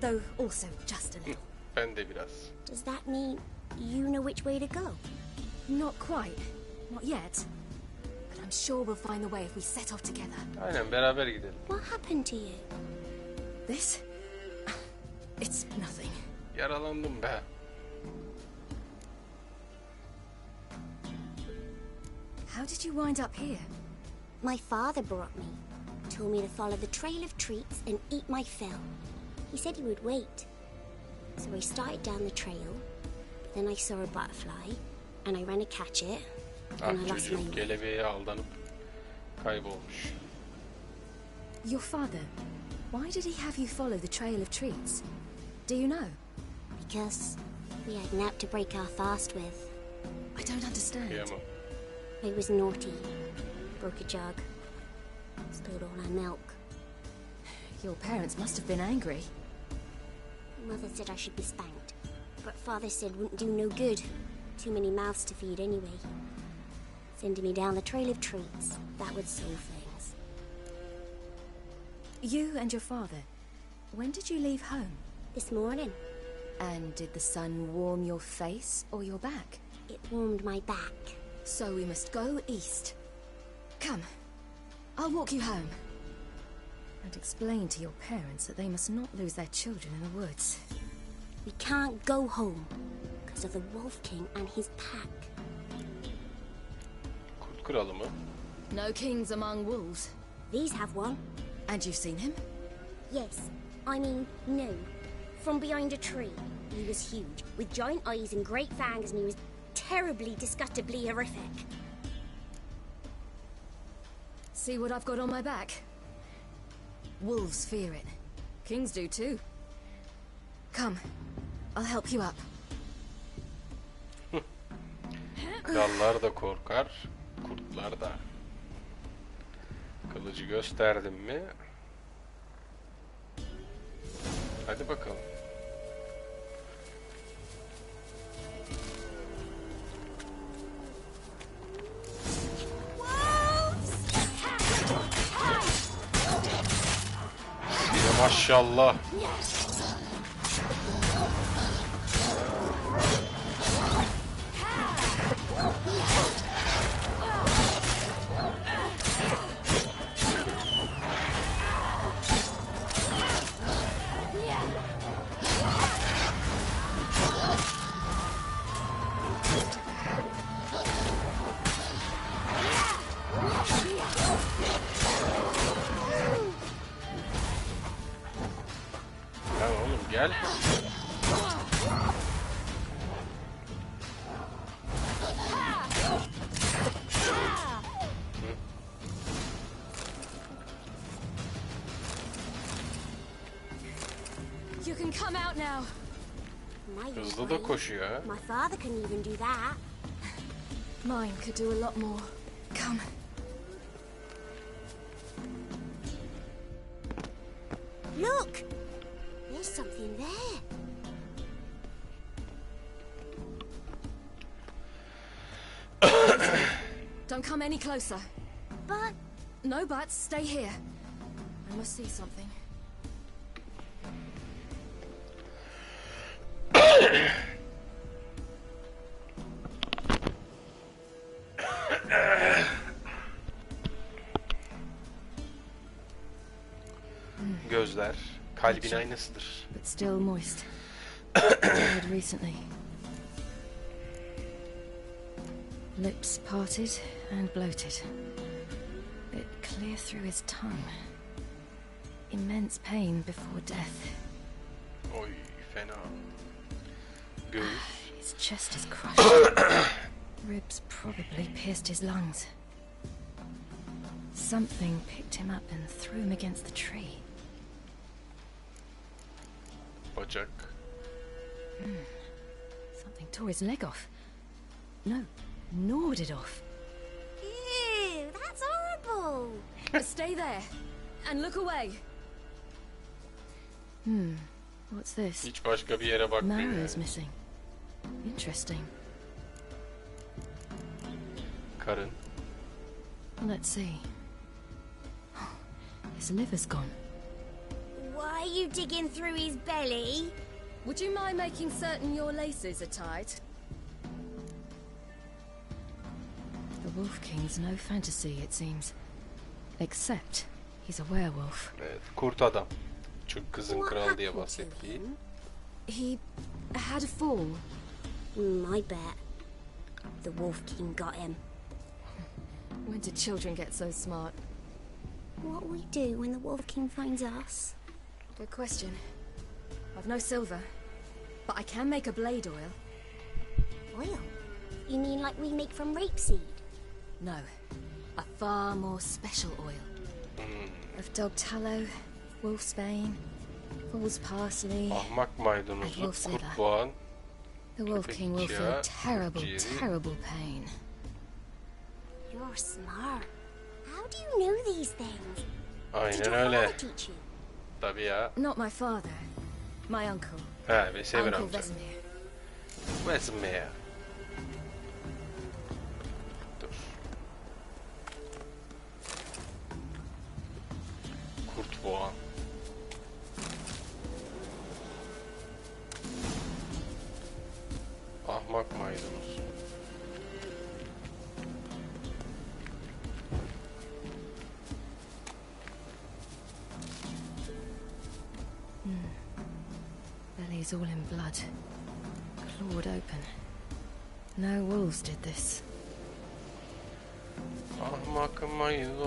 Though also just a little. Ben de biraz. Does that mean you know which way to go? Not quite. Not yet. But I'm sure we'll find the way if we set off together. Aynen, beraber gidelim. What happened to you? This? It's nothing. Yaralandım be. How did you wind up here? My father brought me. Told me to follow the trail of treats and eat my fill. He said he would wait. So I started down the trail. But then I saw a butterfly. And I ran to catch it. Ah And I lost my çocuğum, way. kelebeğe aldanıp kaybolmuş. Your father. Why did he have you follow the trail of treats? Do you know? Because we had nap to break our fast with. I don't understand. Kıyamam. I was naughty. Broke a jug. Spilled all our milk. Your parents must have been angry. Mother said I should be spanked. But father said wouldn't do no good. Too many mouths to feed anyway. Sending me down the trail of treats. That would solve things. You and your father. When did you leave home? This morning. And did the sun warm your face or your back? It warmed my back. So we must go east. Come, I'll walk you home. And explain to your parents that they must not lose their children in the woods. We can't go home because of the Wolf King and his pack. Kurt kralı mı? No kings among wolves. These have one. And you've seen him? Yes. I mean, no. From behind a tree. He was huge, with giant eyes and great fangs, and he was terribly, disgustingly horrific. See what I've got on my back? Wolves fear it. Kings do too. Come, I'll help you up. Krallar da korkar, kurtlar da. Kılıcı gösterdim mi? Hadi bakalım. Maşallah. Gel. You can come out now. Hızlı da koşuyor ha. My father can even do that. Mine could do a lot more. Come. Look! There's something there. Don't come any closer. But... No buts, stay here. I must see something. Gözler kalbin aynasıdır. But still moist. Died recently. Lips parted and bloated. Bit clear through his tongue. Immense pain before death. Oy fena. Göğüs. His chest is crushed. Ribs probably pierced his lungs. Something picked him up and threw him against the tree. Bacak. Something tore his leg off. No, gnawed it off. Ew, that's horrible. Stay there and look away. What's this? Hiç başka bir yere bakmıyor. Marrow is missing. Interesting. Karın. Let's see. His liver's gone. Why are you digging through his belly? Would you mind making certain your laces are tied? The Wolf King's no fantasy, it seems. Except he's a werewolf. Evet, kurt adam. Çok kızın kral diye bahsettiği. He had a fall. I bet. The Wolf King got him. When did children get so smart? What will we do when the Wolf King finds us? Good question. I've no silver, but I can make a blade oil. Oil? You mean like we make from rapeseed? No, a far more special oil. Of dog tallow, wolfsbane, fool's parsley, Ahmak maydanozu, wolf's kurt liver. boğan, The Wolf King will feel yağı, terrible, ciğeri. terrible pain. You're smart. How do you know these things? Did Aynen your öyle. father teach you? Tabii ya. Not my father, my uncle. He, Vesemir Uncle amca. Vesemir. Vesemir. Dur. Kurt boğan. Ahmak maydanoz. belly's all in blood. Clawed open. No wolves did this. Ahmak maydanozu,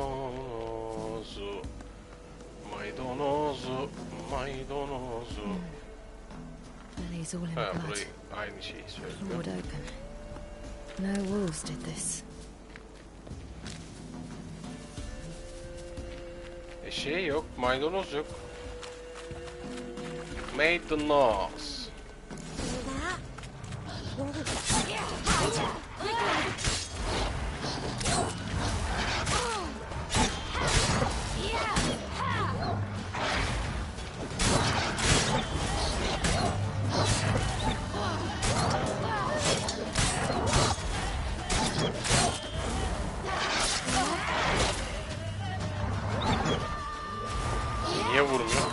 maydanozu, maydanozu. Belly's all in blood. Burayı aynı şeyi söylüyor. Clawed open. No wolves did this. Şey yok, maydanoz yok. Maydanoz. Niye vurmuyor?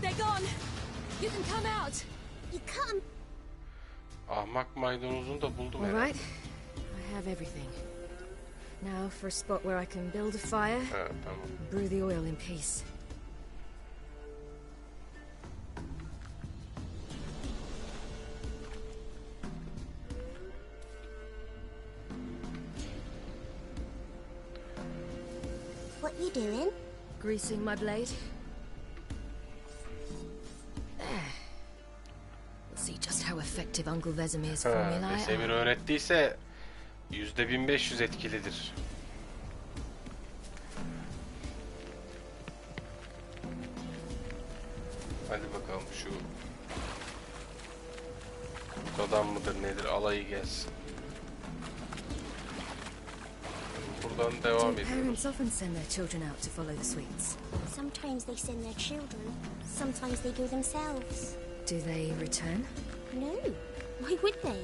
They're gone. You can come out. You come. Ahmak maydanozunu da buldum All herhalde. right. I have everything. Now for a spot where I can build a fire. Ha, tamam. Brew the oil in peace. What you doing? Greasing my blade. There. We'll see just how effective Uncle Vesemir's formulae Vesemir are. öğrettiyse %1500 etkilidir. Hadi bakalım şu adam mıdır nedir alayı gelsin. Buradan devam ediyoruz. Parents often send their children out to follow the sweets. Sometimes they send their children. Sometimes they go themselves. Do they return? No. Why would they?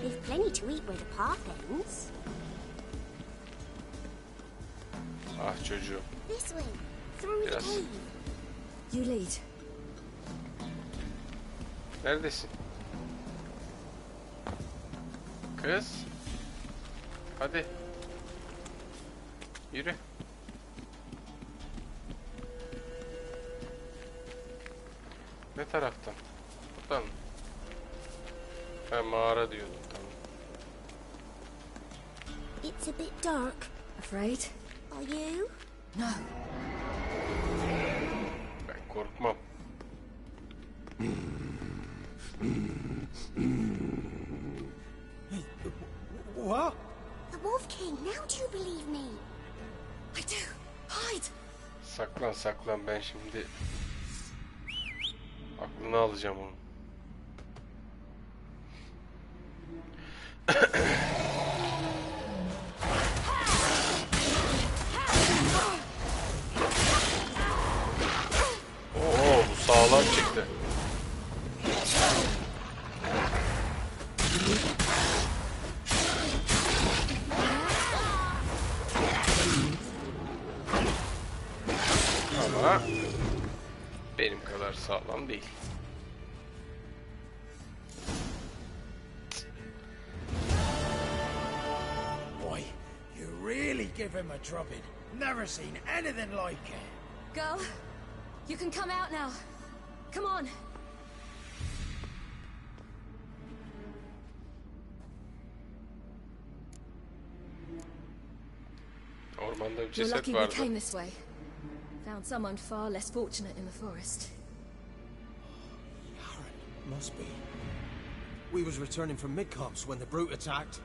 They've plenty to eat where the path ends. Ah çocuğum. This way. Through the Biraz. cave. You lead. Neredesin? Kız. Hadi. Yürü. Ne taraftan? Buradan mı? Ha, mağara diyordum, tamam. It's a bit dark. Afraid? Are you? No. Ben korkmam. What? The Wolf King. Now do you believe me? I do. Hide. Saklan saklan, ben şimdi aklını alacağım onu. Oo, bu sağlam çıktı. Ama benim kadar sağlam değil. Boy, you really give him a drubbing. Never seen anything like it. Girl, you can come out now. Come on. Ormanda bir You're ceset lucky we vardı. came this way. Found someone far less fortunate in the forest. Must be. We was returning from Midcops when the brute attacked.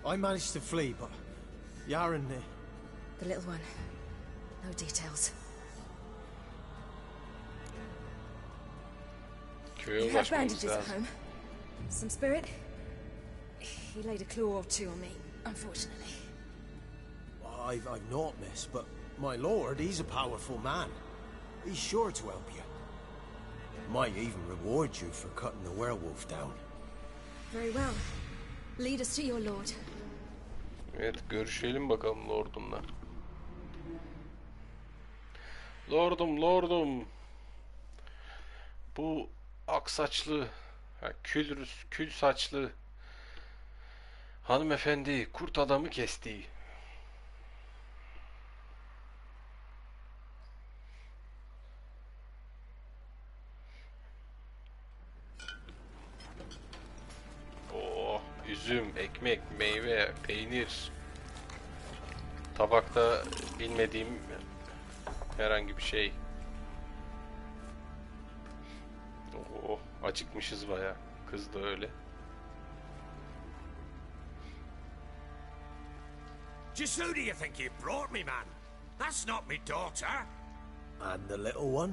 I managed to flee, but Yaren... The little one. No details. Köye You have ulaşmamız bandages at lazım. home. Some spirit? He laid a claw or two on me, unfortunately. I've not, miss, but my lord, he's a powerful man. He's sure to help you. Might even reward you for cutting the werewolf down. Very well. Lead us to your lord. Evet, görüşelim bakalım lordumla. Lordum, lordum. Bu aksaçlı Ha, kül saçlı hanımefendi kurt adamı kesti. Oh, üzüm, ekmek, meyve, peynir. Tabakta bilmediğim herhangi bir şey. Oh, acıkmışız baya. Kız da öyle. Just who do you think you brought me, man? That's not my daughter. And the little one?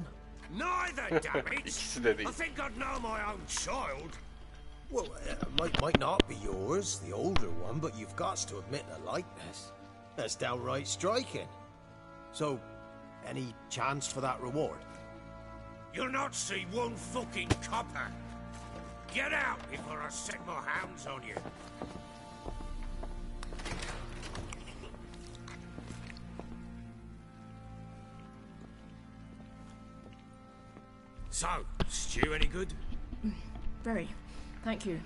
Neither, damn it. İkisi de değil. I think I'd know my own child. Well, might not be yours, the older one, but you've got to admit the likeness. That's downright striking. So, any chance for that reward? You'll not see one fucking copper. Get out before I set my hounds on you. So, stew any good? Very. Thank you.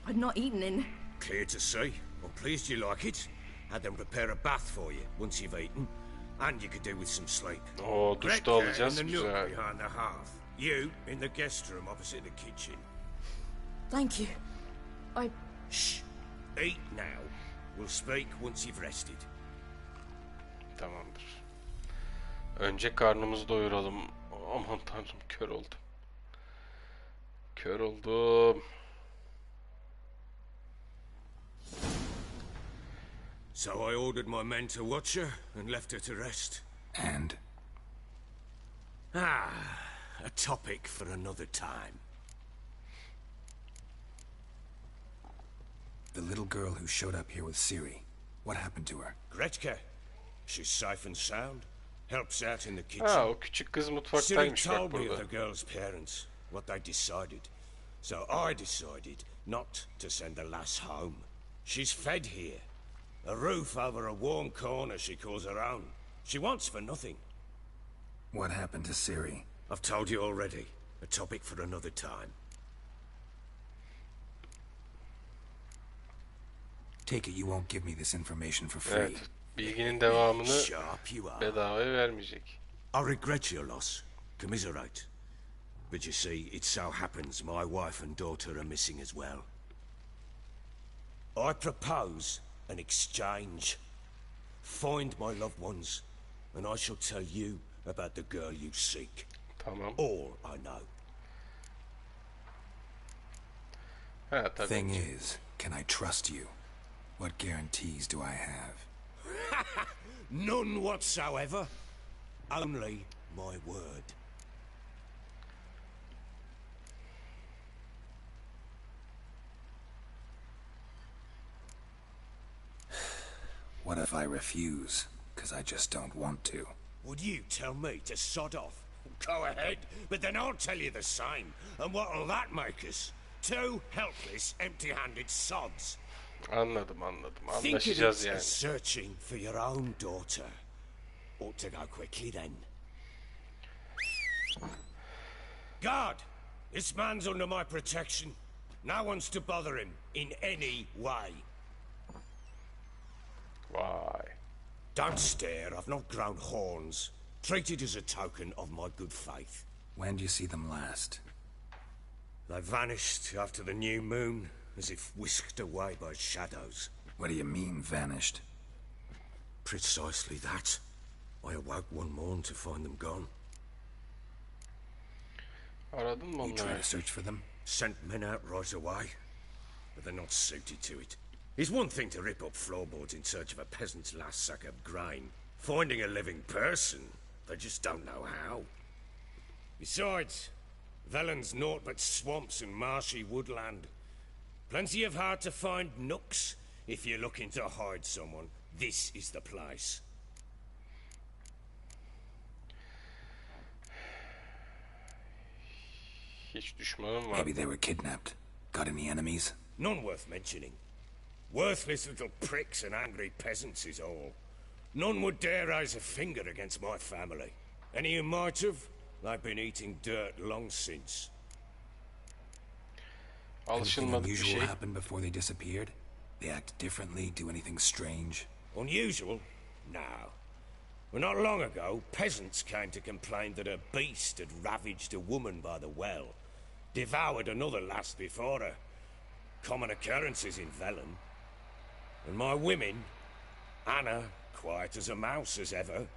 I'd not eaten in... Clear to see. I'm pleased you like it. Had them prepare a bath for you once you've eaten. And you could do with some sleep. Oo, duşta alacağız in the nook güzel. behind the hearth. You in the guest room opposite the kitchen. Thank you. Shh. Eat now. We'll speak once you've rested. Tamamdır. Önce karnımızı doyuralım. Aman tanrım, kör oldum. Kör oldum. So I ordered my men to watch her and left her to rest. And? A topic for another time. The little girl who showed up here with Siri. What happened to her? Gretke. She's safe and sound. Helps out in the kitchen. Ha, o küçük kız mutfaktaymış Siri bak told me burada. of the girl's parents, what they decided. So I decided not to send the lass home. She's fed here. A roof over a warm corner she calls her own. She wants for nothing. What happened to Siri? I've told you already. A topic for another time. Take it you won't give me this information for free. Evet, bilginin devamını Sharp you are. bedavaya vermeyecek. I regret your loss. Commiserate. But you see, it so happens my wife and daughter are missing as well. I propose an exchange. Find my loved ones, and I shall tell you about the girl you seek. Tamam. All I know. Ha, tabii Thing ki. is, can I trust you? What guarantees do I have? None whatsoever. Only my word. What if I refuse? Because I just don't want to. Would you tell me to sod off? Go ahead, but then I'll tell you the same. And what'll that make us? Two helpless, empty-handed sods. Anladım. Think of it Anlaşacağız yani. as searching for your own daughter. Ought to go quickly then. Guard! This man's under my protection. No one's to bother him in any way. Vay. Don't stare, I've not grown horns. Treat it as a token of my good faith. When do you see them last? They vanished after the new moon, as if whisked away by shadows. What do you mean, vanished? Precisely that. I awoke one morn to find them gone. Aradın mı You try onları? to search for them? Sent men out right away, but they're not suited to it. It's one thing to rip up floorboards in search of a peasant's last sack of grain. Finding a living person, they just don't know how. Besides, Velen's naught but swamps and marshy woodland. Plenty of hard-to-find nooks. If you're looking to hide someone, this is the place. Hiç düşmanım var. Maybe they were kidnapped. Got any enemies? None worth mentioning. Worthless little pricks and angry peasants is all. None would dare raise a finger against my family. Any who might have, they've been eating dirt long since. Alışılmadık bir unusual şey. happened before they disappeared? They act differently, do anything strange? Unusual? No. Well, not long ago, peasants came to complain that a beast had ravaged a woman by the well, devoured another lass before her. Common occurrences in Velen. And my women, Anna, quiet as a mouse as ever,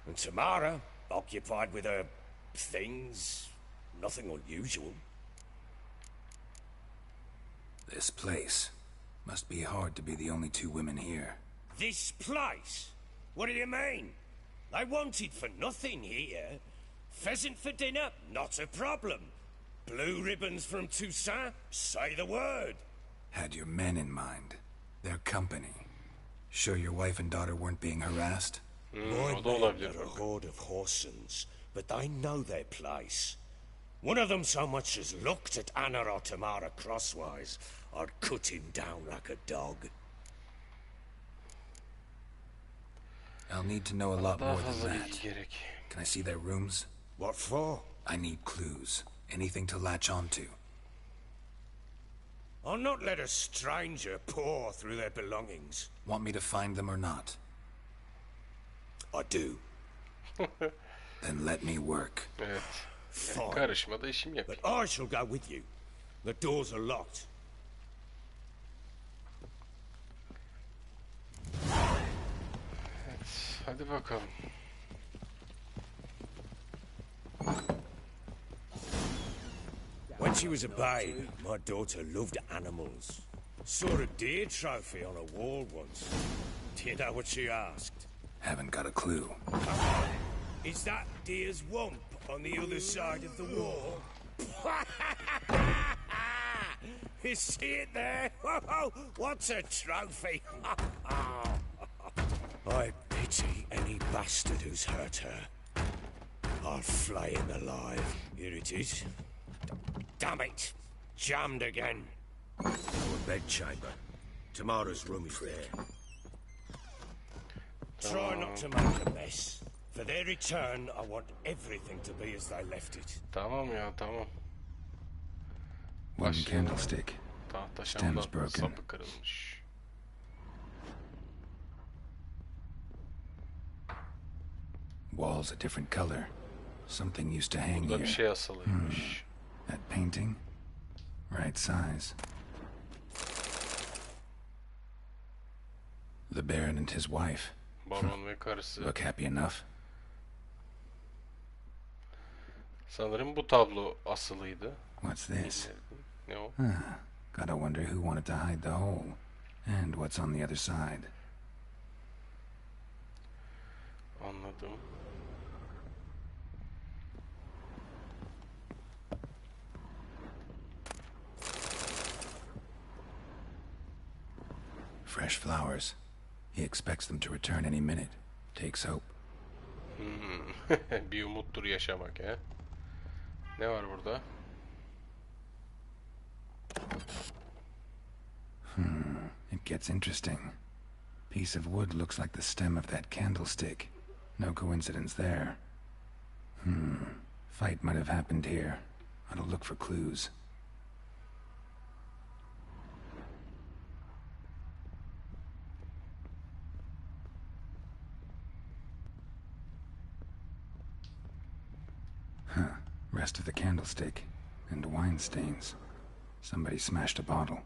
and Tamara, occupied with her things, nothing unusual. This place. Must be hard to be the only two women here. This place? What do you mean? They wanted for nothing here. Pheasant for dinner? Not a problem. Blue ribbons from Toussaint? Say the word. Had your men in mind. Their company. Sure your wife and daughter weren't being harassed? My men are a horde of horsens, but they know their place. One of them so much as looked at Anna or Tamara crosswise, I'd cut him down like a dog. I'll need to know a lot more than that. Can I see their rooms? What for? I need clues. Anything to latch onto. I'll not let a stranger pore through their belongings. Want me to find them or not? I do. Then let me work. Evet. Fine. Karışmada işim yapayım. But I shall go with you. The doors are locked. Evet, hadi bakalım. When she was a babe, my daughter loved animals. Saw a deer trophy on a wall once. Do you know what she asked? Haven't got a clue. Is that deer's wump on the other side of the wall? You see it there? What's a trophy? I pity any bastard who's hurt her. I'll flay him alive. Here it is. Damn it! Jammed again. Our bedchamber. Tamara's room is there. Try not to make a mess. For their return, I want everything to be as they left it. Tamam ya, tamam. One candlestick. Tahta Stem's şamdan broken. sapı kırılmış. Walls a different color. Something used to hang Burada here. bir şey asılıymış. That painting? Right size. The Baron and his wife. Baron ve karısı. Look happy enough. Sanırım bu tablo asılıydı. What's this? Ne o? Gotta wonder who wanted to hide the hole. And what's on the other side. Anladım. Fresh flowers. He expects them to return any minute. Takes hope. Bir umuttur yaşamak he. Ne var burada? It gets interesting. Piece of wood looks like the stem of that candlestick. No coincidence there. Fight might have happened here. I'll look for clues. Rest of the candlestick. And wine stains. Somebody smashed a bottle.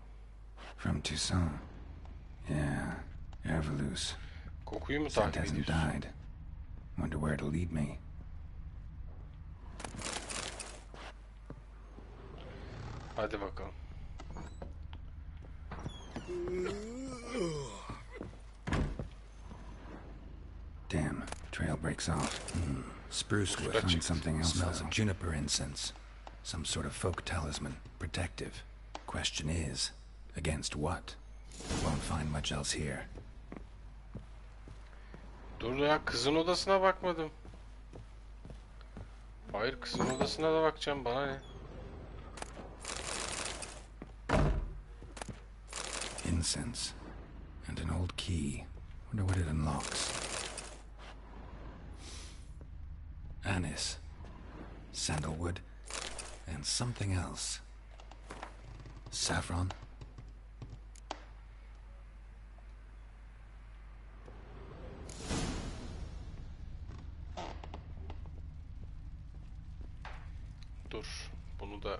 From Toussaint. Yeah, Ervelus. Kokuyu mu Scent takip hasn't ediyorsun? died. Wonder where it'll lead me. Hadi bakalım. Damn, trail breaks off. Spruce wood. Find something else. Smells of juniper incense. Some sort of folk talisman. Protective. Question is, against what? Won't find much else here. Dur ya, kızın odasına bakmadım. Hayır, kızın odasına da bakacağım, bana ne? Incense. And an old key. Wonder what it unlocks. Anise. Sandalwood. And something else. Saffron? Dur. Bunu da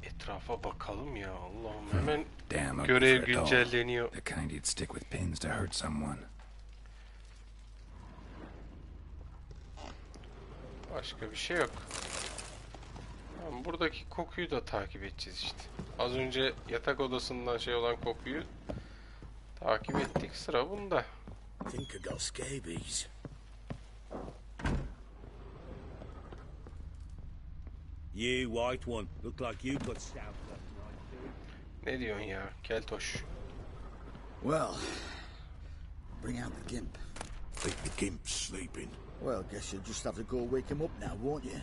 bir etrafa bakalım ya. Allah'ım hemen görev güncelleniyor. The kind you'd stick with pins to hurt someone. Başka bir şey yok. Tamam, buradaki kokuyu da takip edeceğiz işte. Az önce yatak odasından şey olan kokuyu takip ettik. Sıra bunda. Think I got scabies. You white one, look like you got stabbed last night. Ne diyorsun ya? Keltoş. Well, bring out the gimp. Think the gimp's sleeping. Well, guess you'll just have to go wake him up now, won't you?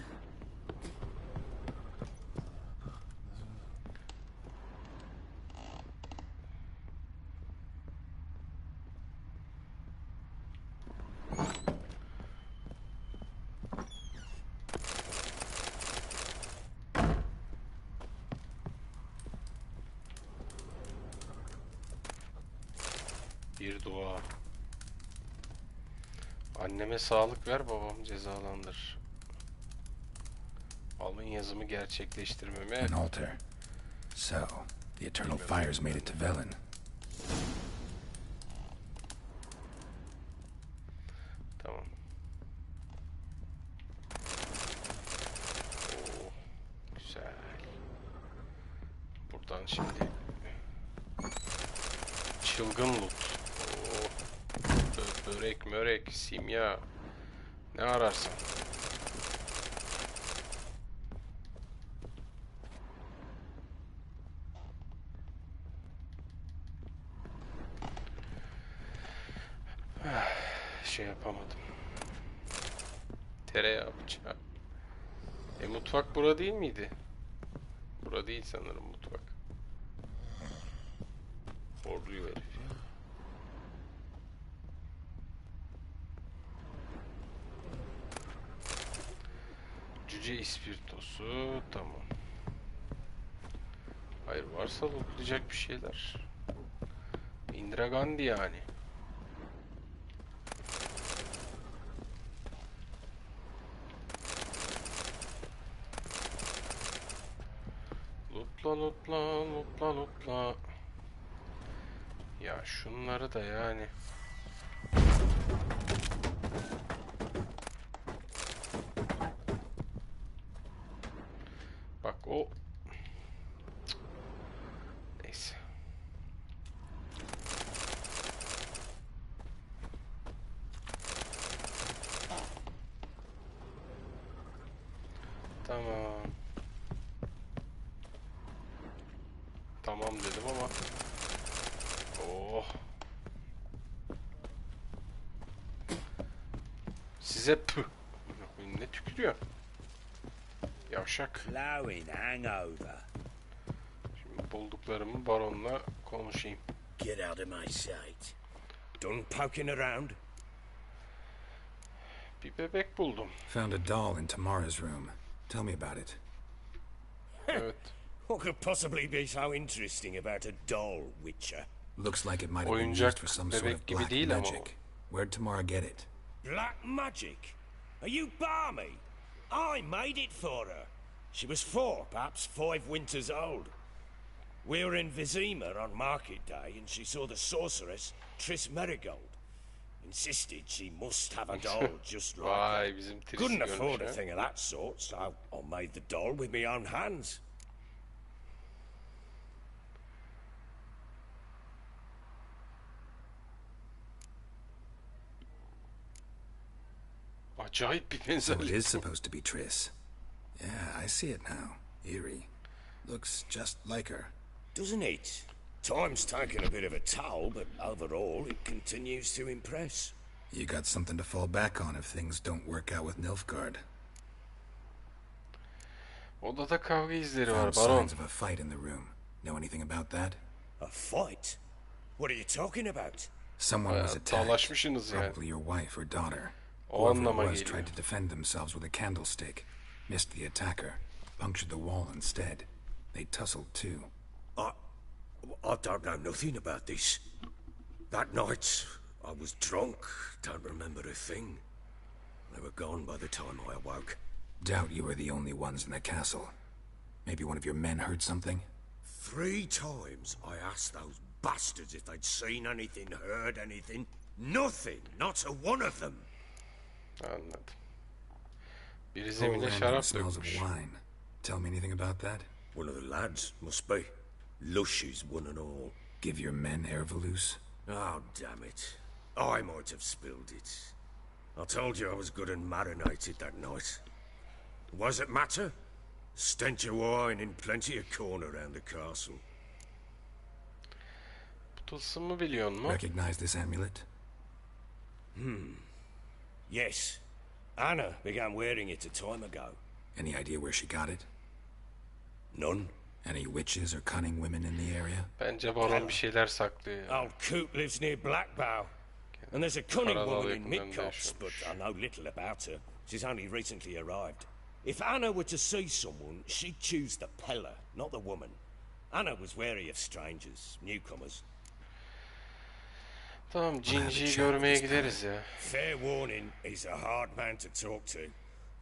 Bir dua. Anneme sağlık ver, babam cezalandır. Alın yazımı gerçekleştirmeme. An altar. So, the eternal fires made it to Velen. Tamam. Oo, güzel. Buradan şimdi çılgın loot. Oo. Börek, mörek, simya. Ne ararsan. Şey yapamadım. Tereyağı bıçağı. Mutfak bura değil miydi? Bura değil sanırım mutfak. Orduyu herif ya. Cüce ispirtosu. Tamam. Hayır, varsa lootlayacak bir şeyler. Indira Gandhi yani. Lootla lootla lootla lootla. Ya şunları da yani. Bak o. Neyse. Tamam. Tamam dedim ama. Oh. Size püh. Ne tükürüyor? Yavşak. Şimdi bulduklarımı baronla konuşayım. Get out of my sight. Done poking around? Bir bebek buldum. Found a doll in Tamara's room. Tell me about it. Evet. What could possibly be so interesting about a doll, Witcher? Looks like it might have been used for some sort of black magic. Where'd Tamara get it? Black magic? Are you balmy? I made it for her. She was 4, perhaps 5 winters old. We were in Vizima on market day, and she saw the sorceress, Triss Merigold. Insisted she must have a doll just like Vay, her. Couldn't afford a thing of that sort, so I made the doll with my own hands. Acayip bir So benzerlik. it is supposed to be Triss. Yeah, I see it now. Eerie. Looks just like her. Doesn't it? Time's taken a bit of a toll, but overall it continues to impress. You got something to fall back on if things don't work out with Nilfgaard. Odada kavga izleri var Found baron. signs of a fight in the room. Know anything about that? A fight? What are you talking about? Someone was attacked. Dalaşmışsınız yani. Probably your wife or daughter. O Whoever it anlama was geliyor. tried to defend themselves with a candlestick. Missed the attacker. Punctured the wall instead. They tussled too. I don't know nothing about this. That night, I was drunk, don't remember a thing. They were gone by the time I awoke. Doubt you were the only ones in the castle. Maybe one of your men heard something? 3 times I asked those bastards if they'd seen anything, heard anything. Nothing, not a one of them. Anladım. Biri zemine şarap dökmüş. Wine. Tell me anything about that? One of the lads, must be. Lushes, one and all. Give your men Ervalus? Oh, damn it. I might have spilled it. I told you I was good and marinated that night. What does it matter? Stench of wine in plenty of corn around the castle. Bu tılsımı biliyor musun? Recognize this amulet? Yes. Anna began wearing it a time ago. Any idea where she got it? None. Any witches or cunning women in the area? Bence baron bir şeyler saklıyor. Old Coop lives near Blackbow. And there's a cunning woman in Midcopse, but I know little about her. She's only recently arrived. If Anna were to see someone, she'd choose the peller, not the woman. Anna was wary of strangers, newcomers. Tamam, Cinci'yi görmeye gideriz ya. Fair warning, he's a hard man to talk to.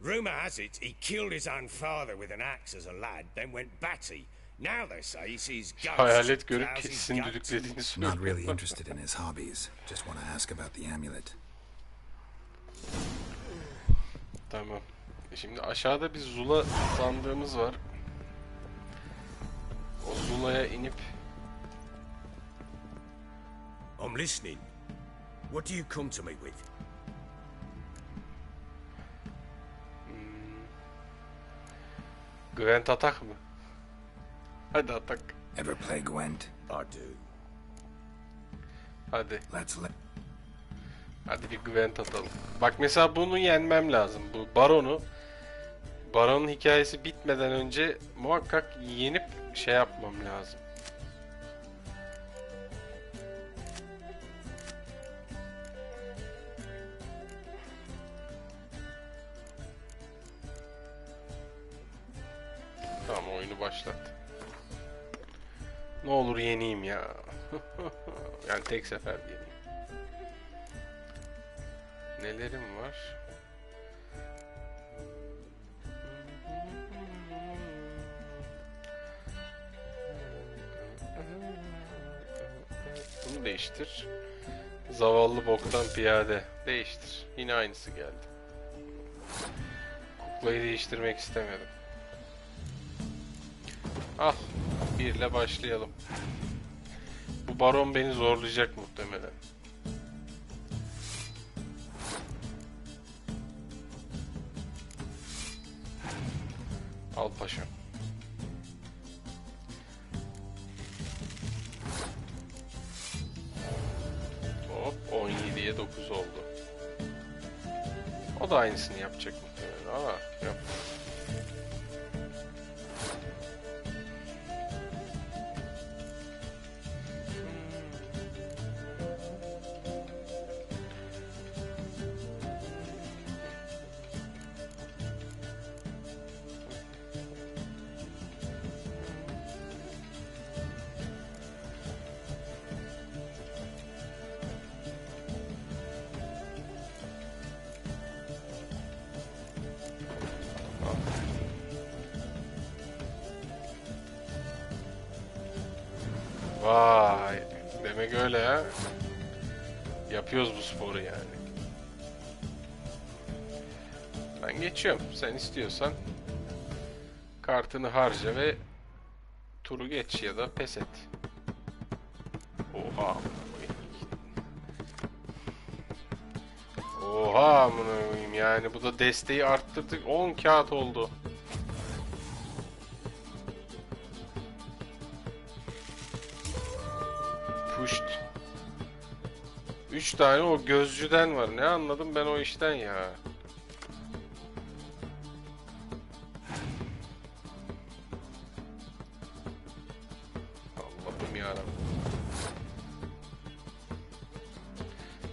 Rumour has it he killed his own father with an axe as a lad, then went batty. Now they say he sees ghosts. Hayalet görüp kesin düdüklediğini söylüyor. Not really interested in his hobbies. Just want to ask about the amulet. Tamam. Şimdi aşağıda bir Zula sandığımız var. O Zula'ya inip... I'm listening. What do you come to me with? Gwent atak mı? Hadi atak. Ever play Gwent? I do. Hadi. Hadi bir Gwent atalım. Bak mesela bunu yenmem lazım. Bu Baron'un hikayesi bitmeden önce muhakkak yenip şey yapmam lazım. Tamam, oyunu başlat. Ne olur yeneyim ya. Yani tek seferde yeneyim. Nelerim var? Bunu değiştir. Zavallı boktan piyade. Değiştir. Yine aynısı geldi. Kuklayı değiştirmek istemedim. Al. 1 ile başlayalım. Bu baron beni zorlayacak muhtemelen. Al paşam. Hop, 17'ye 9 oldu. O da aynısını yapacak muhtemelen. Aa, yap. Vay, demek öyle ya. Yapıyoruz bu sporu yani. Ben geçiyorum. Sen istiyorsan kartını harca ve turu geç ya da pes et. Oha. Oha amına koyayım, yani bu da desteği arttırdık. 10 kağıt oldu. Pushed. 3 tane o gözcüden var. Ne anladım ben o işten ya. Allah'ım yarabbim.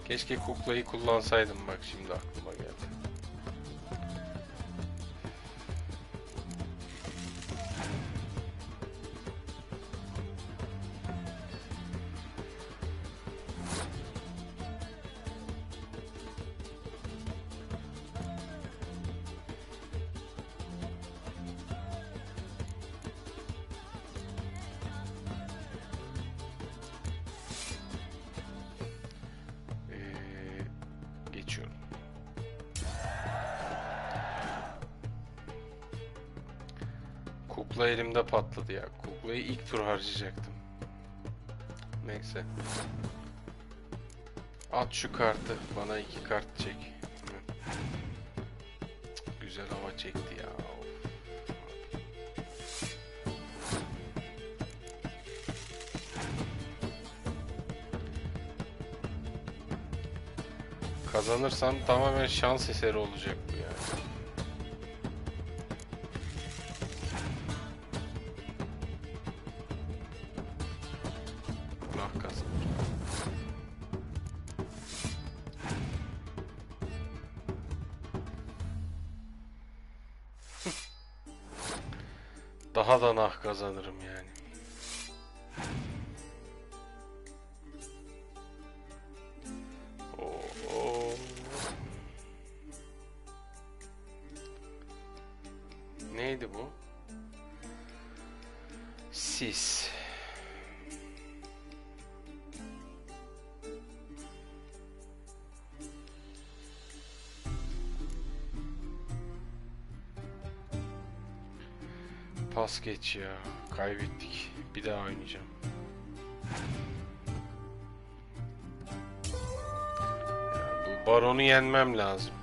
Keşke kuklayı kullansaydım, bak şimdi aklıma geldi. Kukla elimde patladı ya. Kuklayı ilk tur harcayacaktım. Neyse. At şu kartı. Bana 2 kart çek. Güzel hava çekti ya. Kazanırsam tamamen şans eseri olacak bu yani. Nah kazanır. Daha da nah kazanırım yani. Neydi bu? Sis. Pas geç ya. Kaybettik. Bir daha oynayacağım. Ya, bu baronu yenmem lazım.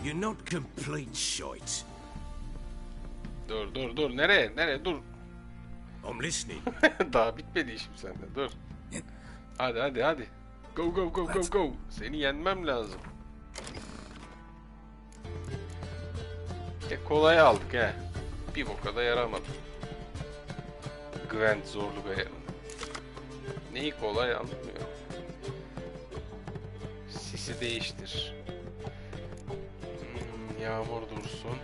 You're not complete shite. Dur. Nereye? Dur. I'm listening. Daha bitmedi işim sende. Dur. Hadi. Go. Seni yenmem lazım. Kolay aldık he. Bir boka da yaramadı. Gwent zorluk ayarını. Neyi kolay almıyor. Sisi değiştir. Yağmur dursun.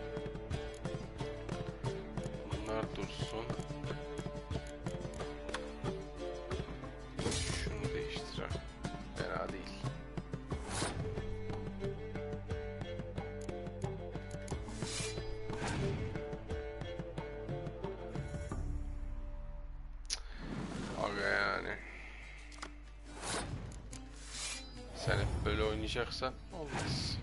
Bunlar dursun. Şunu değiştir ha. Fena değil. Aga yani. Sen hep böyle oynayacaksan olmaz.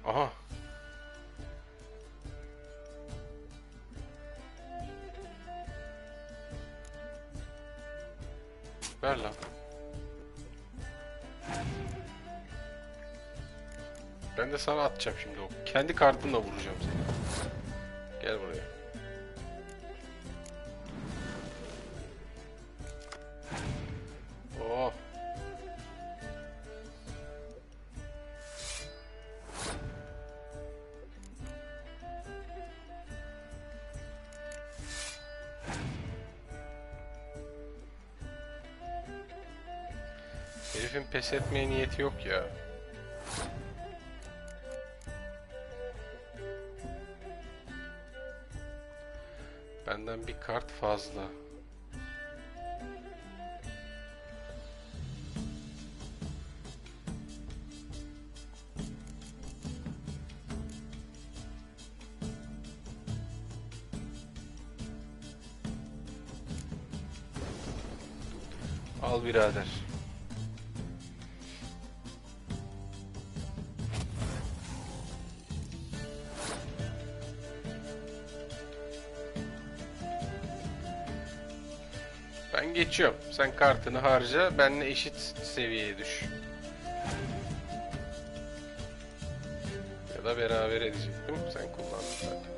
Aha. Ver lan. Ben de sana atacağım şimdi o. Kendi kartımla vuracağım seni. Gel buraya. Oh. Herifin pes etmeye niyeti yok ya. Benden bir kart fazla. Al birader. Ben geçiyorum. Sen kartını harca, benimle eşit seviyeye düş. Ya da beraber edecektim. Sen kullandın zaten.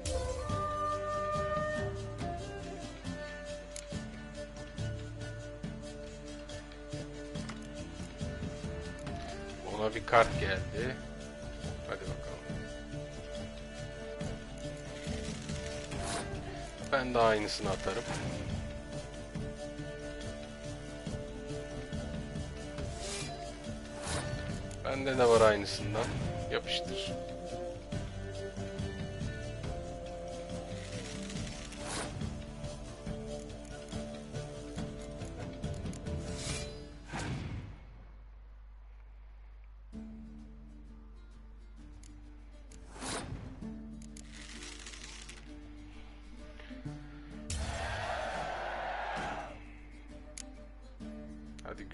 Ona bir kart geldi. Hadi bakalım. Ben de aynısını atarım. Bende de var aynısından. Yapıştır.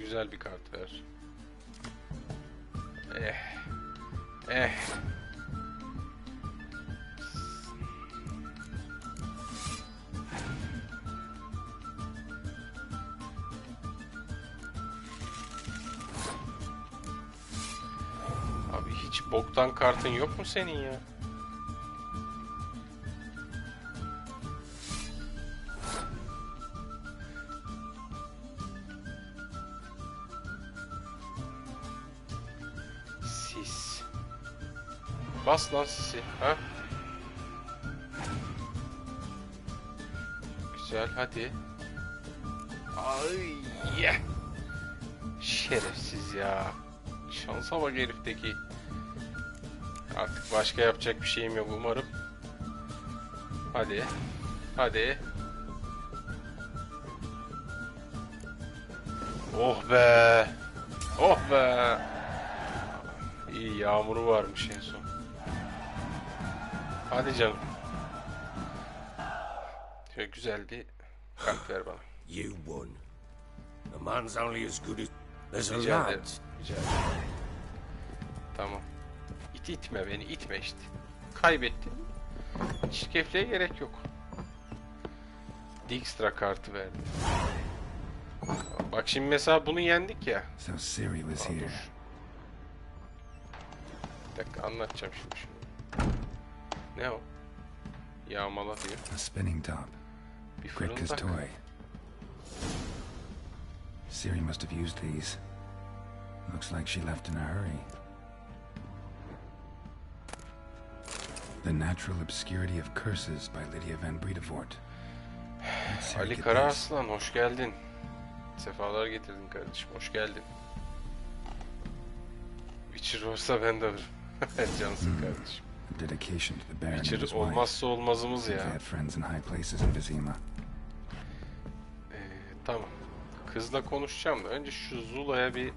güzel bir kart ver. Abi hiç boktan kartın yok mu senin ya? Bas lan sisi, ha? Güzel, hadi. Ay yeah. Şerefsiz ya. Şansa bak herifteki. Artık başka yapacak bir şeyim yok umarım. Hadi. Hadi. Oh be. Oh be. İyi, yağmuru varmış en son. Hadi canım. Şöyle güzel bir kart ver bana. You won. A man's only as good as... There's a Rica lad. ederim. Rica ederim. Tamam. İtme beni, itme işte. Kaybettim. Şirkefliğe gerek yok. Dijkstra kartı verdi. Bak şimdi mesela bunu yendik ya. So Siri was here. Bir dakika anlatacağım şimdi şunu. Ne o? Yağmala diyor. A spinning top. Bir Gretka's fırıldak. toy. Siri must have used these. Looks like she left in a hurry. The Natural Obscurity of Curses by Lydia Van Bredevoort. Ali Karaaslan, hoş geldin. Sefalar getirdin kardeşim, hoş geldin. Witcher olsa ben de alırım. Cansın kardeşim. Dedication to the Baron and his Witcher wife. olmazsa olmazımız They've ya. had friends in high places in Vizima. Tamam. Kızla konuşacağım da önce şu Zula'ya bir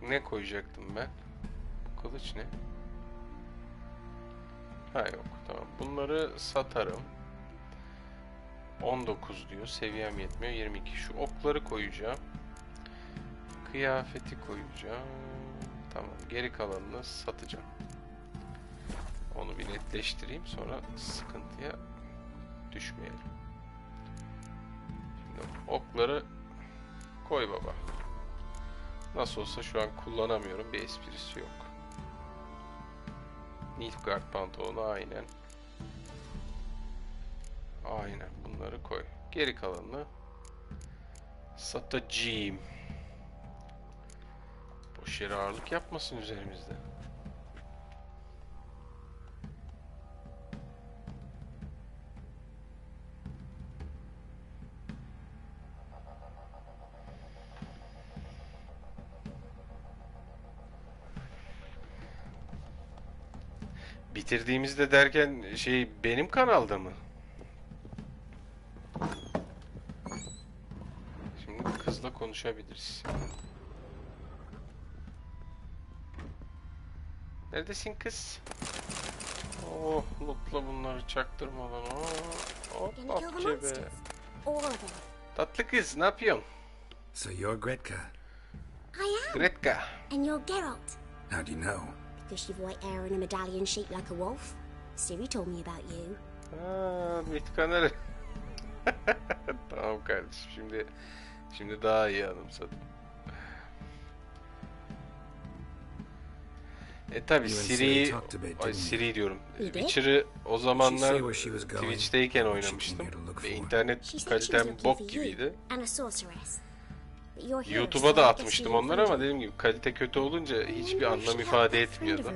ne koyacaktım ben? Kılıç ne? Ha yok, tamam. Bunları satarım. 19 diyor. Seviyem yetmiyor. 22. Şu okları koyacağım. Kıyafeti koyacağım. Tamam. Geri kalanını satacağım. Onu bir netleştireyim. Sonra sıkıntıya düşmeyelim. Şimdi okları koy baba. Nasıl olsa şu an kullanamıyorum. Bir esprisi yok. Nilfgaard pantolonu aynen. Aynen bunları koy. Geri kalanını satacağım. Boş yere ağırlık yapmasın üzerimizde. Bitirdiğimizde derken benim kanalda mı? Şimdi kızla konuşabiliriz. Neredesin kız? Oh, lootla bunları çaktırmadan. Hop hop cebe. Tatlı kız, ne yapıyorsun? So you're Gretka. I am. Gretka. And you're Geralt. How do you know? Because you've white hair and a medallion shaped like a wolf. Siri told me about you. Mitkanları. Tamam kardeşim, şimdi daha iyi anımsadım. Tabi Siri diyorum. Witcher'ı o zamanlar Twitch'teyken oynamıştım. Ve internet kalitem bok gibiydi. YouTube'a da atmıştım onları ama dediğim gibi kalite kötü olunca hiçbir anlam ifade etmiyordu.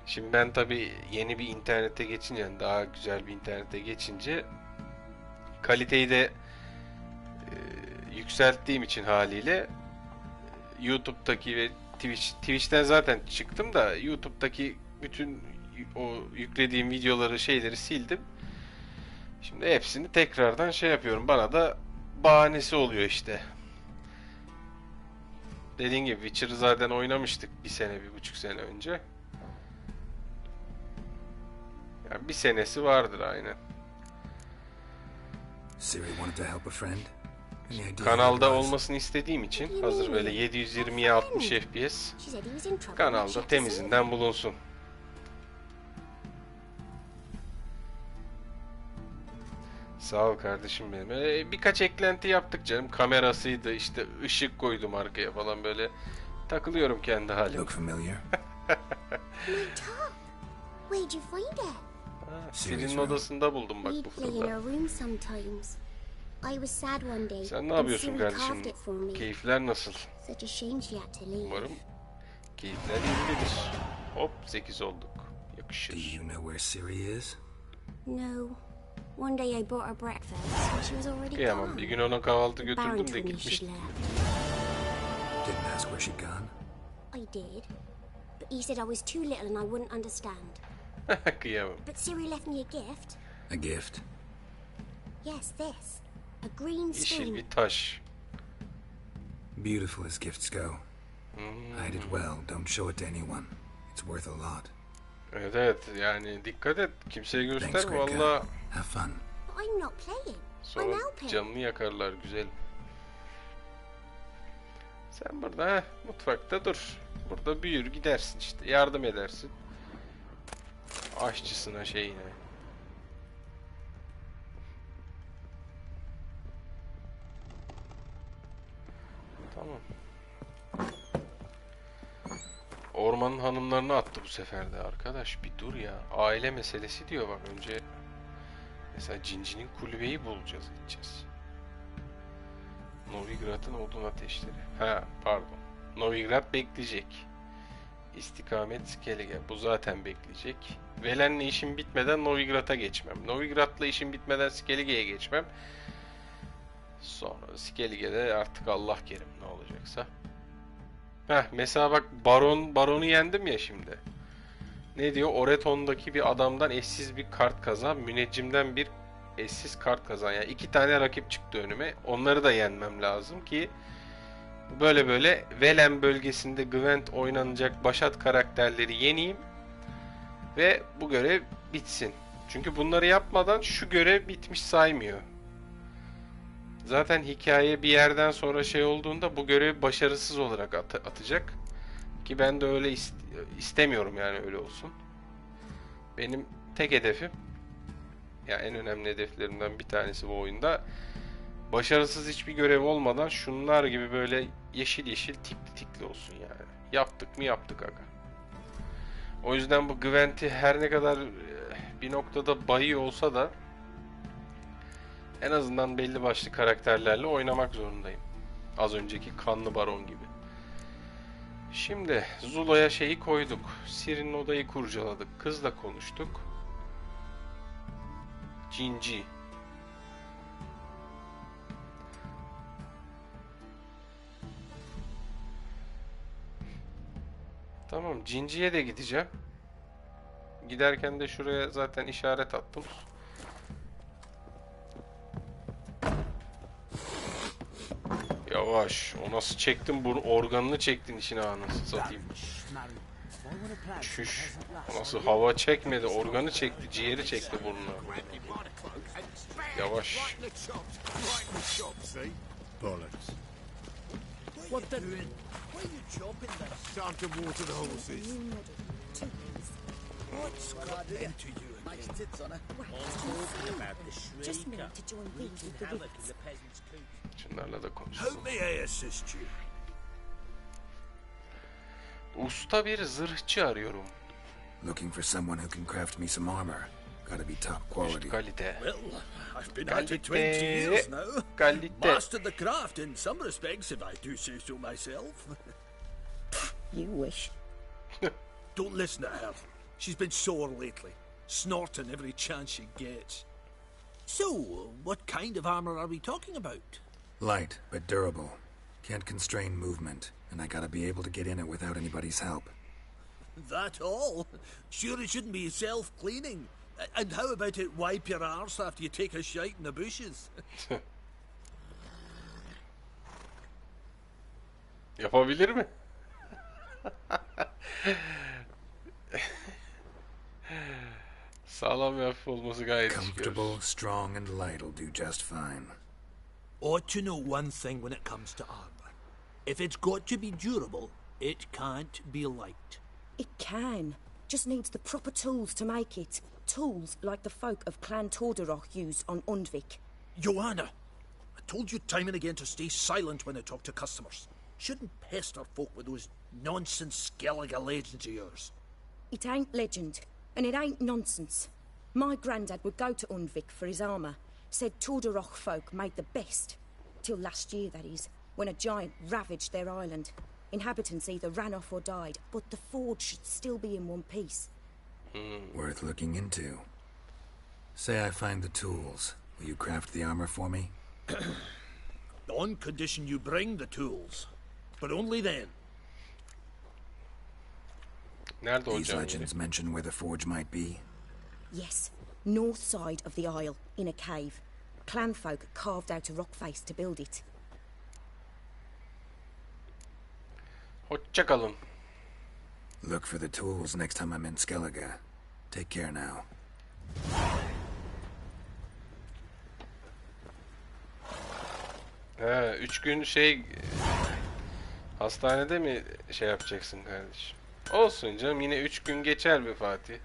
Şimdi ben tabi yeni bir internete geçince, yani daha güzel bir internete geçince kaliteyi de yükselttiğim için haliyle YouTube'daki ve Twitch'ten zaten çıktım da YouTube'daki bütün o yüklediğim videoları, şeyleri sildim. Şimdi hepsini tekrardan yapıyorum. Bana da bahanesi oluyor işte. Dediğim gibi Witcher'ı zaten oynamıştık 1,5 sene önce. Yani 1 senesi vardır aynen. Siri wanted to help a friend. Kanalda olmasını istediğim için hazır böyle 720'ye 60 FPS kanalda temizinden bulunsun. Sağ ol kardeşim benim. Birkaç eklenti yaptık canım. Kamerasıydı, işte ışık koydum arkaya falan, böyle takılıyorum kendi halim. Look familiar? Where'd you find it? Siri'nin odasında buldum bak bu fırında. Sen ne yapıyorsun kardeşim? Keyifler nasıl? Umarım keyifler yerindedir. Hop 8 olduk. Yakışır. Do you know where Siri is? No. One day I bought her breakfast. She was already Kıyamam. Bir gün ona kahvaltı götürdüm de gitmişti. Didn't ask where she'd gone? I did. But he said I was too little and I wouldn't understand. Kıyamam. But Siri left me a gift. A gift? Yes, this. A green Yeşil spoon. bir taş. Beautiful as gifts go. Hide it well. Don't show it to anyone. It's worth a lot. Evet yani dikkat et. Kimseye gösterme valla. Have fun. I'm not playing. Sonra canını yakarlar güzel. Sen burada mutfakta dur. Burada büyür gidersin işte. Yardım edersin. Aşçısına şeyine. Tamam. Ormanın hanımlarını attı bu sefer de arkadaş. Bir dur ya. Aile meselesi diyor bak önce. Mesela Cinci'nin kulübeyi bulacağız, gideceğiz. Novigrad'ın odun ateşleri. Ha pardon. Novigrad bekleyecek. İstikamet Skellige. Bu zaten bekleyecek. Velen'le işim bitmeden Novigrad'a geçmem. Novigrad'la işim bitmeden Skellige'ye geçmem. Sonra Skellige'de artık Allah kerim ne olacaksa. Heh mesela bak baronu yendim ya şimdi. Ne diyor? Oreton'daki bir adamdan eşsiz bir kart kazan. Müneccimden bir eşsiz kart kazan. Yani 2 tane rakip çıktı önüme. Onları da yenmem lazım ki böyle böyle Velen bölgesinde Gwent oynanacak başat karakterleri yeneyim. Ve bu görev bitsin. Çünkü bunları yapmadan şu görev bitmiş saymıyor. Zaten hikaye bir yerden sonra şey olduğunda bu görevi başarısız olarak atacak. Ki ben de öyle istemiyorum yani öyle olsun. Benim tek hedefim, ya en önemli hedeflerimden bir tanesi bu oyunda, başarısız hiçbir görev olmadan şunlar gibi böyle yeşil yeşil tikli tikli olsun yani. Yaptık mı yaptık aga. O yüzden bu Gwent'i her ne kadar bir noktada bayıyor olsa da en azından belli başlı karakterlerle oynamak zorundayım. Az önceki kanlı baron gibi. Şimdi Zula'ya şeyi koyduk. Siri'nin odayı kurcaladık. Kızla konuştuk. Cinci. Tamam, Cinci'ye de gideceğim. Giderken de şuraya zaten işaret attım. Yavaş. O nasıl çektin? Bu organını çektin işin anasını satayım. Şüş. O nasıl hava çekmedi? Organı çekti. Ciğeri çekti burnuna. Yavaş. Şunlarla da konuşalım. Usta bir zırhçı arıyorum. Looking for someone who can craft me some armor. Gotta be top quality. Kalite. Well, I've been at it 20 years now. Kalite. Mastered the craft in some respects, if I do say so myself. You wish. Don't listen to her. She's been sore lately, snorting every chance she gets. So, what kind of armor are we talking about? Light, but durable. Can't constrain movement, and I gotta be able to get in it without anybody's help. That all? Sure it shouldn't be self-cleaning. And how about it wipe your arse after you take a shite in the bushes? Yapabilir mi? Sağlam ve hafif olması gayet iş görür. Comfortable, strong and light will do just fine. Ought to know one thing when it comes to armor. If it's got to be durable, it can't be light. It can. Just needs the proper tools to make it. Tools like the folk of Clan Tordarroch used on Undvik. Joanna, I told you time and again to stay silent when I talk to customers. Shouldn't pester folk with those nonsense Skellige legends of yours. It ain't legend, and it ain't nonsense. My granddad would go to Undvik for his armour. Said Tordarroch folk made the best. Till last year, that is, when a giant ravaged their island. Inhabitants either ran off or died, but the forge should still be in one piece. Worth looking into. Say I find the tools. Will you craft the armor for me? On condition you bring the tools. But only then. These legends mention where the forge might be? Yes, north side of the isle, in a cave. Clan folk carved out a rock face to build it. Hoşça kalın. Look for the tools next time I'm in Skellige. Take care now. He, 3 gün hastanede mi yapacaksın kardeşim? Olsun canım, yine 3 gün geçer be Fatih.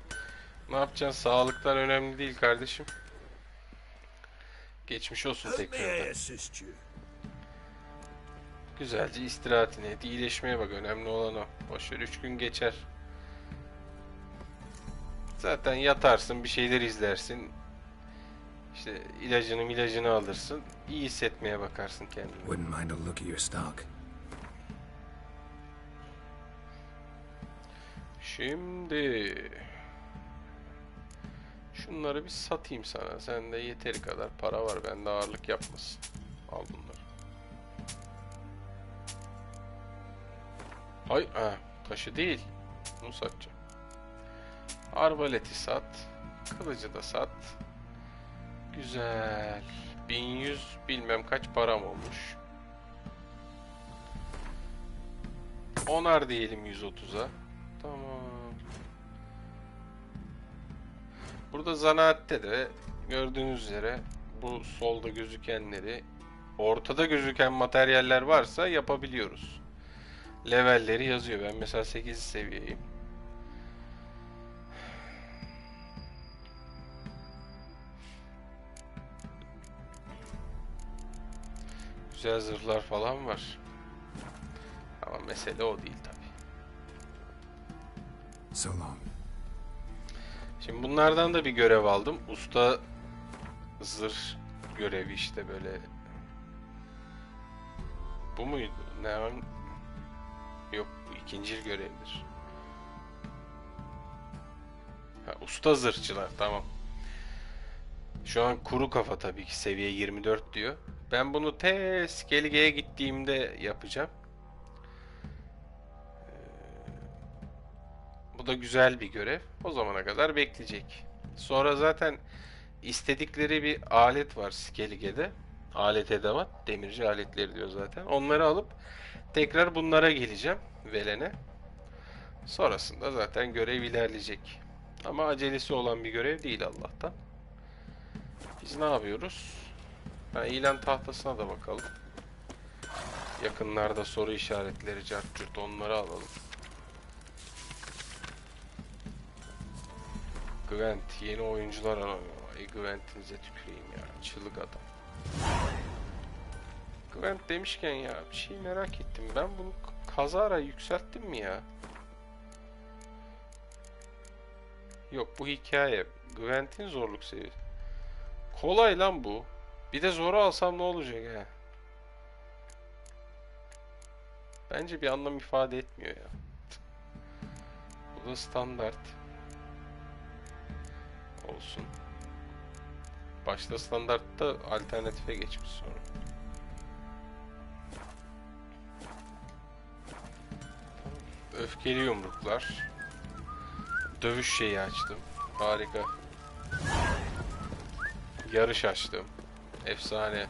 Ne yapacaksın? Sağlıktan önemli değil kardeşim. Geçmiş olsun tekrardan. Güzelce istirahatine et, iyileşmeye bak, önemli olan o. Boşver, 3 gün geçer. Zaten yatarsın, bir şeyler izlersin. İşte ilacını alırsın. İyi hissetmeye bakarsın kendini. Wouldn't mind a look at your stock. Şimdi şunları bir satayım sana. Sende yeteri kadar para var. Bende ağırlık yapmasın. Al bunları. Hay, taşı değil. Bunu satacağım. Arbaleti sat. Kılıcı da sat. Güzel. 1100 bilmem kaç param olmuş. Onar diyelim 130'a. Tamam. Burada zanaatte de gördüğünüz üzere bu solda gözükenleri, ortada gözüken materyaller varsa yapabiliyoruz. Levelleri yazıyor. Ben mesela 8 seviyeyim. Güzel zırhlar falan var. Ama mesele o değil tabi. So long. Şimdi bunlardan da bir görev aldım. Usta zırh görevi işte böyle. Bu muydu? Ne? Yok, bu ikinci görevdir. Ha, usta zırhçılar, tamam. Şu an kuru kafa tabii ki, seviye 24 diyor. Ben bunu Skellige'ye gittiğimde yapacağım. Bu da güzel bir görev. O zamana kadar bekleyecek. Sonra zaten istedikleri bir alet var Skellige'de. Alet edevat. Demirci aletleri diyor zaten. Onları alıp tekrar bunlara geleceğim. Velen'e. Sonrasında zaten görev ilerleyecek. Ama acelesi olan bir görev değil Allah'tan. Biz ne yapıyoruz? İlan tahtasına da bakalım. Yakınlarda soru işaretleri, cart curt, onları alalım. Gwent, yeni oyuncular aranıyor. Gwent'inize tüküreyim ya, çığlık adam. Gwent demişken ya, bir şey merak ettim. Ben bunu kazara yükselttim mi ya? Yok, bu hikaye. Gwent'in zorluk seviyesi. Kolay lan bu. Bir de zoru alsam ne olacak ya? Bence bir anlam ifade etmiyor ya. Bu da standart. Olsun. Başta standartta, alternatife geçmiş sonra. Öfkeli yumruklar. Dövüş şeyi açtım. Harika. Yarış açtım. Efsane.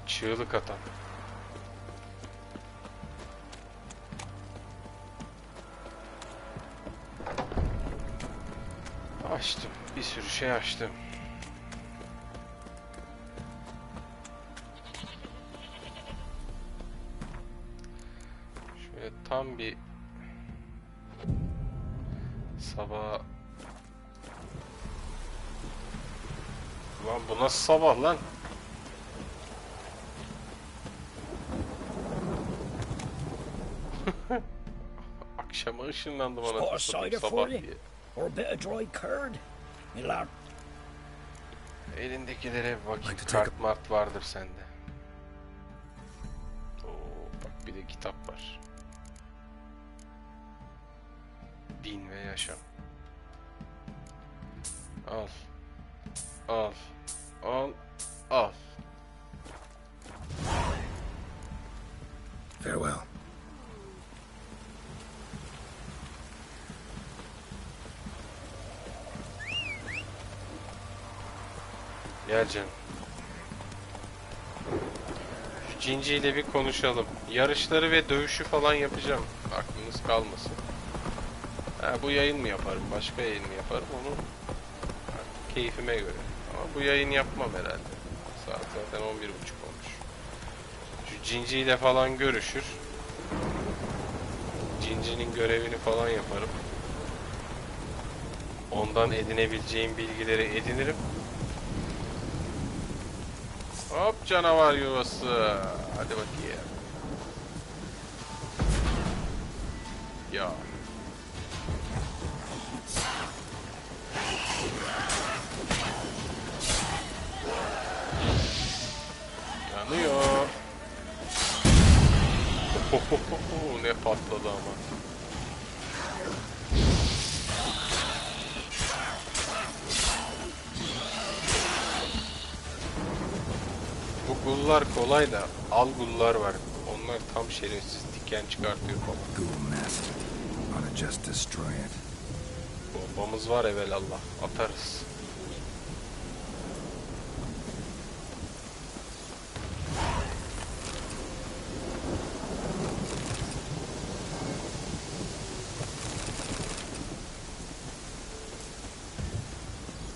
Çığlık atan. Açtım. Bir sürü şey açtım. Şöyle tam bir sabah. Lan bu nasıl sabah lan? Akşama ışınlandım anasını satayım sabah diye. Elindekilere bir bakayım. Kart mart vardır sende. Oo, bak bir de kitap var. Din ve yaşam. Al. Al. Al. Al. Farewell. Gel canım. Şu Cinci ile bir konuşalım. Yarışları ve dövüşü falan yapacağım. Aklınız kalmasın. Ha, bu yayın mı yaparım? Başka yayın mı yaparım? Onu artık keyfime göre. Ama bu yayın yapmam herhalde. Saat zaten 11:30 olmuş. Şu Cinci ile falan görüşür. Cinci'nin görevini falan yaparım. Ondan edinebileceğim bilgileri edinirim. Hop canavar yuvası. Hadi bakayım. Ya. Yanıyor. Ne patladı ama. Bu gullar kolay da al gullar var. Onlar tam şerefsiz diken çıkartıyor falan. Bombamız var evelallah. Atarız.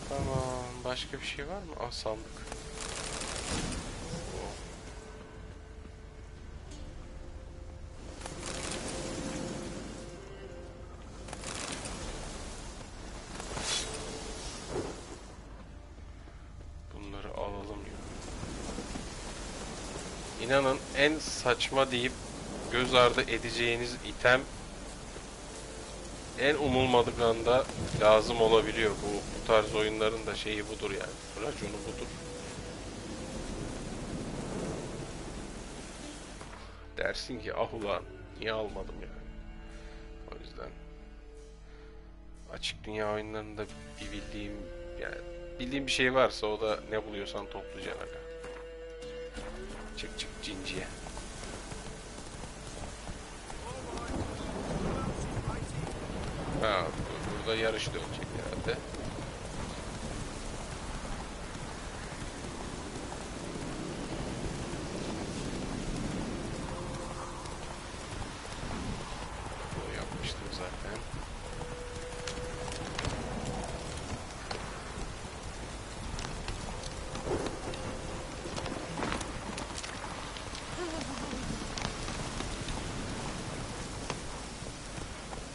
Tamam. Başka bir şey var mı? Ah, sandık. İnanın en saçma deyip göz ardı edeceğiniz item en umulmadık anda lazım olabiliyor. Bu tarz oyunların da şeyi budur yani. Raconu budur. Dersin ki ah ulan niye almadım yani. O yüzden açık dünya oyunlarında bir bildiğim bir şey varsa o da ne buluyorsan toplayacaksın aga. Çık Cinci'ye. Ha, burada yarış dönecek herhalde. Bunu yapmıştım zaten.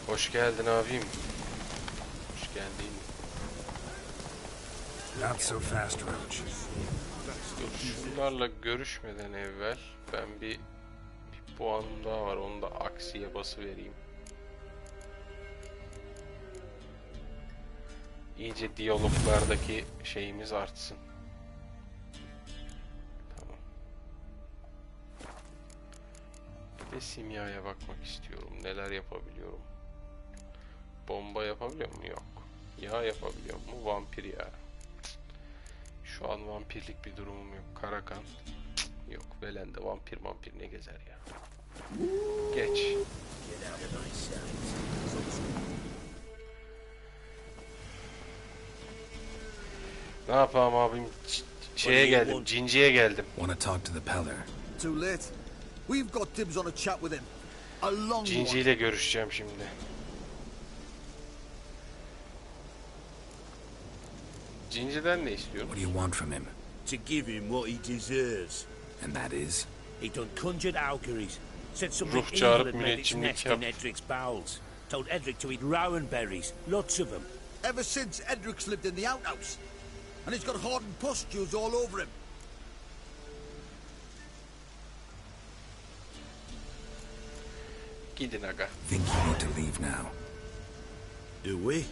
Hoş geldin abim. Hoş geldin. Not so fast, Roach. Dur, şunlarla görüşmeden evvel ben bir puanım daha var. Onu da aksiye basıvereyim. İyice diyaloglardaki şeyimiz artsın. Tamam. Ve simyaya bakmak istiyorum. Neler yapabiliyorum? Bomba yapabiliyor mu? Yok. Yağ yapabiliyor mu? Vampir yağı. Şu an vampirlik bir durumum yok. Karakan. Yok. Velen'de vampir ne gezer ya. Geç. Ne yapalım abim? Şeye geldim. Cinci'ye geldim. Too late. We've got dibs on a chat with him. A long Cinci ile görüşeceğim şimdi. Cinci'den ne istiyorum? What do you want from him? To give him what he deserves. And that is? He done conjured auguries. Said something Ruh evil çağırıp had made its müneccimlik nest in yap. Edric's bowels. Told Edric to eat rowan berries, lots of them. Ever since Edric's lived in the outhouse. And he's got hardened pustules all over him. Gidin aga. Think you need to leave now. Do we?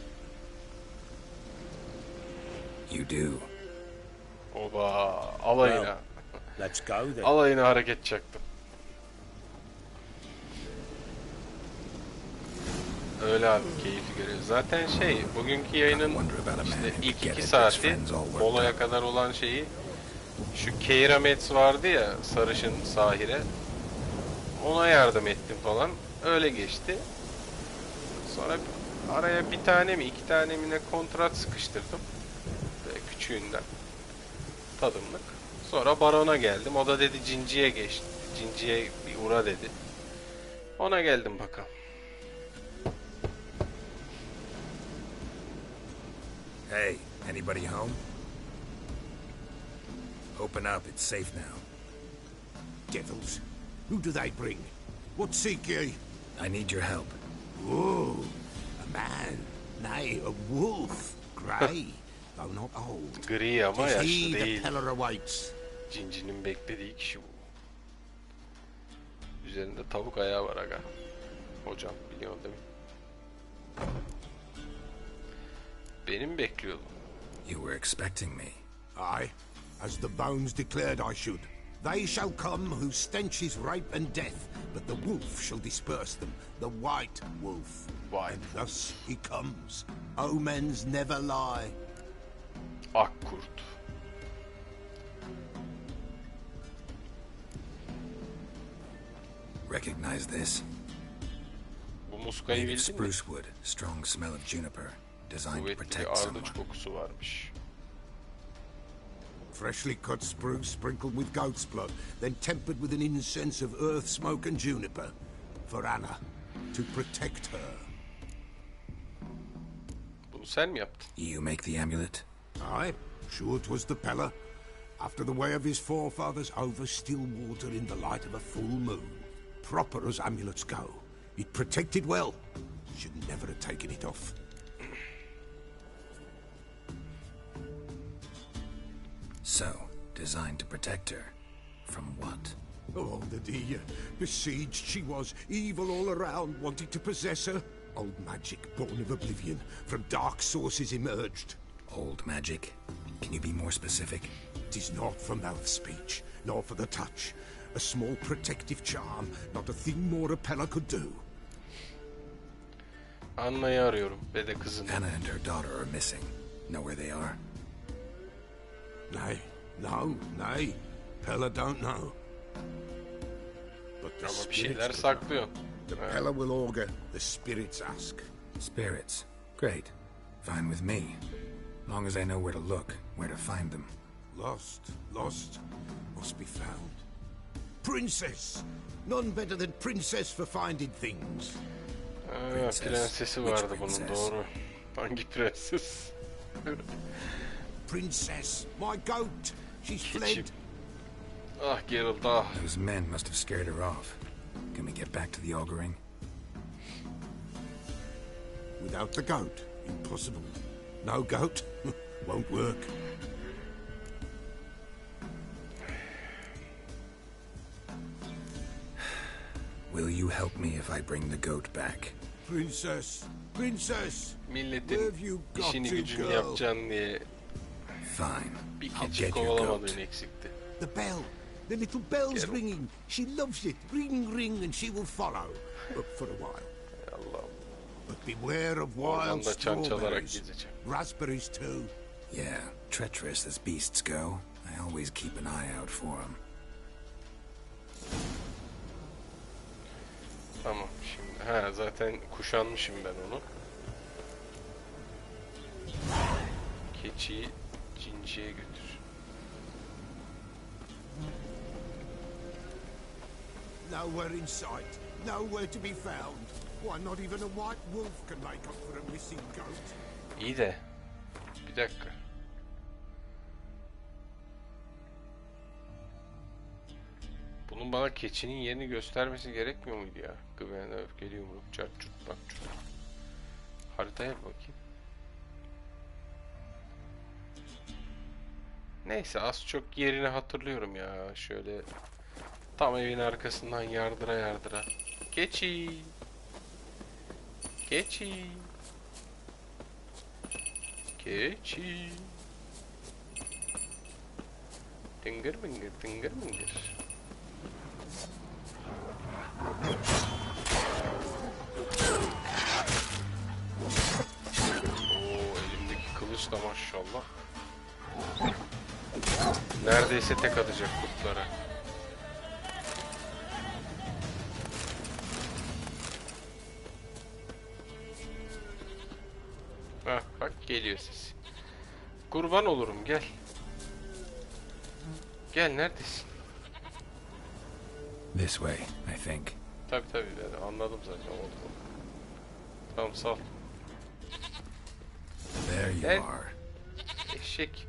You do. Oba, alayına. Well, let's go then. Alayına hareket çaktım. Öyle abi, keyifli görüyoruz. Zaten bugünkü yayının işte ilk 2 saati molaya kadar olan şeyi, şu Keira Metz vardı ya, sarışın sahire, ona yardım ettim falan, öyle geçti. Sonra araya bir tane mi 2 tane mi ne kontrat sıkıştırdım, böyle küçüğünden, tadımlık. Sonra barona geldim, o da dedi Cinci'ye geçti, Cinci'ye bir uğra dedi, ona geldim bakalım. Hey, anybody home? Open up, it's safe now. Devils. Who do they bring? What seek ye? I need your help. Oh, a man. Nay, a wolf. Grey, though not old. Gri ama yaşlı he değil. the pillar awaits. Cinci'nin beklediği kişi bu. Üzerinde tavuk ayağı var aga. Hocam biliyorsun değil mi? Benim bekliyordum. You were expecting me. Aye, as the bones declared I should. They shall come whose stench is rape and death, but the wolf shall disperse them, the white wolf. White. And thus he comes. Omens never lie. Akkurt. Recognize this? Bu muskayı bildin mi? Spruce wood, strong smell of juniper, designed to Kuvvetli protect bir someone. ardıç kokusu varmış. Freshly cut spruce sprinkled with goat's blood, then tempered with an incense of earth, smoke and juniper. For Anna, to protect her. Bunu sen mi yaptın? You make the amulet? Aye, sure 'twas the Pella. After the way of his forefathers, over still water in the light of a full moon. Proper as amulets go. It protected well. Should never have taken it off. So, designed to protect her. From what? Oh, the dear. Besieged she was, evil all around, wanting to possess her. Old magic, born of oblivion, from dark sources emerged. Old magic? Can you be more specific? 'Tis not for mouth speech, nor for the touch. A small protective charm, not a thing more a Pella could do. Anna'yı arıyorum ve de kızını. Anna and her daughter are missing. Know where they are? Nay, no, nay. Pella don't know. But the Ama bir şeyler spirits saklıyor. The Pella will augur, the spirits ask. Spirits. Great. Fine with me. Long as I know where to look, where to find them. Lost, must be found. Princess! None better than Princess for finding things. Prensesi vardı bunun, doğru. Hangi prenses? Princess, my goat! She's fled. Ah Geralt, ah. Those men must have scared her off. Can we get back to the auguring? Without the goat, impossible. No goat, won't work. Will you help me if I bring the goat back? Princess, princess! Milletin işini gücünü yapacaksın diye Fine. bir I'll keçi get your kovalamadığın goat. eksikti. The bell. The little bell's ringing. She loves it. Ring, ring, and she will follow. But for a while. Allah'ım. But beware of wild Ormanda çan çalarak strawberries. gezeceğim. Raspberries too. Yeah, treacherous as beasts go. I always keep an eye out for them. Tamam şimdi. Zaten kuşanmışım ben onu. Keçiyi Cinci'ye götür. Nowhere in sight. Nowhere to be found. Why, not even a white wolf can make up for a missing goat. İyi de bir dakika. Bunun bana keçinin yerini göstermesi gerekmiyor muydu ya? Güven, öfkeli yumruk, çarp, çut, bak, çut. Haritaya bir bakayım. Neyse, az çok yerini hatırlıyorum ya. Şöyle tam evin arkasından yardıra yardıra. Keçi. Keçi. Keçi. Tıngır mıngır, tıngır mıngır. Oo, elimdeki kılıç da maşallah. Neredeyse tek atacak kurtlara. Hah, bak geliyor ses. Kurban olurum, gel. Gel, neredesin? This way, I think. Tabii yani anladım zaten, oldu. Tamam, sağ ol. There you Gel. are. Eşek.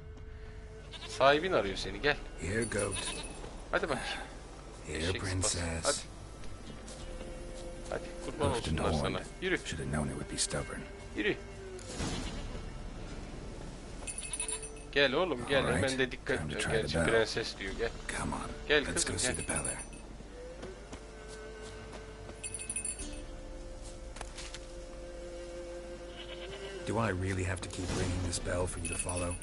Sahibin arıyor seni, gel. Here, goat. Hadi bak. Here, Eşek princess. sıpası. Hadi kurban olsunlar sana. Yürü. Should have known it would be stubborn. Yürü. Gel oğlum, gel. All right. Hemen de dikkat Time to et. try Gerçi the bell. prenses diyor, gel. Come on. Gel Let's kızım, go see gel. the Beller. Do I really have to keep ringing this bell for you to follow?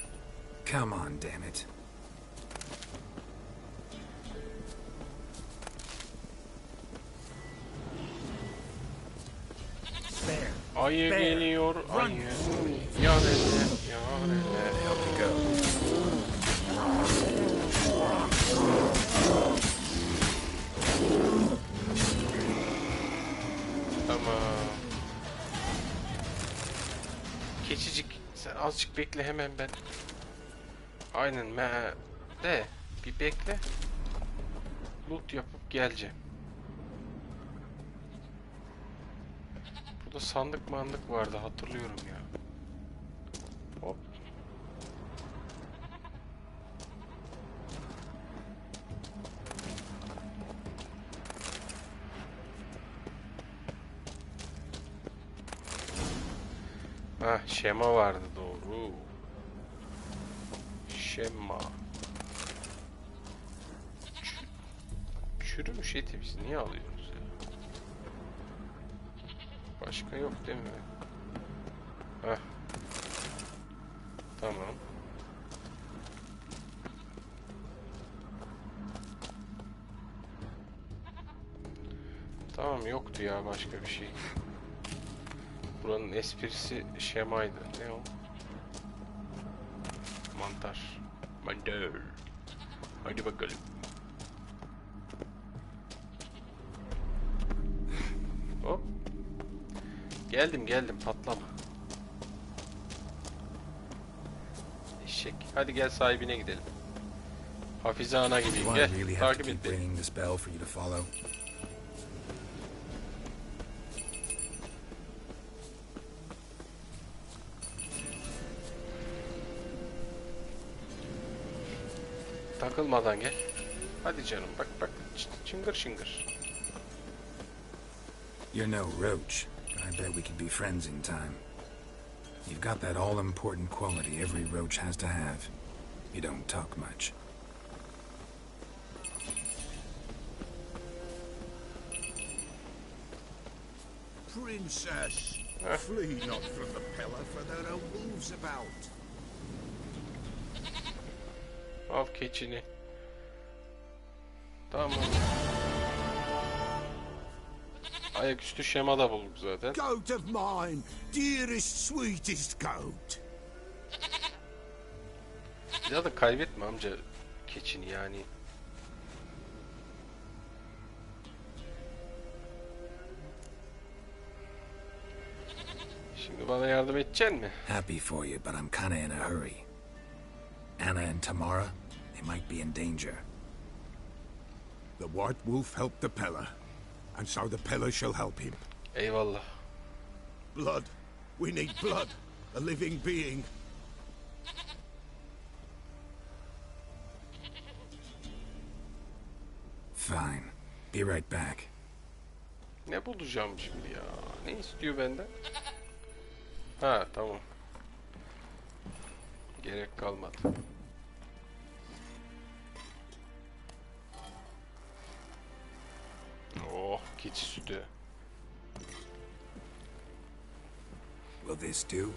Come on, damn it. Ayı geliyor, ayı. Yarele, yarele. Help you go. Tamam. Keçicik, sen azıcık bekle, hemen ben. Aynen, de bir bekle. Loot yapıp geleceğim. Burada sandık mandık vardı, hatırlıyorum ya. Hop. Hah, şema vardı, doğru. Şema. Çürümüş eti biz niye alıyoruz ya? Başka yok değil mi? Hah. Tamam. Tamam, yoktu ya başka bir şey. Buranın esprisi şemaydı. Ne o? Mantar. Mantar. Hadi bakalım. Hop. Geldim, patlama. Eşek. Hadi gel, sahibine gidelim. Hafize ana gibiyim, gel. Takip et beni. Takılmadan gel. Hadi canım, bak çıngır şıngır. You're no roach, but I bet we could be friends in time. You've got that all-important quality every roach has to have. You don't talk much. Princess, flee not from the pillar, for there are wolves about. Al keçini. Tamam. Ayaküstü şema da bulduk zaten. Goat of mine, dearest, sweetest goat. Ya da kaybetme amca keçini yani. Şimdi bana yardım edecek mi? Happy for you, but I'm kinda in a hurry. Anna and Tamara, they might be in danger. The White Wolf helped the Peller, and so the Peller shall help him. Eyvallah. Blood. We need blood. A living being. Fine. Be right back. Ne bulacağım şimdi ya? Ne istiyor benden? Ha tamam. Gerek kalmadı. Oh, keçi sütü. Will this do?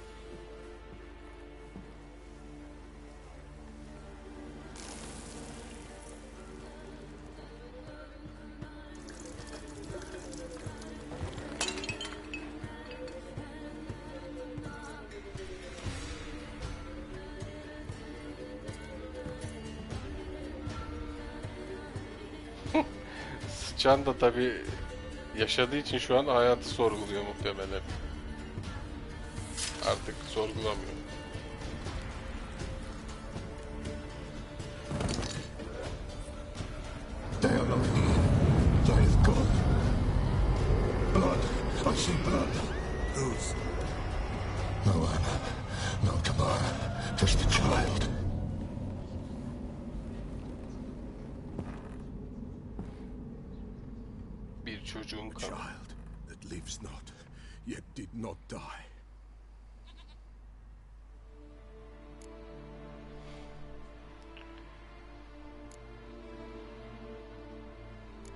Can da tabii yaşadığı için şu an hayatı sorguluyor muhtemelen. Artık sorgulamıyor. They are not here. That is God. Blood. I see blood. Whose? No one. No Kamar. Just the child. Bir çocuğun kanı. Child that lives not, yet did not die.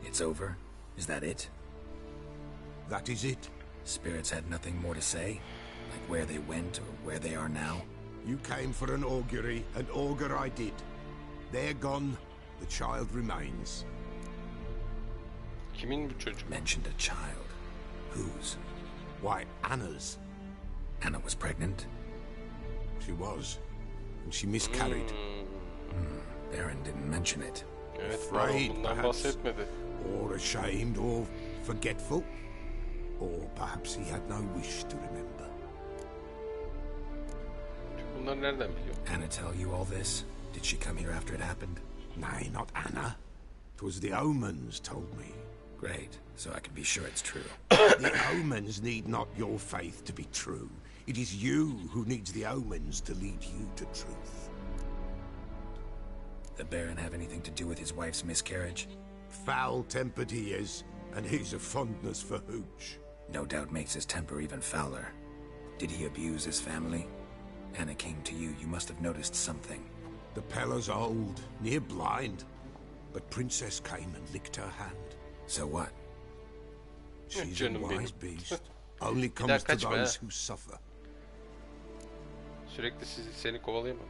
It's over? Is that it? That is it. Spirits had nothing more to say? Like where they went or where they are now? You came for an augury, and augur I did. They're gone, the child remains. Kimin bu çocuk? Mentioned a child. Whose? Why, Anna's. Anna was pregnant? She was. And she miscarried. Baron didn't mention it. Evet, Afraid, bundan perhaps. bahsetmedi. Or ashamed, or forgetful. Or perhaps he had no wish to remember. Bunları nereden biliyor? Anna tell you all this? Did she come here after it happened? Nay, not Anna. 'Twas the omens told me. Great, so I can be sure it's true. The omens need not your faith to be true. It is you who needs the omens to lead you to truth. The Baron have anything to do with his wife's miscarriage? Foul-tempered he is, and he's a fondness for hooch. No doubt makes his temper even fouler. Did he abuse his family? Anna came to you. You must have noticed something. The Pella's old, near blind. But Princess came and licked her hand. So what? She's a wise beast. Only comes to those who suffer. Sürekli seni kovalayamam.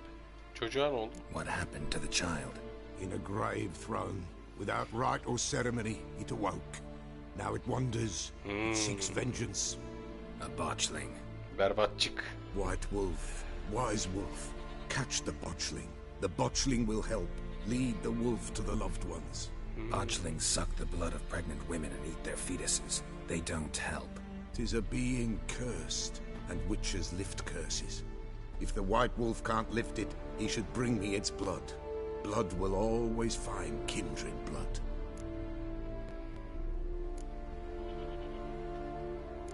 Çocuğa ne oldu? What happened to the child? In a grave thrown, without rite or ceremony, it awoke. Now it wanders, it seeks vengeance. A botchling. Berbatçık. White wolf, wise wolf, catch the botchling. The botchling will help, lead the wolf to the loved ones. Botchlings suck the blood of pregnant women and eat their fetuses. They don't help. 'Tis a being cursed, and witches lift curses. If the white wolf can't lift it, he should bring me its blood. Blood will always find kindred blood.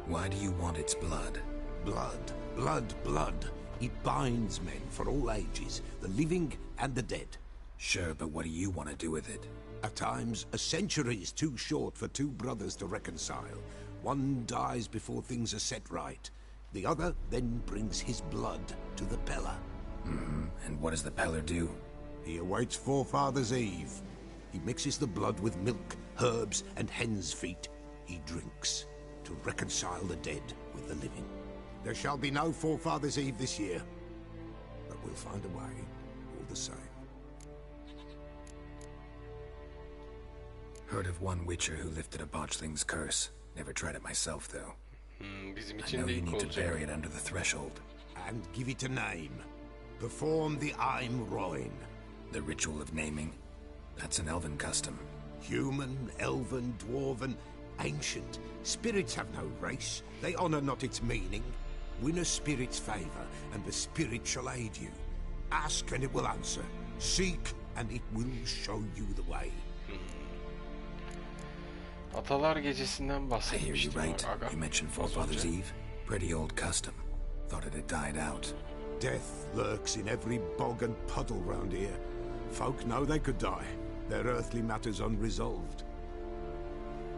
Why do you want its blood? Blood, blood, blood. It binds men for all ages, the living and the dead. Sure, but what do you want to do with it? At times, a century is too short for two brothers to reconcile. One dies before things are set right. The other then brings his blood to the Pella. And what does the Peller do? He awaits Forefather's Eve. He mixes the blood with milk, herbs, and hen's feet. He drinks to reconcile the dead with the living. There shall be no Forefather's Eve this year, but we'll find a way all the same. Heard of one witcher who lifted a botchling's curse. Never tried it myself, though. Bizim I için know de you ilk need to olacak. bury it under the threshold. And give it a name. Perform the Aim Roin. The ritual of naming? That's an elven custom. Human, elven, dwarven, ancient. Spirits have no race. They honor not its meaning. Win a spirit's favor, and the spirit shall aid you. Ask, and it will answer. Seek, and it will show you the way. Atalar Gecesi'nden I hear you bahsetmiştim. right. Aga. You mentioned Forefather's Eve. Pretty old custom. Thought it had died out. Death lurks in every bog and puddle round here. Folk know they could die. their earthly matters unresolved.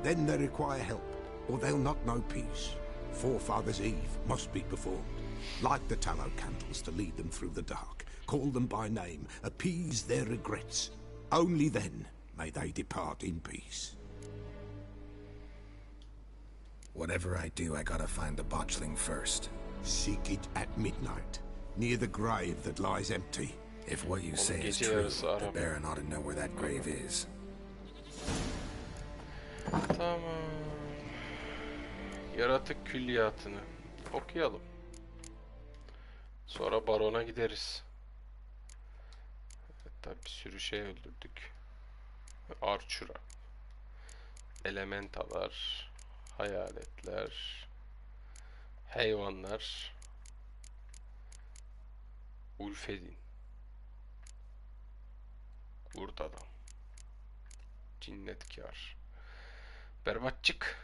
Then they require help, or they'll not know peace. Forefathers' Eve must be performed. Light the tallow candles to lead them through the dark. Call them by name, appease their regrets. Only then may they depart in peace. Whatever I do, I gotta find the botchling first. Seek it at midnight, near the grave that lies empty. If what you say is true, the Baron ought to know where that grave is. Tamam. Yaratık külliyatını okuyalım. Sonra barona gideriz. Hatta bir sürü şey öldürdük. Arçura. Elementalar. Hayaletler. Hayvanlar. Ulfedin. Kurt adam. Cinnetkar. Berbatçık.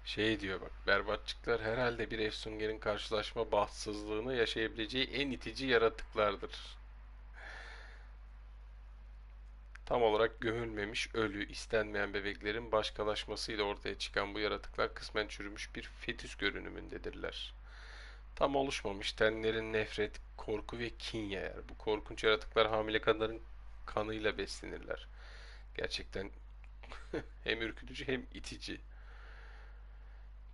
Şey diyor bak, berbatçıklar herhalde bir Efsunger'in karşılaşma bahtsızlığını yaşayabileceği en itici yaratıklardır. Tam olarak gömülmemiş, ölü, istenmeyen bebeklerin başkalaşmasıyla ortaya çıkan bu yaratıklar kısmen çürümüş bir fetüs görünümündedirler. Tam oluşmamış tenlerin nefret, korku ve kin yayar. Bu korkunç yaratıklar hamile kadınların kanıyla beslenirler. Gerçekten hem ürkütücü hem itici.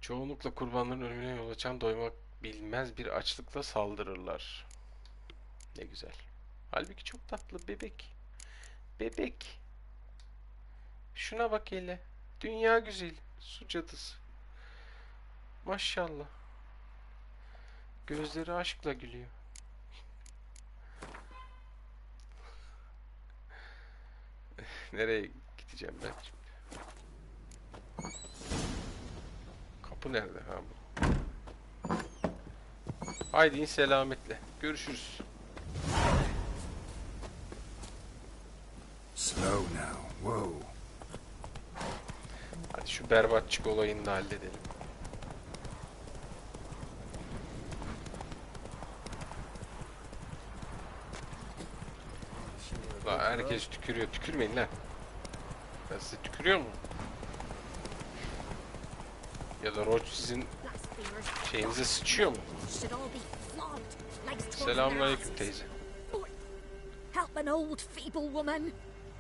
Çoğunlukla kurbanların ölümüne yol açan doymak bilmez bir açlıkla saldırırlar. Ne güzel. Halbuki çok tatlı bebek. Bebek. Şuna bak hele. Dünya güzel. Su cadısı. Maşallah. Gözleri aşkla gülüyor. Nereye gideceğim ben şimdi? Kapı nerede? Ha, bu. Haydi in selametle. Görüşürüz. Slow now. Whoa. Hadi şu berbatçık olayını da halledelim. La herkes tükürüyor. Tükürmeyin lan. Ben size tükürüyor mu? Ya da Roach sizin şeyinize sıçıyor mu? Selamünaleyküm teyze. Help an old feeble woman.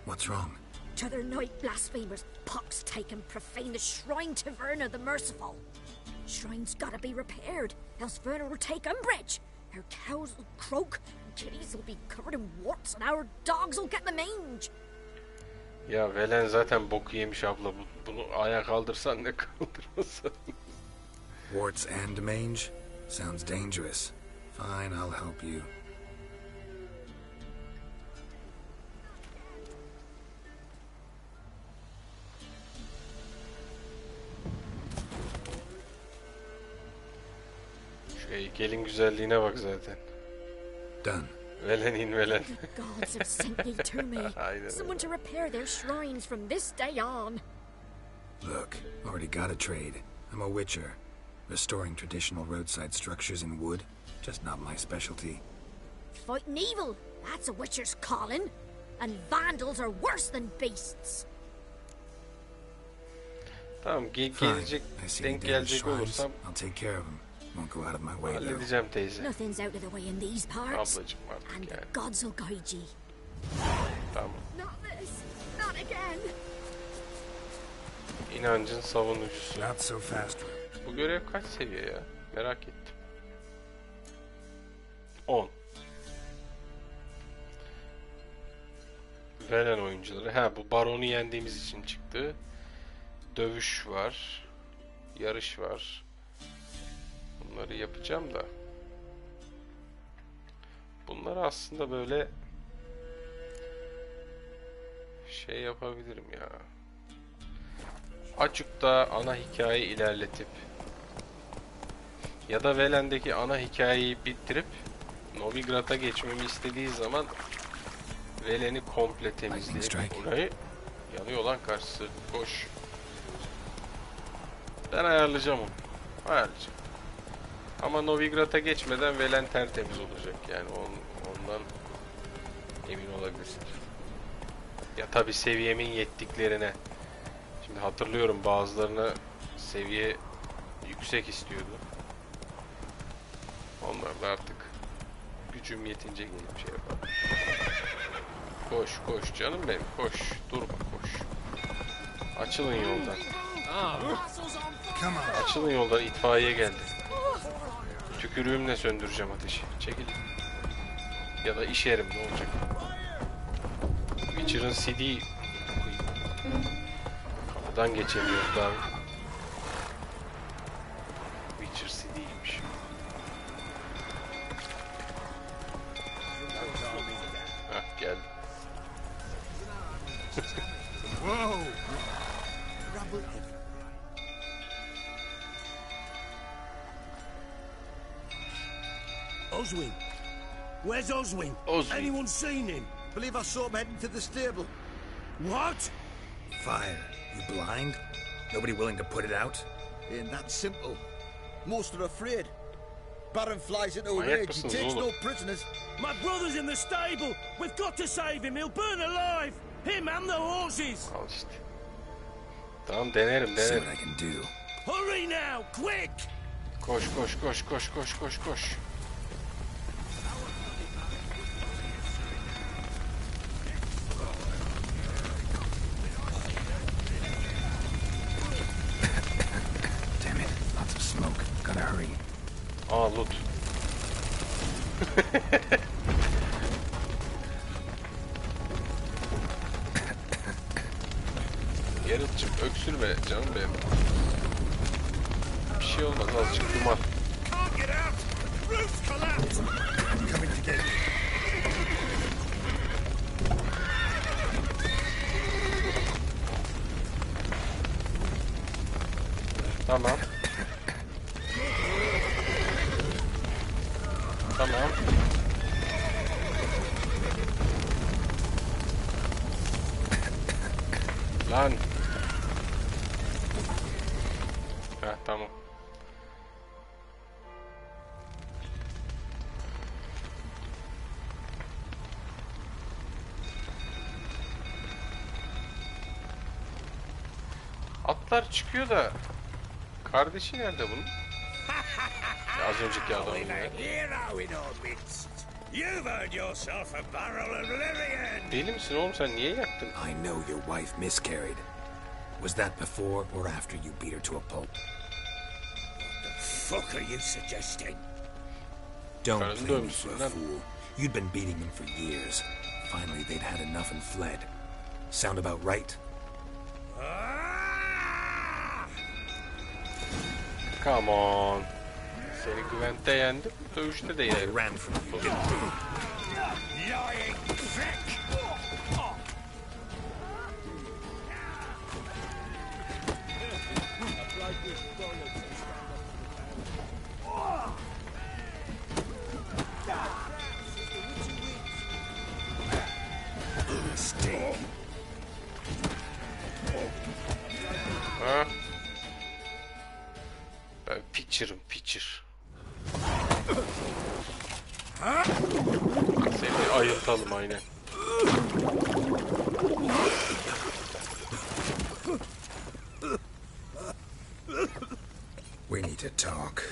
What's wrong? T'other night blasphemers pox take and profane the shrine to Verna the Merciful. Shrine's gotta be repaired, else Verna will take umbrage. Her cows will croak, and kitties will be covered in warts, and our dogs will get the mange. Ya Velen zaten boku yemiş abla. Bunu ayağa kaldırsan ne kaldırmasan. Warts and mange? Sounds dangerous. Fine, I'll help you. Gelin güzelliğine bak zaten. Done. Velen in Velen. The gods have sent thee to me. Someone to repair their shrines from this day on. Look, already got a trade. I'm a witcher. Restoring traditional roadside structures in wood, just not my specialty. Fighting evil, that's a witcher's calling. And vandals are worse than beasts. Tamam, gelecek, denk gelecek olursam I'll take care of them. Won't go out of my way though. halledeceğim teyze. Nothing's out of the way in these parts. Ablacım artık And yani. the gods will guide ye. Tamam. Not this, not again. İnancın savunucusu. Not so fast. Bu görev kaç seviye ya? Merak ettim. 10. Velen oyuncuları. Ha, bu baronu yendiğimiz için çıktı. Dövüş var. Yarış var. Bunları yapacağım da. Bunları aslında böyle şey yapabilirim ya. Açıkta ana hikayeyi ilerletip ya da Velen'deki ana hikayeyi bitirip Novigrad'a geçmemi istediği zaman Velen'i komple temizleyip burayı yanıyor lan karşısı. Koş. Ben ayarlayacağım onu. Ayarlayacağım. Ama Novigrad'a geçmeden Velen tertemiz olacak yani ondan emin olabilirsin. Ya tabi seviyemin yettiklerine. Şimdi hatırlıyorum bazılarına seviye yüksek istiyordu. Onlar da artık gücüm yetince gelip şey yapalım. Koş koş canım benim koş. Durma koş. Açılın yoldan. Açılın yoldan, itfaiye geldi. Tükürüğümle söndüreceğim ateşi. Çekil. Ya da işerim ne olacak? Witcher'ın CD kapıdan geçemiyoruz daha. Witcher CD'ymiş. Hah geldi. Oswin. Where's Oswin? Anyone seen him? Believe I saw him heading to the stable. What? Fire. You blind? Nobody willing to put it out? Ain't that simple. Most are afraid. Baron flies into a rage. He takes no prisoners. My brother's in the stable. We've got to save him. He'll burn alive. Him and the horses. Al işte. Tamam denerim. See what I can do. Hurry now, quick! Koş koş koş koş koş koş koş. Damn it, lots of smoke. Gotta hurry. Aa loot. Yarıtçım öksürme canım benim. Bir şey olmaz, azıcık duman. Tamam. Tamam. Lan. Heh, tamam. Atlar çıkıyor da kardeşi nerede bunun? Ya az önceki adamın ya. Deli misin oğlum sen, niye yaktın? I know your wife miscarried. Was that before or after you beat her to a pulp? What the fuck are you suggesting? Don't play me for a fool. You'd been beating them for years. Finally, they'd had enough and fled. Sound about right? Come on. Seni güvente yendim, dövüşte de yerim. Ran from you. Lying prick! Ha? Ben pitcher'ım, pitcher. Seni ayıltalım aynen. We need to talk.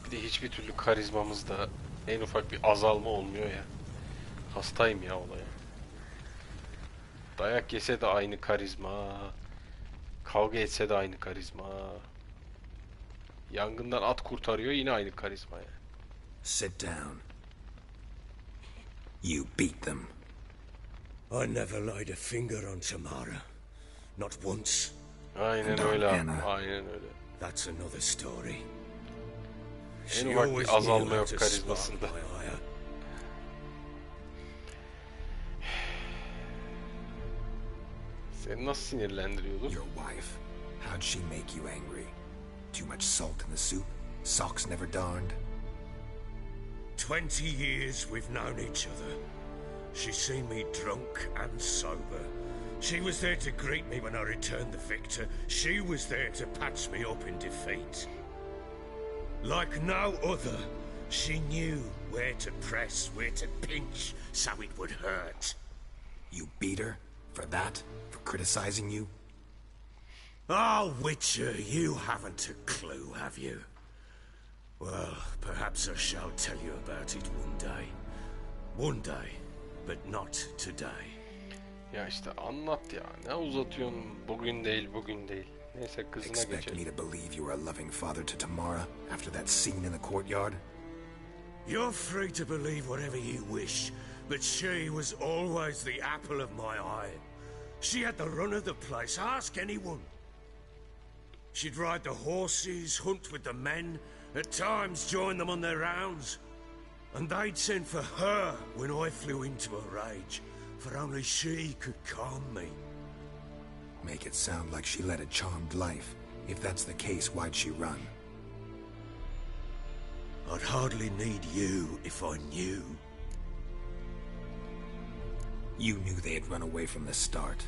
Bir de hiçbir türlü karizmamızda en ufak bir azalma olmuyor ya. Hastayım ya olaya. Dayak yese de aynı karizma. Kavga etse de aynı karizma. Yangından at kurtarıyor, yine aynı karizma yani. Sit down. You beat them. I never laid a finger on Tamara. Not once. Aynen öyle abi. Aynen öyle. That's another story. En ufak bir azalma yok karizmasında. Seni nasıl sinirlendiriyordu? Your wife. How'd she make you angry? Too much salt in the soup? Socks never darned? 20 years we've known each other. She's seen me drunk and sober. She was there to greet me when I returned the victor. She was there to patch me up in defeat. Like no other, she knew where to press, where to pinch, so it would hurt. You beat her? For that? For criticizing you? Oh, Witcher, you haven't a clue, have you? Well, perhaps I shall tell you about it one day. One day, but not today. Ya işte anlat ya. Ne uzatıyorsun? Bugün değil, bugün değil. Neyse kızına Expect geçelim. me to believe you are a loving father to Tamara after that scene in the courtyard? You're free to believe whatever you wish, but she was always the apple of my eye. She had the run of the place, ask anyone. She'd ride the horses, hunt with the men, at times join them on their rounds. And they'd send for her when I flew into a rage, for only she could calm me. Make it sound like she led a charmed life. If that's the case, why'd she run? I'd hardly need you if I knew. You knew they had run away from the start.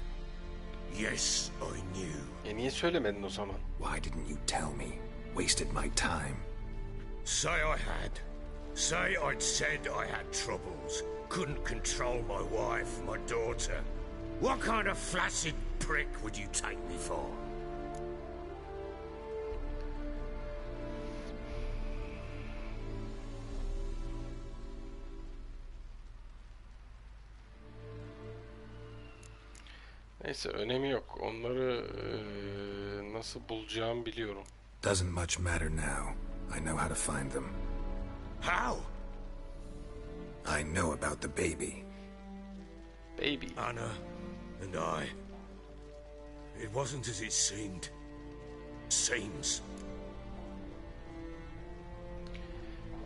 Yes, I knew. Niye söylemedin o zaman? Why didn't you tell me? Wasted my time. Say I had. Say I'd said I had troubles. Couldn't control my wife, my daughter. What kind of flaccid prick would you take me for? Neyse önemi yok. Onları nasıl bulacağımı biliyorum. Doesn't much matter now. I know how to find them. How? I know about the baby. Baby? Anna and I. It wasn't as it seemed. Seems.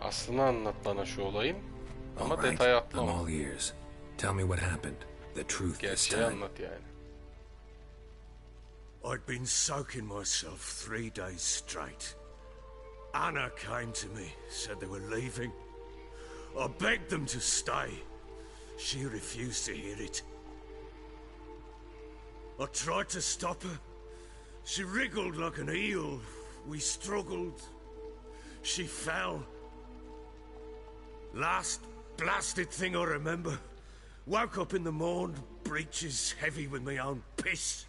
Aslını anlat bana şu olayın. Ama All right, detay I'm atlama. all ears. Tell me what happened. The truth this Gerçeği time. anlat yani. I'd been soaking myself 3 days straight. Anna came to me, said they were leaving. I begged them to stay. She refused to hear it. I tried to stop her. She wriggled like an eel. We struggled. She fell. Last blasted thing I remember. Woke up in the morn, breeches heavy with my own piss.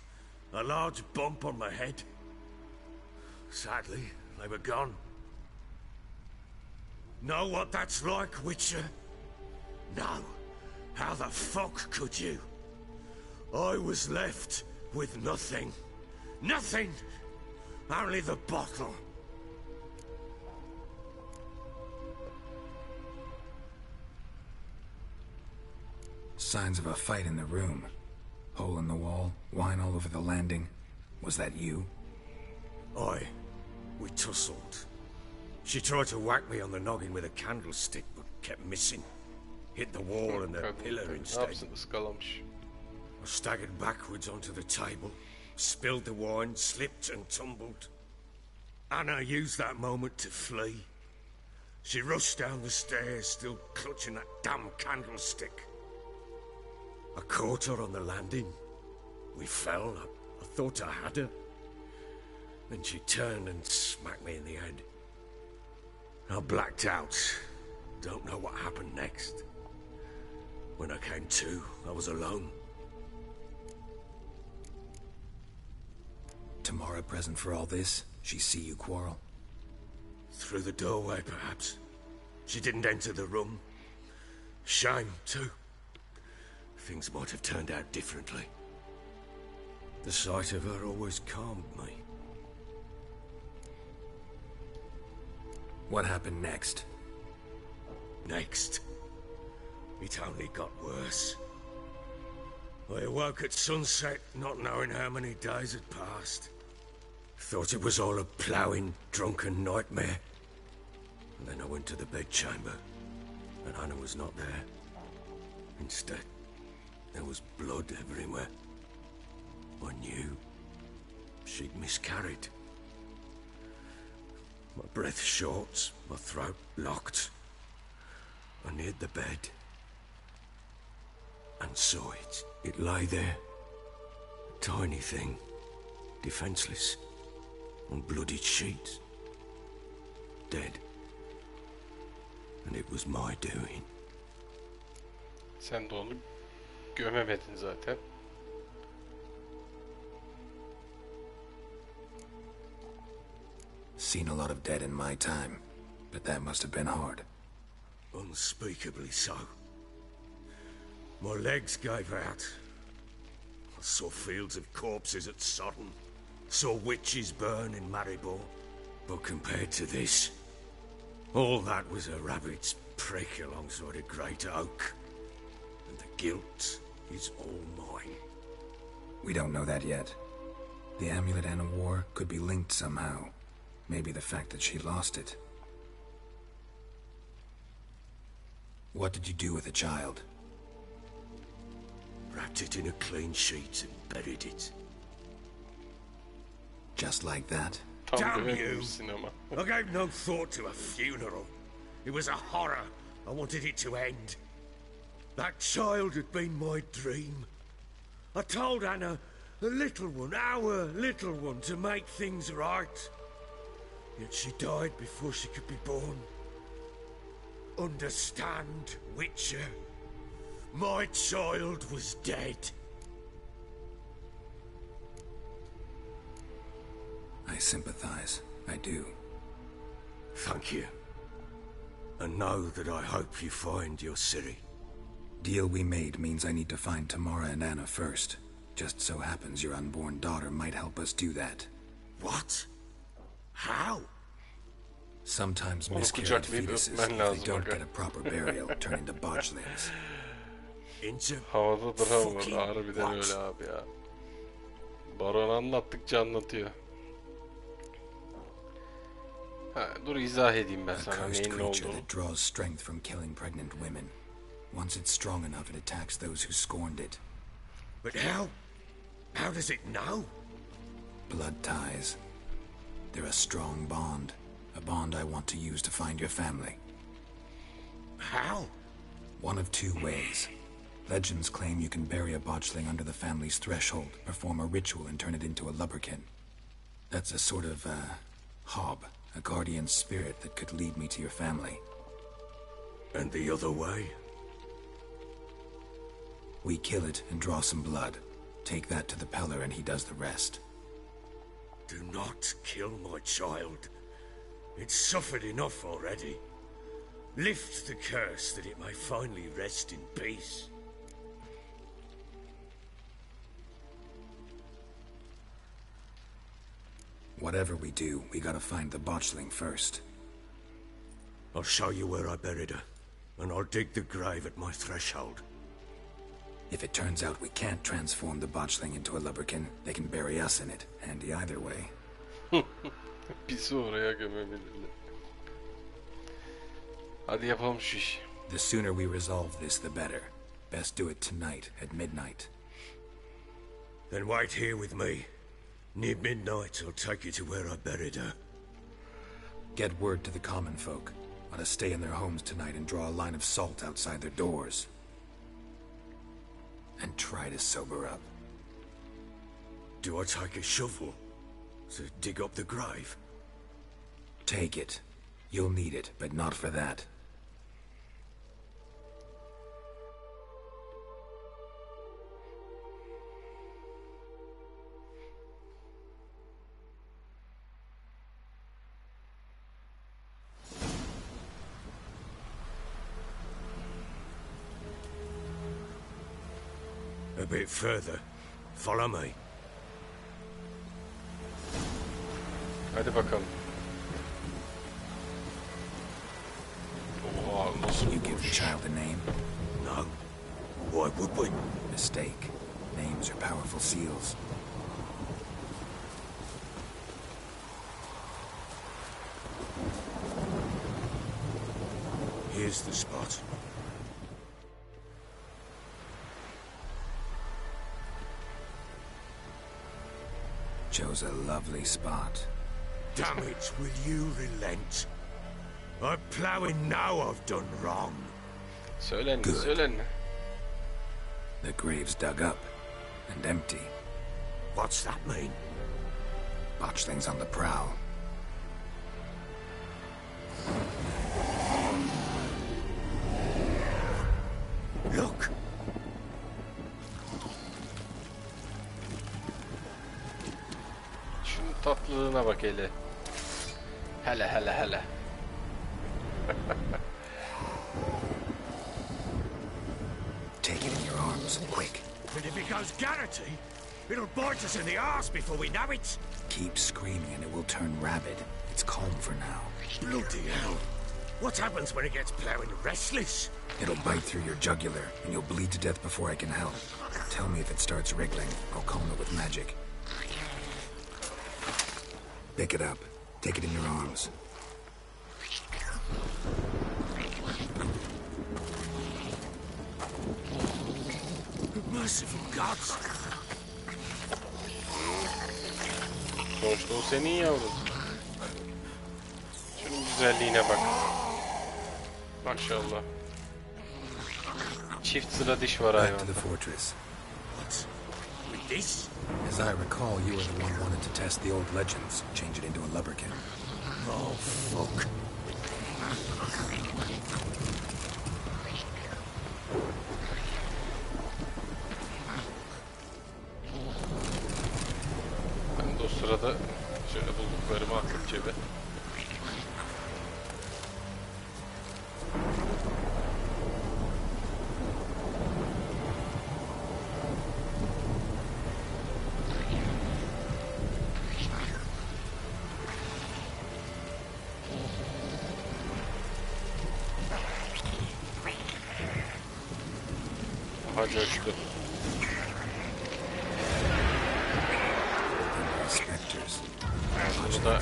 A large bump on my head. Sadly, they were gone. Know what that's like, Witcher? No. How the fuck could you? I was left with nothing. Nothing! Only the bottle. Signs of a fight in the room. Hole in the wall, wine all over the landing. Was that you? We tussled. She tried to whack me on the noggin with a candlestick, but kept missing. Hit the wall and the pillar instead. I staggered backwards onto the table, spilled the wine, slipped and tumbled. Anna used that moment to flee. She rushed down the stairs, still clutching that damn candlestick. I caught her on the landing. We fell. I thought I had her. Then she turned and smacked me in the head. I blacked out. Don't know what happened next. When I came to, I was alone. Tamara present for all this? She see you quarrel? Through the doorway, perhaps. She didn't enter the room. Shame, too. Things might have turned out differently. The sight of her always calmed me. What happened next? Next? It only got worse. I awoke at sunset, not knowing how many days had passed. Thought it was all a ploughing, drunken nightmare. And then I went to the bedchamber, and Anna was not there. Instead, there was blood everywhere. I knew she'd miscarried. My breath short, my throat locked. I neared the bed and saw it. It lay there, a tiny thing, defenseless, on bloodied sheets. dead. And it was my doing. Sen de onu gömemedin zaten. Seen a lot of dead in my time, but that must have been hard. Unspeakably so. My legs gave out. I saw fields of corpses at Sodden. Saw witches burn in Maribor. But compared to this, all that was a rabbit's prick alongside a great oak. And the guilt is all mine. We don't know that yet. The amulet Anna wore could be linked somehow. Maybe the fact that she lost it. What did you do with the child? Wrapped it in a clean sheet and buried it. Just like that? Damn you! I gave no thought to a funeral. It was a horror. I wanted it to end. That child had been my dream. I told Anna, the little one, our little one, to make things right. Yet she died before she could be born. Understand, Witcher? My child was dead. I sympathize. I do. Thank you. And know that I hope you find your Siri. Deal we made means I need to find Tamara and Anna first. Just so happens your unborn daughter might help us do that. What? How? Sometimes miscarried fetuses, if they don't get a proper burial, turn into botchlings. Havada duramıyor. Harbiden öyle abi ya. Baron anlattıkça anlatıyor. Ha, dur izah edeyim ben sana neyin ne olduğunu. That draws strength from killing pregnant women. Once it's strong enough, it attacks those who scorned it. But how? How does it know? Blood ties. They're a strong bond. A bond I want to use to find your family. How? One of two ways. Legends claim you can bury a botchling under the family's threshold, perform a ritual, and turn it into a lubberkin. That's a sort of, hob, a guardian spirit that could lead me to your family. And the other way? We kill it and draw some blood. Take that to the Peller and he does the rest. Do not kill my child. It's suffered enough already. Lift the curse that it may finally rest in peace. Whatever we do, we gotta find the botchling first. I'll show you where I buried her, and I'll dig the grave at my threshold. If it turns out we can't transform the botchling into a lubberkin, they can bury us in it. Handy either way. Bizi oraya gömebilirler. Hadi yapalım şu işi. The sooner we resolve this, the better. Best do it tonight at midnight. Then wait here with me. Near midnight, I'll take you to where I buried her. Get word to the common folk. Ought to stay in their homes tonight and draw a line of salt outside their doors. And try to sober up. Do I take a shovel to dig up the grave? Take it. You'll need it, but not for that. A bit further. Follow me. Hadi bakalım. Oha, nasıl you give the child a name? No. Why would we? Mistake. Names are powerful seals. Here's the spot. Chose a lovely spot. Damn it, will you relent? I'm ploughing now I've done wrong. Söylenme, Good. söylenme. The grave's dug up and empty. What's that mean? Botchling's on the prowl. Look. Şunun tatlılığına bak hele. Hele hele hele. Take it in your arms, quick. And if it goes garrity, it'll bite us in the arse before we know it. Keep screaming and it will turn rabid. It's calm for now. Bloody hell. What happens when it gets plowing restless? It'll bite through your jugular, and you'll bleed to death before I can help. Tell me if it starts wriggling. I'll calm it with magic. Pick it up. Take it in your arms. Merciful gods. Sonuçta o senin yavrun. Şunun güzelliğine bak. Maşallah. Çift sıra diş var hayvanda. Back to the fortress. What? With this? As I recall, you were the one wanted to test the old legends, change it into a lubberkin. Oh, fuck. Ben de o sırada şöyle bulduklarımı attım cebe. Aha coştu. Spectres. Bunu da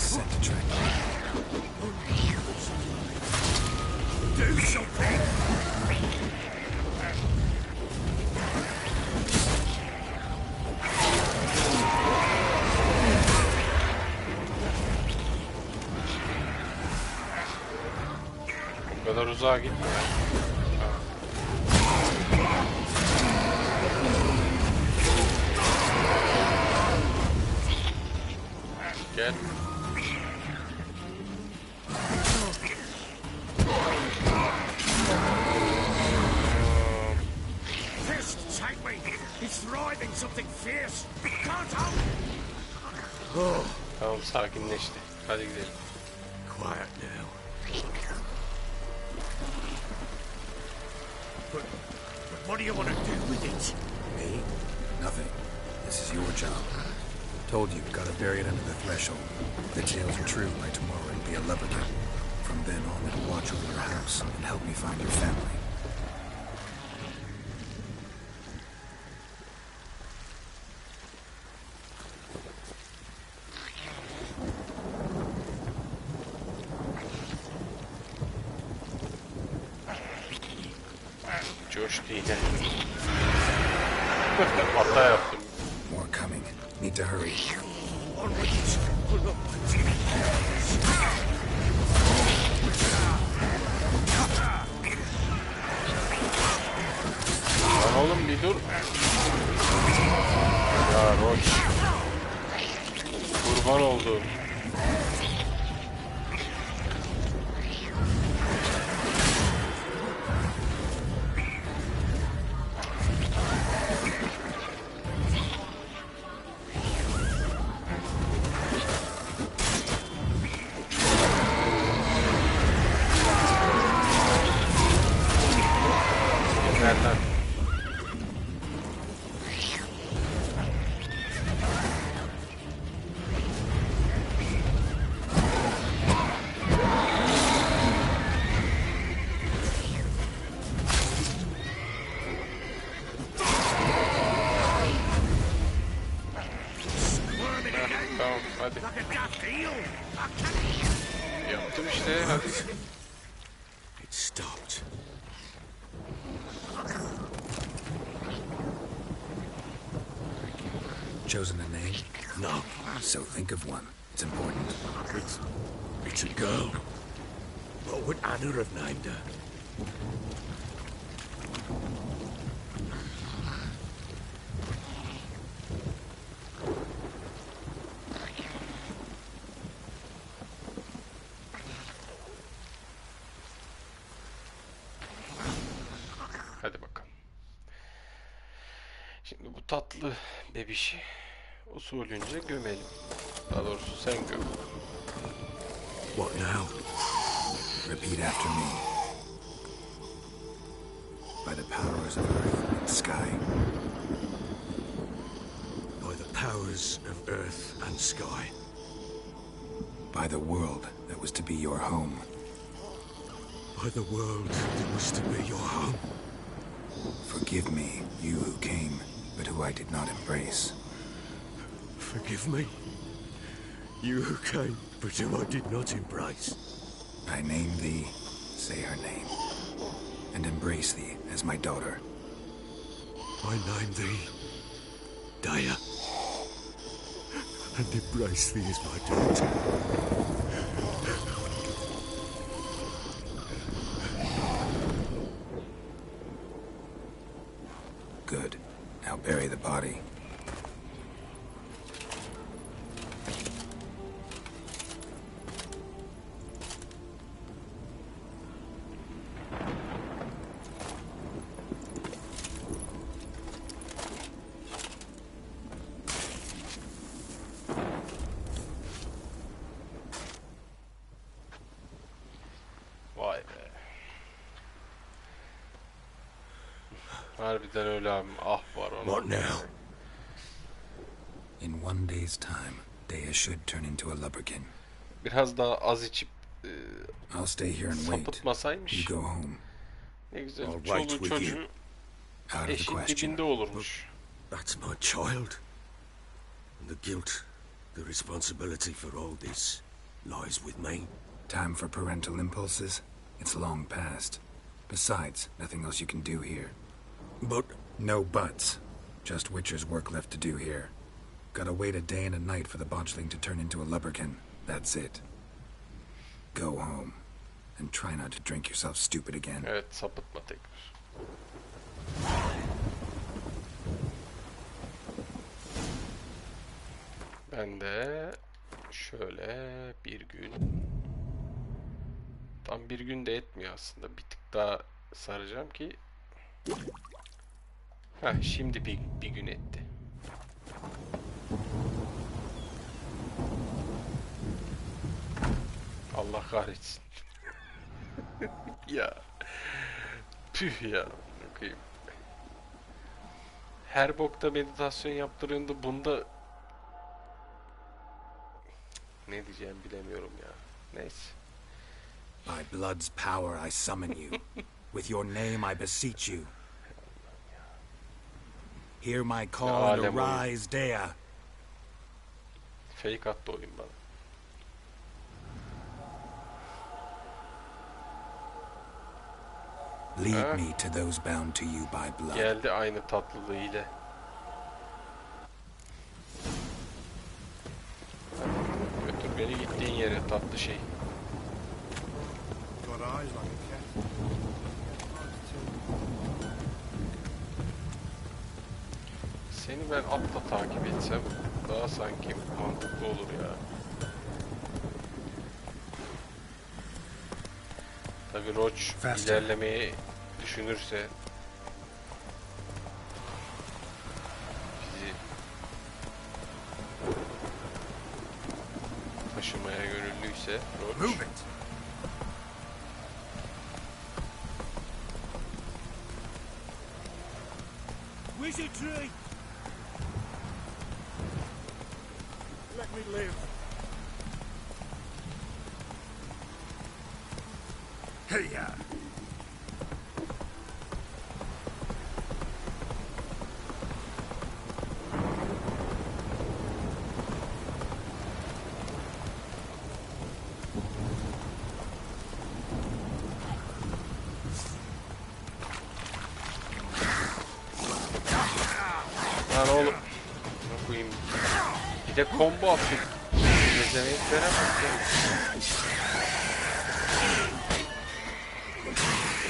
Do something. o kadar uzağa gitme ya. Gel. Fist, take me. He's thriving something fierce. Can't hold. Oh. Tamam, sakinleşti. Hadi gidelim. Quiet now. But what do you want to do with it? Me? Nothing. This is your job. Told you, gotta bury it under the threshold. If the tales are true, by tomorrow it'll be a lubberkin. From then on, it'll watch over your house and help me find your family. Coştu yine. Hata yaptım. More coming. Need to hurry. Lan oğlum bir dur. Ya Roş. Kurban oldu. Nereden? Tamam, hadi. Yaptım işte, hadi. It stopped. Chosen a name? No. So think of one. It's important. It's a girl. What would Anna have named her? Şimdi bu tatlı bebişi usulünce gömelim. Daha doğrusu sen göm. What now? Repeat after me. By the powers of earth and sky. By the powers of earth and sky. By the world that was to be your home. By the world that was to be your home. Forgive me, you who came, but who I did not embrace. Forgive me, you who came, but who I did not embrace. I name thee, say her name, and embrace thee as my daughter. I name thee, Daya, and embrace thee as my daughter. Good. Now bury the body. Vay be. Harbiden öyle abi. Ah var ona. What now? In one day's time, Daya should turn into a lubberkin. Biraz daha az içip I'll stay here and wait. sapıtmasaymış. You go home. Ne güzel. I'll wait Çoluğu with çocuğu you. Out of the eşin question. dibinde olurmuş. That's my child. And the guilt, the responsibility for all this lies with me. Time for parental impulses? It's long past. Besides, nothing else you can do here. But... No buts. Just Witcher's work left to do here. Gotta wait a day and a night for the botchling to turn into a lubberkin. That's it. Go home. And try not to drink yourself stupid again. Evet, sapıtma tekrar. Ben de şöyle bir gün, tam bir gün de etmiyor aslında, bir tık daha saracağım ki şimdi bir gün etti. Allah kahretsin. Ya tüh ya, bakayım. Her bokta meditasyon yaptırıyordu, bunda ne diyeceğim bilemiyorum ya. Neyse. By blood's power I summon you. With your name I beseech you. Hear my call and arise, Dea. Fake attı oyun bana. Lead me to those bound to you by blood. Geldi aynı tatlılığı ile. Götür beni gittiğin yere tatlı şey. Seni ben atla takip etsem daha sanki mantıklı olur ya. Tabii Roach ilerlemeyi düşünürse, bizi taşımaya gönüllüyse Roach. Wizardry! Let me live. Hey ya! Lan oğlum. Ne koyayım? Bir de combo attık. Yeteneklere bak ya.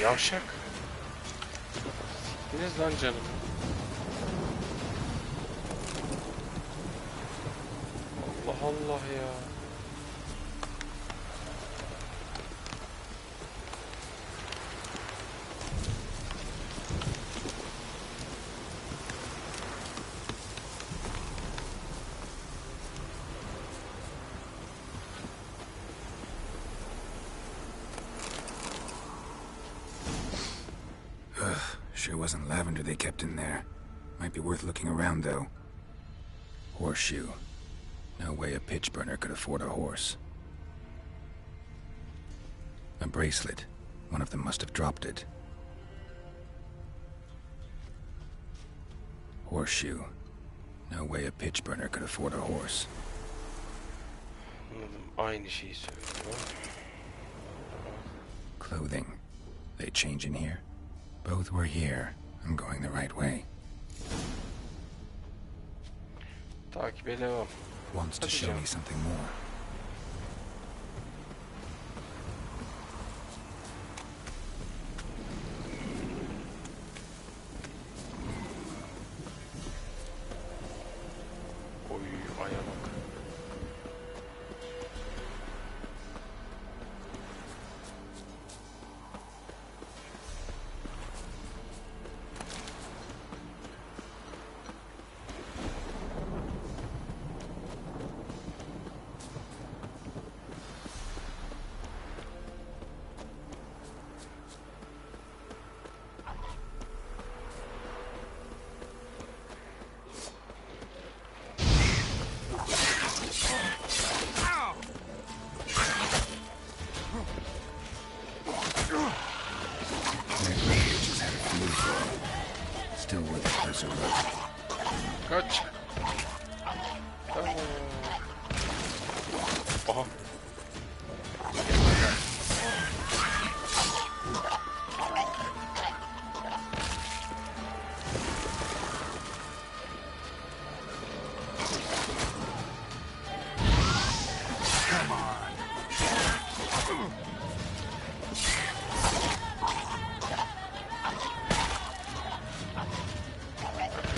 Yavşak. Siktiniz lan canım. Allah Allah ya. Sure wasn't lavender they kept in there. Might be worth looking around, though. Horseshoe. No way a pitch burner could afford a horse. A bracelet. One of them must have dropped it. Horseshoe. No way a pitch burner could afford a horse. Aynı şeyi söylüyor. Clothing. They change in here? Both were here. I'm going the right way. Takibe devam. Wants to show me something more. Kaç. Aha.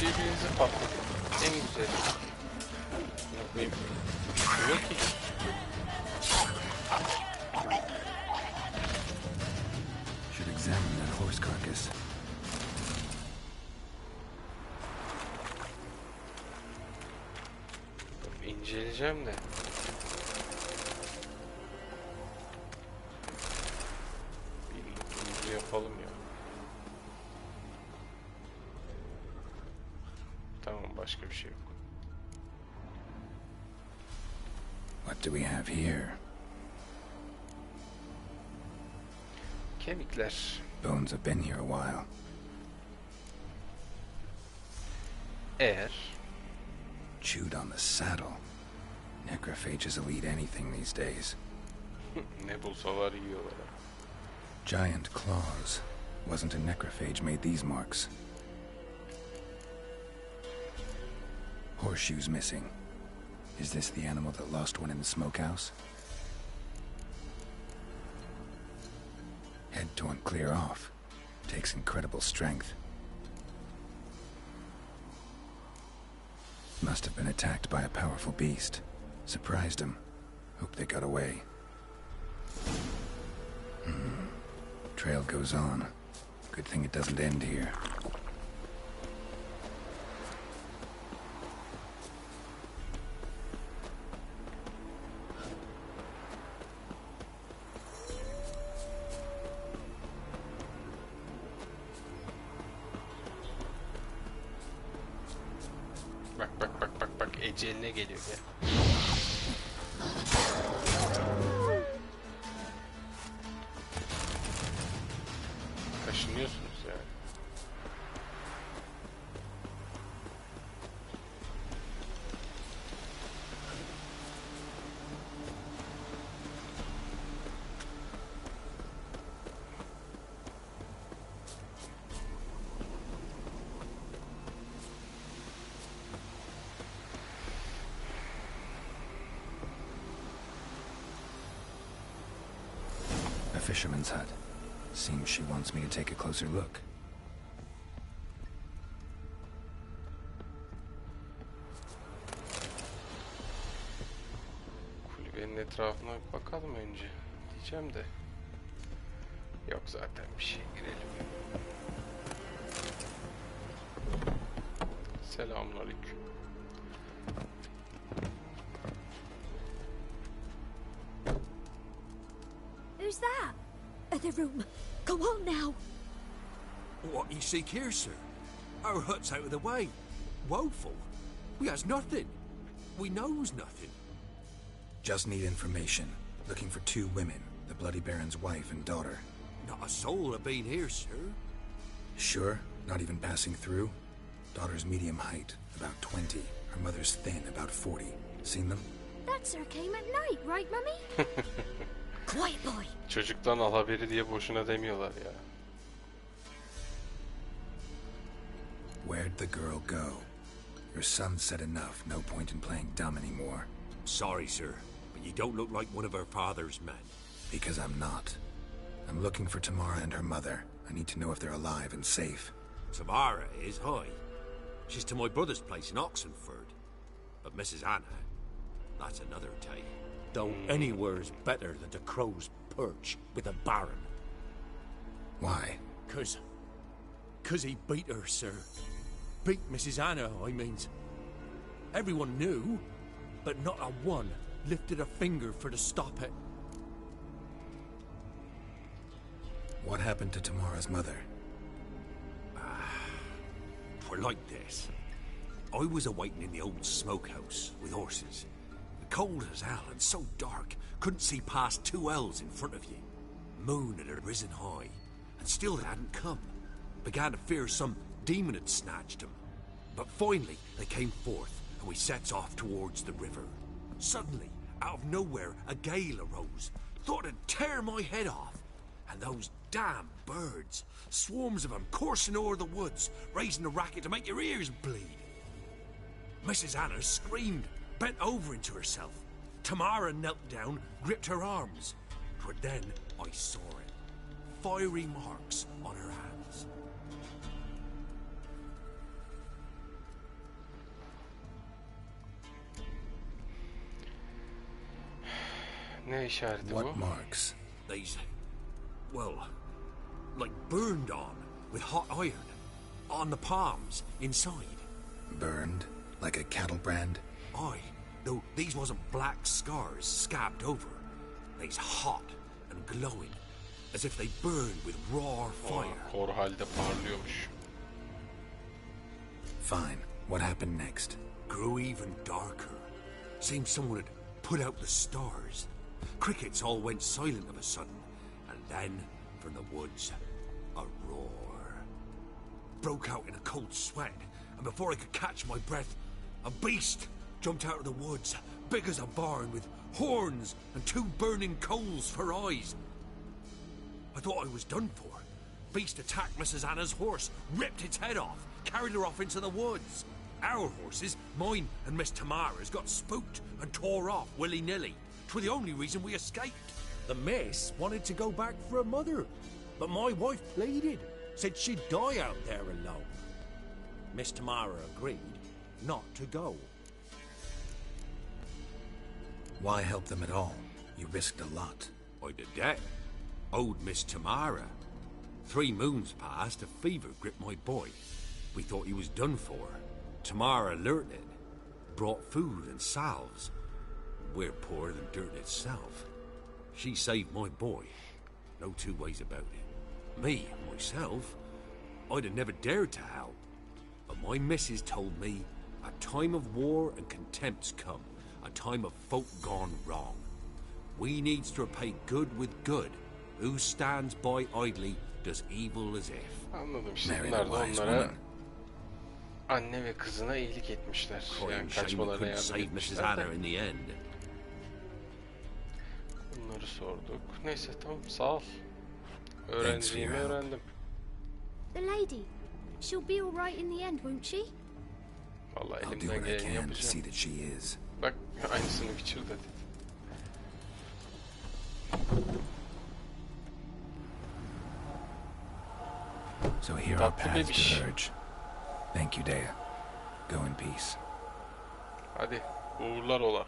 Birbirinizi patlatın. En güzel. Yok ki. Should examine that horse carcass. İnceleyeceğim de. Bir yapalım ya. Tamam, başka bir şey yok. What do we have here? Kemikler. Bones have been here a while. Eğer chewed on the saddle. Necrophages will eat anything these days. Ne bulsalar yiyorlar. Giant claws. Wasn't a necrophage made these marks. Horseshoes missing. Is this the animal that lost one in the smokehouse? Head torn clear off. Takes incredible strength. Must have been attacked by a powerful beast. Surprised him. Hope they got away. Trail goes on. Good thing it doesn't end here. Bak eceline geliyor ya. Kaşınıyorsunuz yani. A fisherman's hut. Seems she wants me to take a closer look. Kulübenin etrafına bir bakalım önce. Diyeceğim de. Yok zaten bir şey, girelim. Selamünaleyküm. Who's that? The room. Go on now. What you seek here, sir? Our hut's out of the way. Woeful. We has nothing. We knows nothing. Just need information. Looking for 2 women, the Bloody Baron's wife and daughter. Not a soul have been here, sir. Sure? Not even passing through? Daughter's medium height, about 20. Her mother's thin, about 40. Seen them? That sir came at night, right, Mummy? Quiet boy. Çocuktan al haberi diye boşuna demiyorlar ya. Where'd the girl go? Your son said enough. No point in playing dumb anymore. Sorry, sir, but you don't look like one of her father's men. Because I'm not. I'm looking for Tamara and her mother. I need to know if they're alive and safe. Tamara is, hi. She's to my brother's place in Oxenford. But Mrs. Anna, that's another tale. Though anywhere's better than the crow's perch with a baron. Why? 'Cause he beat her, sir. Beat Mrs. Anna, I means. Everyone knew, but not a one lifted a finger for to stop it. What happened to Tamara's mother? We're like this. I was awaiting in the old smokehouse with horses. Cold as hell and so dark, couldn't see past 2 ells in front of you. Moon had risen high, and still it hadn't come. Began to fear some demon had snatched him. But finally, they came forth, and we sets off towards the river. Suddenly, out of nowhere, a gale arose. Thought it'd tear my head off. And those damn birds, swarms of them coursing over the woods, raising a racket to make your ears bleed. Mrs. Anna screamed, bent over into herself. Tamara knelt down, gripped her arms. But then I saw it. Fiery marks on her hands. Ne işareti bu? What marks? These, well, like burned on with hot iron. On the palms, inside. Burned? Like a cattle brand? Aye, though these wasn't black scars scabbed over. They's hot and glowing, as if they burned with raw fire. Kor halde parlıyormuş. Fine. What happened next? Grew even darker. Seemed someone had put out the stars. Crickets all went silent of a sudden, and then, from the woods, a roar. Broke out in a cold sweat, and before I could catch my breath, a beast jumped out of the woods, big as a barn, with horns and 2 burning coals for eyes. I thought I was done for. Beast attacked Mrs. Anna's horse, ripped its head off, carried her off into the woods. Our horses, mine and Miss Tamara's, got spooked and tore off willy-nilly. 'Twere the only reason we escaped. The miss wanted to go back for her mother, but my wife pleaded, said she'd die out there alone. Miss Tamara agreed not to go. Why help them at all? You risked a lot. I did that. Owed Miss Tamara. 3 moons passed, a fever gripped my boy. We thought he was done for. Tamara alerted, brought food and salves. We're poorer than dirt itself. She saved my boy. No 2 ways about it. Me, myself, I'd have never dared to help. But my missus told me a time of war and contempt's come. A time of folk gone wrong. We needs to repay good with good. Who stands by idly does evil as if. Anladım. Şimdi bunlar da onlara anne ve kızına iyilik etmişler. Yani kaçmalarına yardım etmişler de. Bunları sorduk. Neyse tamam sağ ol. Öğrendiğimi öğrendim. The lady, she'll be all right in the end, won't she? Vallahi elimden geleni yapacağım. Bak aynısını Witcher'da dedi. So here our paths diverge. Thank you, Dea. Go in peace. Hadi uğurlar ola.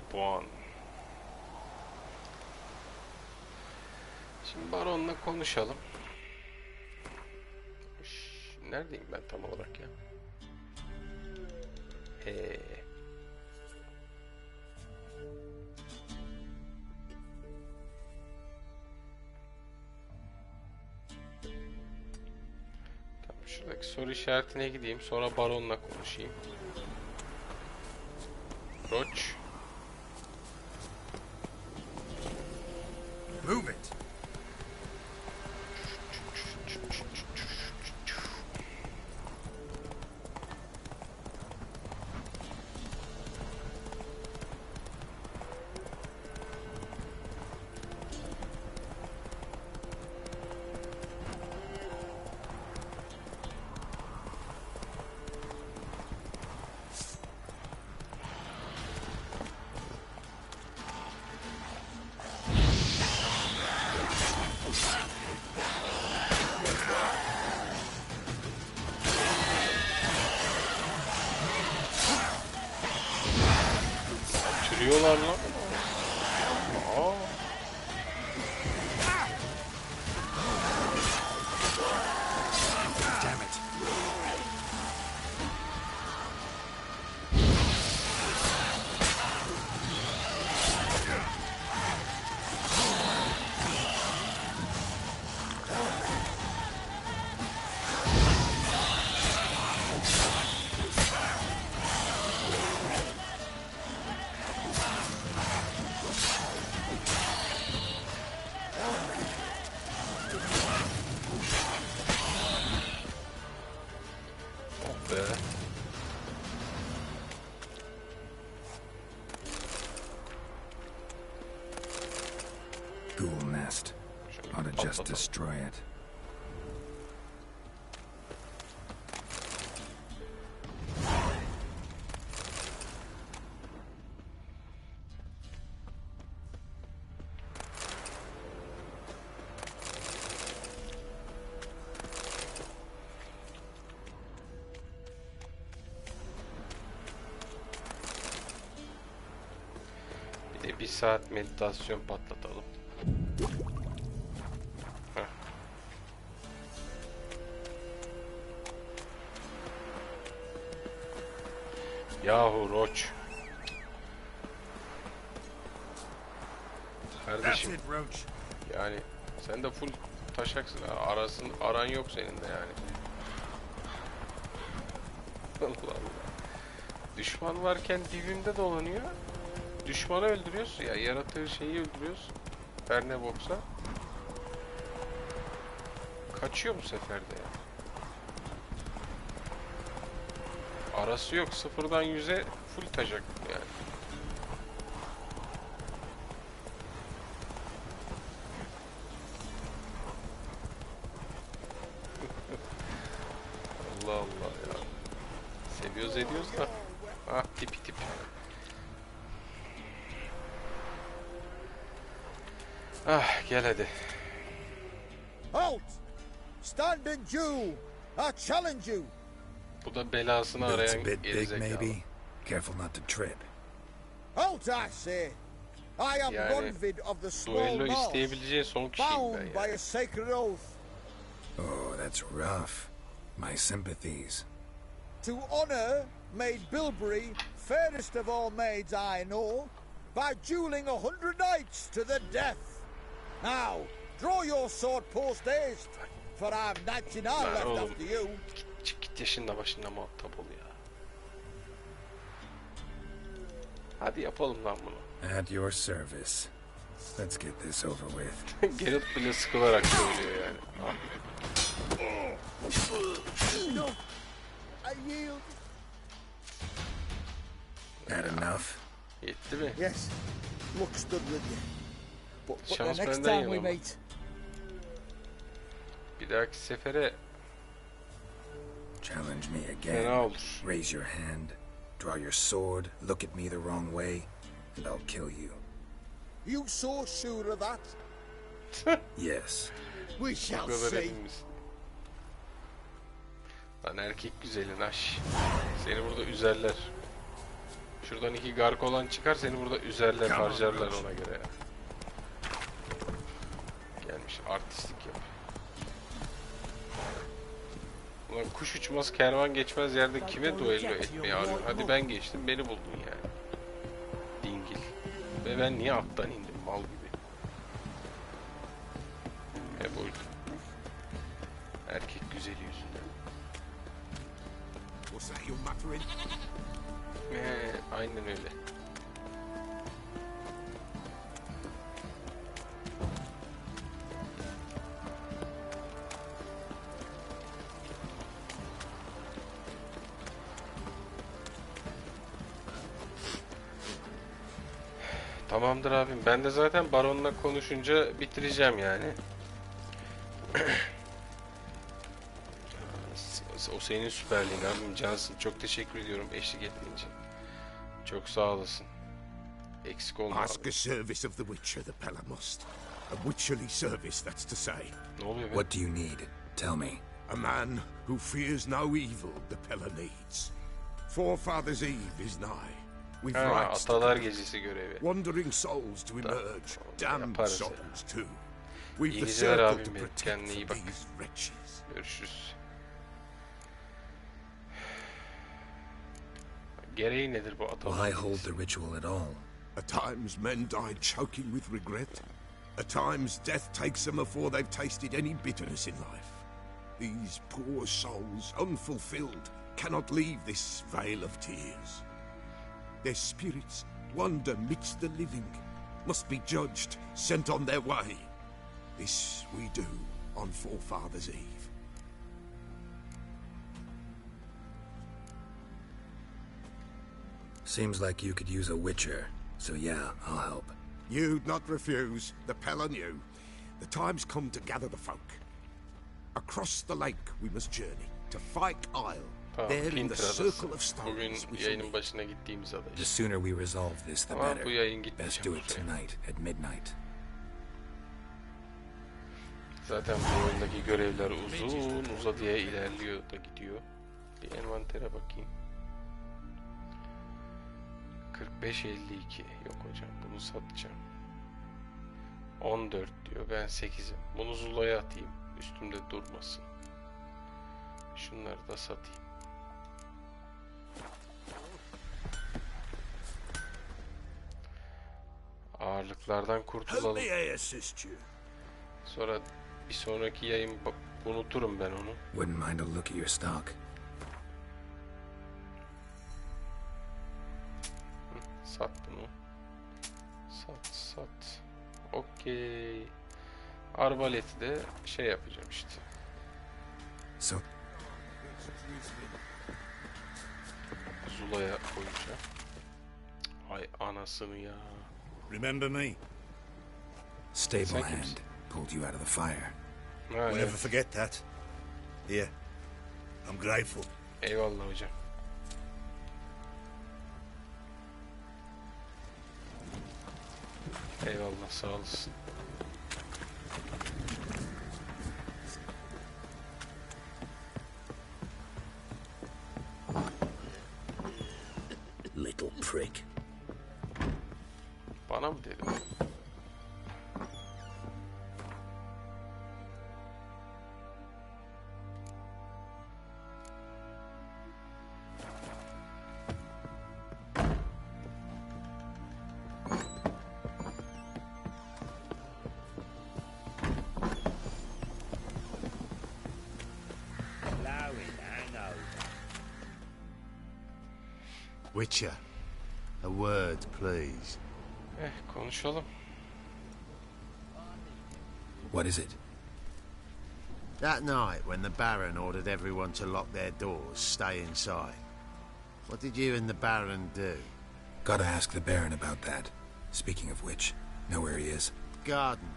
Puan. Şimdi Baron'la konuşalım. Neredeyim ben tam olarak ya? Şuradaki soru işaretine gideyim. Sonra baronla konuşayım. Roach. Move it. Sürüyorlar lan. Aa. Damn it. Ghoul nest. Ought to just destroy it. Bir de 1 saat meditasyon patlatalım. Heh. Yahu Roach. Kardeşim. Yani sen de full taşaksın ha. Aran yok senin de yani. Allah Allah. Düşman varken dibimde dolanıyor. Düşmanı öldürüyorsun ya. Yaratığı şeyi öldürüyorsun. Her ne boksa. Kaçıyor bu sefer de ya. Arası yok. 0'dan 100'e full taşak yani. Allah Allah ya. Seviyoruz ediyoruz da. Ah tipi tip. Ah gel hadi. Halt! Stand and you! I challenge you! Bu da belasını It's a arayan bit big, gerizekalı. maybe. Careful not to trip. Halt, I say! I am Yani Ronvid of the Small duello North, isteyebileceği son kişiyim ben bound by yani. a sacred oath. Oh, that's rough. My sympathies. To honor Maid Bilberry, fairest of all maids I know, by dueling 100 knights to the death. Now, draw your sword post haste, for I've 99 Lan left oğlum, after you. git yaşında başında muhatap ol ya. Hadi yapalım lan bunu. At your service. Let's get this over with. Geralt bile sıkılarak söylüyor yani. Ah. No, I yield. That enough? Yetti mi? Yes, luck stood with you. But the Şans next benden time yana we ama. meet, Bir dahaki sefere Challenge me fena again. olur. Raise your hand, draw your sword, look at me the wrong way, and I'll kill you. you so sure of that? Yes. We Bu shall kadar see. emin misin? Lan erkek güzelin aş. Seni burada üzerler. Şuradan 2 gark olan çıkar, seni burada üzerler, harcarlar ona göre ya. Gelmiş artistlik yap. Ulan kuş uçmaz kervan geçmez yerde kime duello etmeye arıyor? Hadi ben geçtim, beni buldun yani. Dingil. Ve ben niye attan indim mal gibi. Hep oydu. Erkek güzeli yüzünden. What's that you're muttering? Aynen öyle. Tamamdır abim. Ben de zaten baronla konuşunca bitireceğim yani. O senin süperliğin abim. Cansın. Çok teşekkür ediyorum eşlik ettiğin için. Çok sağ olasın. Eksik olma Ask abi. a service of the Witcher, the Pella must. A witcherly service, that's to say. Ne oluyor be? What do you need? Tell me. A man who fears no evil the Pella needs. Forefathers' Eve is nigh. We've rights to Atalar Gecesi görevi. wandering souls to emerge, damned souls too. We've İyi the geceler circle abim to benim. protect Kendine iyi from bak. these wretches. Görüşürüz. Gereği nedir bu atalar? Why hold the ritual at all? At times men die choking with regret. At times death takes them before they've tasted any bitterness in life. These poor souls, unfulfilled, cannot leave this vale of tears. Their spirits wander midst the living, must be judged, sent on their way. This we do on Forefathers' Eve. Seems like you could use a witcher, so yeah, I'll help. You'd not refuse, the Pella knew. The time's come to gather the folk. Across the lake we must journey, to Fyke Isle. There in the circle of stars we shall meet. Başına gittiğimiz adayız. The sooner we resolve this, the Ama bu better. yayın Best gitmeyecek do it bu şey. tonight, at midnight. Zaten bu oyundaki görevler uzun uzadıya ilerliyor da gidiyor. Bir envantere bakayım. 45-52. Yok hocam bunu satacağım. 14 diyor. Ben 8'im. Bunu Zula'ya atayım. Üstümde durmasın. Şunları da satayım. Ağırlıklardan kurtulalım. Sonra bir sonraki yayın unuturum ben onu. Wouldn't mind a look at your stock. Sat bunu. Sat. Okey. Arbaleti de şey yapacağım işte. So. Zula'ya koyacağım. Ay anasını ya. Remember me? Stable hand pulled you out of the fire. We'll never forget that. Here, I'm grateful. Eyvallah hocam. Eyvallah sağ olasın. Little prick. Bana mı dedin? Witcher, a word, please. Konuşalım. What is it? That night when the Baron ordered everyone to lock their doors, stay inside. What did you and the Baron do? Gotta ask the Baron about that. Speaking of which, know where he is? Garden.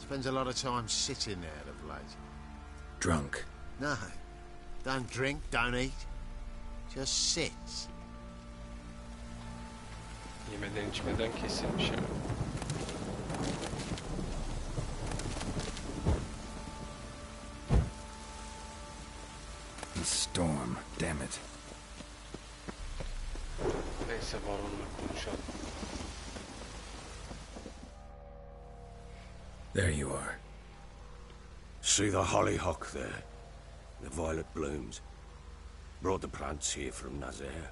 Spends a lot of time sitting there of late. Drunk. No. Don't drink, don't eat. Just sits. Yemeden içmeden kesilmiş ya. The storm, damn it. Neyse baronla konuşalım. There you are. See the hollyhock there? The violet blooms. Brought the plants here from Nazaire.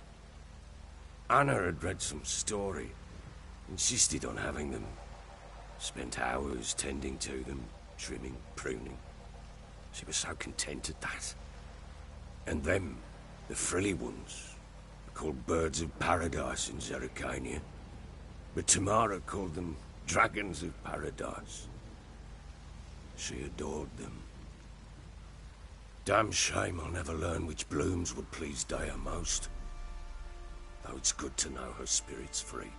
Anna had read some story. Insisted on having them. Spent hours tending to them, trimming, pruning. She was so content at that. And them, The frilly ones are called birds of paradise in Zerrikania, but Tamara called them dragons of paradise. She adored them. Damn shame I'll never learn which blooms would please Dea most. Though it's good to know her spirit's free.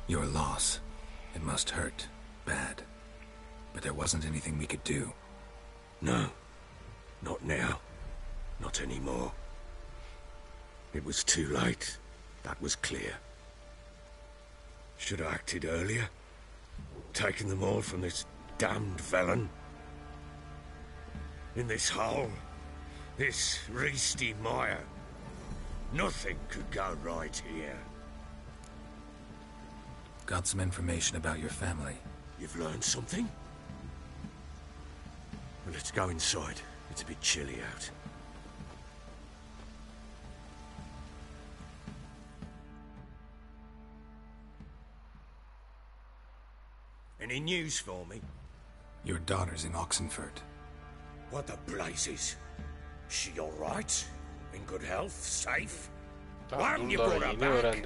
Your loss. It must hurt. Bad. But there wasn't anything we could do. No. Not now. Not anymore. It was too late. That was clear. Should have acted earlier. Taken them all from this damned felon. In this hole. This reesty mire. Nothing could go right here. Got some information about your family. You've learned something? Well, let's go inside. It's a bit chilly out. Any news for me? Your daughter's in Oxenford. What the blazes? She all right? In good health? Safe? Why haven't you brought her back?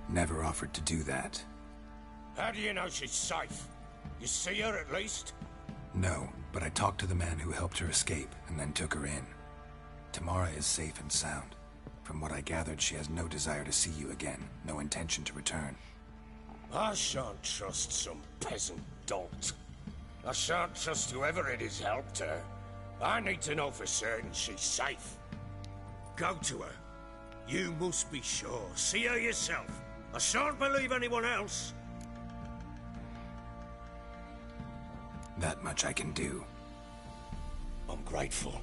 Never offered to do that. How do you know she's safe? You see her at least? No, but I talked to the man who helped her escape and then took her in. Tamara is safe and sound. From what I gathered, she has no desire to see you again, no intention to return. I shan't trust some peasant dolt. I shan't trust whoever it is helped her. I need to know for certain she's safe. Go to her. You must be sure. See her yourself. I shan't believe anyone else. That much I can do. I'm grateful.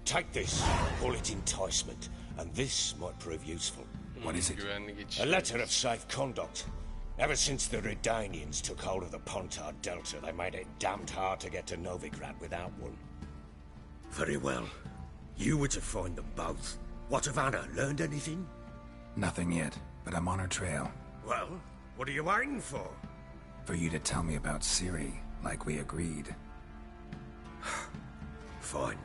Take this. Call it enticement. And this might prove useful. What is it? A letter of safe conduct. Ever since the Redanians took hold of the Pontar Delta, they made it damned hard to get to Novigrad without one. Very well. You were to find them both. What of Anna? Learned anything? Nothing yet, but I'm on her trail. Well, what are you waiting for? For you to tell me about Siri, like we agreed. Fine.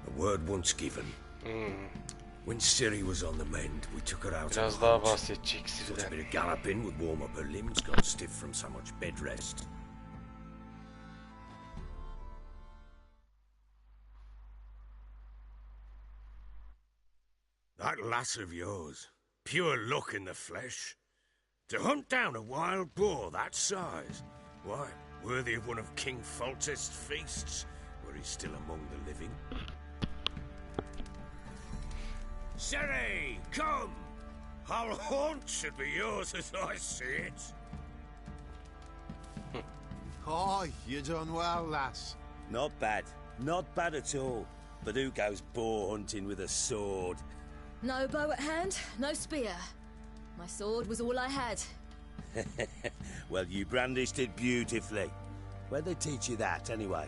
A word once given. When Siri was on the mend, we took her out. Biraz daha bahsedecek Siri'den. Thought a bit of galloping would warm up her limbs, got stiff from so much bed rest. That lass of yours, pure luck in the flesh. To hunt down a wild boar that size, why, worthy of one of King Foltest's feasts, where he's still among the living. Seri, come! Our haunt should be yours as I see it. Aye, you done well, lass. Not bad. Not bad at all. But who goes boar hunting with a sword? No bow at hand, no spear. My sword was all I had. Well, you brandished it beautifully. Where'd they teach you that, anyway?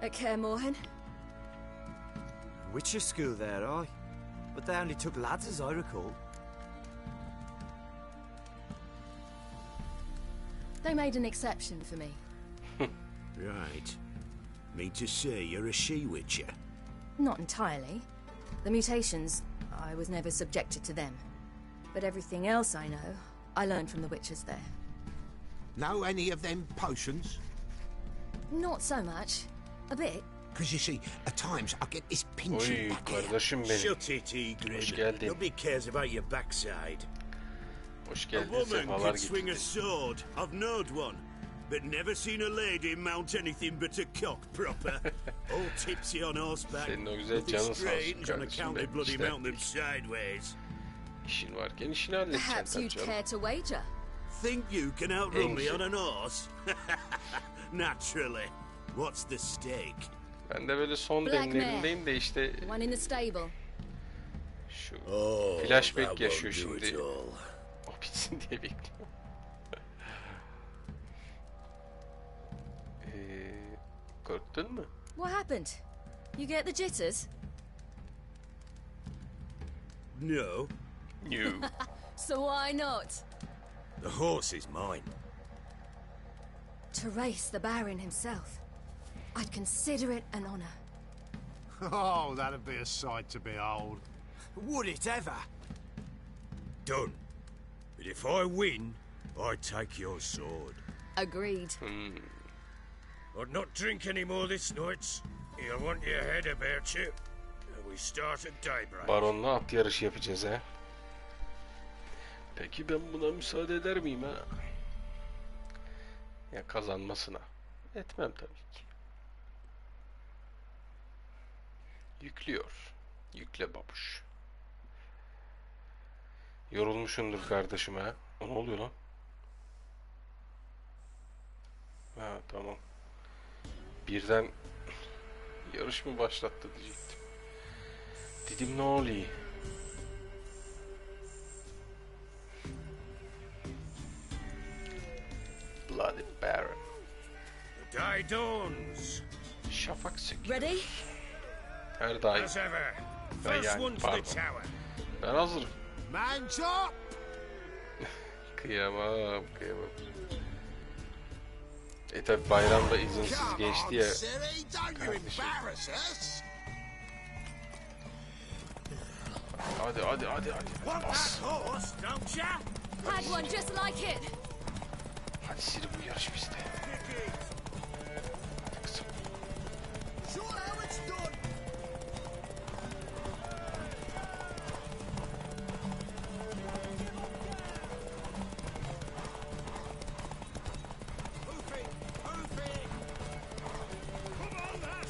At Kaer Morhen. Witcher school there, aye. But they only took lads, as I recall. They made an exception for me. Right. Mean to say you're a she-witcher? Not entirely. The mutations, I was never subjected to them. But everything else I know, I learned from the witches there. Know any of them potions? Not so much. A bit. Because you see, at times I get this pinching back here. Shut it, Egrid. Nobody cares about your backside. A woman can swing a sword. I've knowed one. But never seen a lady mount anything but a cock proper. All tipsy on horseback. Nothing strange on account they bloody mount them sideways. İşin varken işini halledeceksin. Perhaps you'd care to wager. Think you can outrun me on an horse? Naturally. What's the stake? Ben de böyle son demlerindeyim de işte One in the stable. şu flashback yaşıyor şimdi. O bitsin diye bekliyorum. Korktun mu? What happened? You get the jitters? No. No. So why not? The horse is mine. To race the Baron himself, I'd consider it an honor. Oh, that'd be a sight to behold. Would it ever? Done. But if I win, I take your sword. Agreed. I'd not drink any more this night. You'll want your head about you. We start at daybreak. Baron'la at yarışı yapacağız ha. Peki ben buna müsaade eder miyim ha? Ya kazanmasına. Etmem tabii ki. Yüklüyor. Yükle babuş. Yorulmuşsundur kardeşim ha. Ne oluyor lan? Ha tamam. Birden yarış mı başlattı diyecektim. Dedim ne oluyor? Bloody Baron. The day dawns. Şafak söküyor. Ready? Her daim. As ever. Ben First yani one to the pardon. tower. Ben hazırım. Man chop! Kıyamam, kıyamam. Tabi bayramda izinsiz geçti ya. Kardeşim. Hadi hadi hadi hadi. Bas. Had one just like it. Hadi Siri bu yarış bizde. Hadi kızım.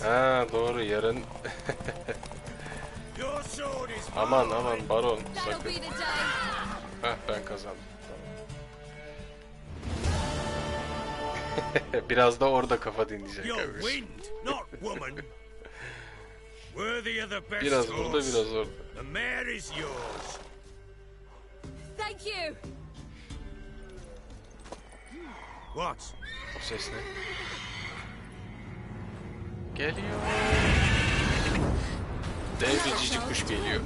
Ha doğru yarın. Aman aman baron sakın. Heh ben kazandım. Tamam. Biraz da orada kafa dinleyecek. Biraz burada biraz orada. Thank you. What? O ses ne? Geliyor. Dev bir cici kuş geliyor.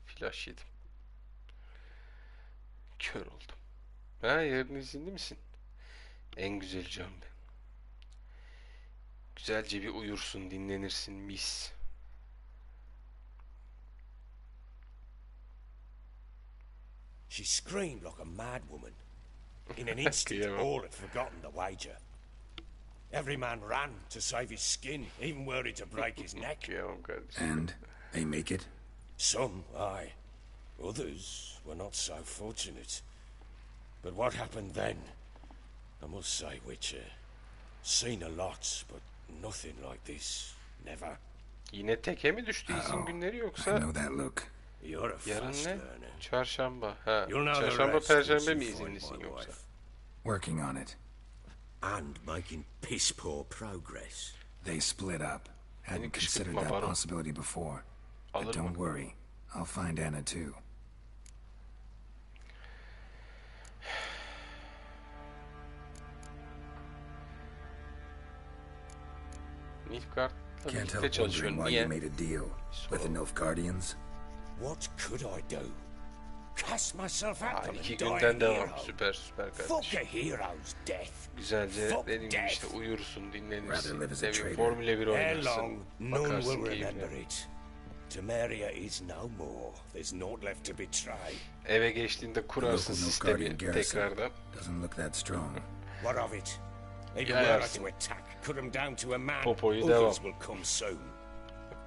Flash yedim. Kör oldum. Ha yarın izinli misin? En güzel can ben. Güzelce bir uyursun, dinlenirsin mis. She screamed like a mad woman. In an instant, all had forgotten the wager. Every man ran to save his skin, even were it to break his neck. And they make it? Some, aye. Others were not so fortunate. But what happened then, I must say, Witcher, seen a lot, but nothing like this. Never. Yine teke mi düştü izin günleri yoksa? I know that look. Yarın ne? Çarşamba. Ha. Çarşamba, perşembe mi izinlisin yoksa? Working on it. And making piss poor progress. They split up. Hadn't considered that possibility before. But don't worry. I'll find Anna too. Can't help wondering why you made a deal with the Nilfgaardians. What could I do? Cast myself at them and die günden a devam. hero. Süper süper kardeşim. Fuck a hero's death. Güzelce Fuck dediğim gibi death. işte uyursun, dinlenirsin. Rather live as a Demin traitor. Formula 1 Ere oynarsın. long, none will Bakarsın remember keyfine. it. Temeria is no more. There's naught left to betray. Eve geçtiğinde kurarsın sistemi tekrardan. Doesn't look that strong. What of it? Even were I to attack, cut them down to a man, Popoyu devam. others will come soon.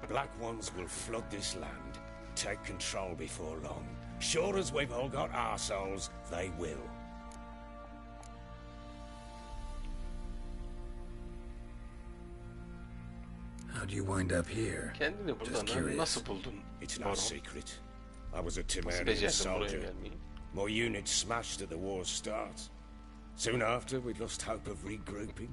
Black ones will flood this land, take control before long. Sure as we've all got our souls, they will. How do you wind up here? Kendini buradan nasıl buldun? It's no secret. I was a Nasıl Temerian becerdin buraya soldier. gelmeyi? My unit smashed at the war's start. Soon after, we lost hope of regrouping,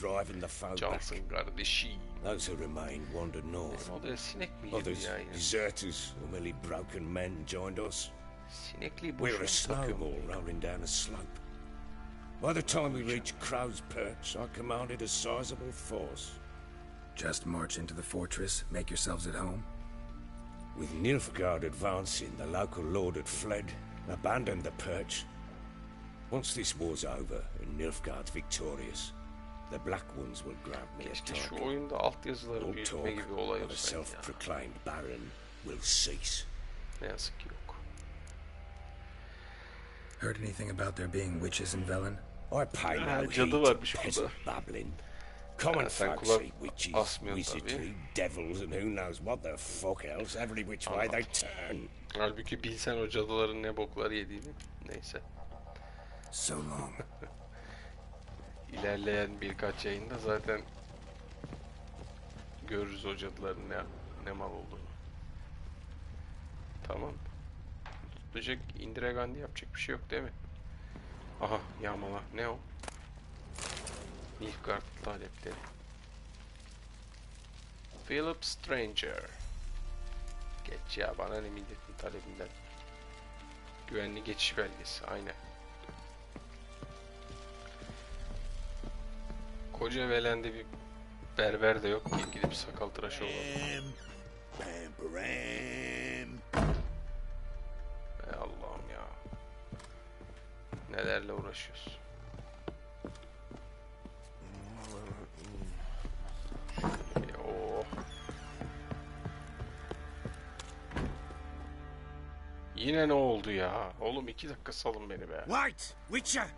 driving the foe back. Cansın kardeşi. Those who remained wandered north. O da sinek mi yedi Others, ya? deserters or merely broken men, joined us. Sinekli We were a boşuna takıyor. snowball rolling down a slope. By the time we reached Crow's Perch, I commanded a sizable force. Just march into the fortress, make yourselves at home? With Nilfgaard advancing, the local lord had fled, abandoned the perch. Once this war's over and Nilfgaard's victorious, the Black Ones will grant me a Şu title. oyunda altyazıları All büyütme talk gibi olay of a olsaydı ya. self-proclaimed baron will cease. Ne yazık ki yok. Heard anything about there being witches in Velen? I pay no cadı heed varmış to burada. peasant babbling. Common sen folk kulak see witches, asmıyorsun wizardry, tabii. devils and who knows what the fuck else every which way they turn. Halbuki bilsen o cadıların ne boklar yediğini. Neyse. So long. İlerleyen birkaç yayında zaten görürüz o cadıların ne mal olduğunu. Tamam. Tutacak indiragandi yapacak bir şey yok değil mi? Aha yağmala. Ne o? Nilfgaard talepleri. Philip Stranger. Geç ya, bana ne milletin talebinden. Güvenli geçiş belgesi. Aynen. Koca Velen'de bir berber de yok ki gidip sakal tıraşı olalım. Ey Allah'ım ya. Nelerle uğraşıyoruz. Oh. Yine ne oldu ya? Oğlum 2 dakika salın beni be. Wait, Witcher!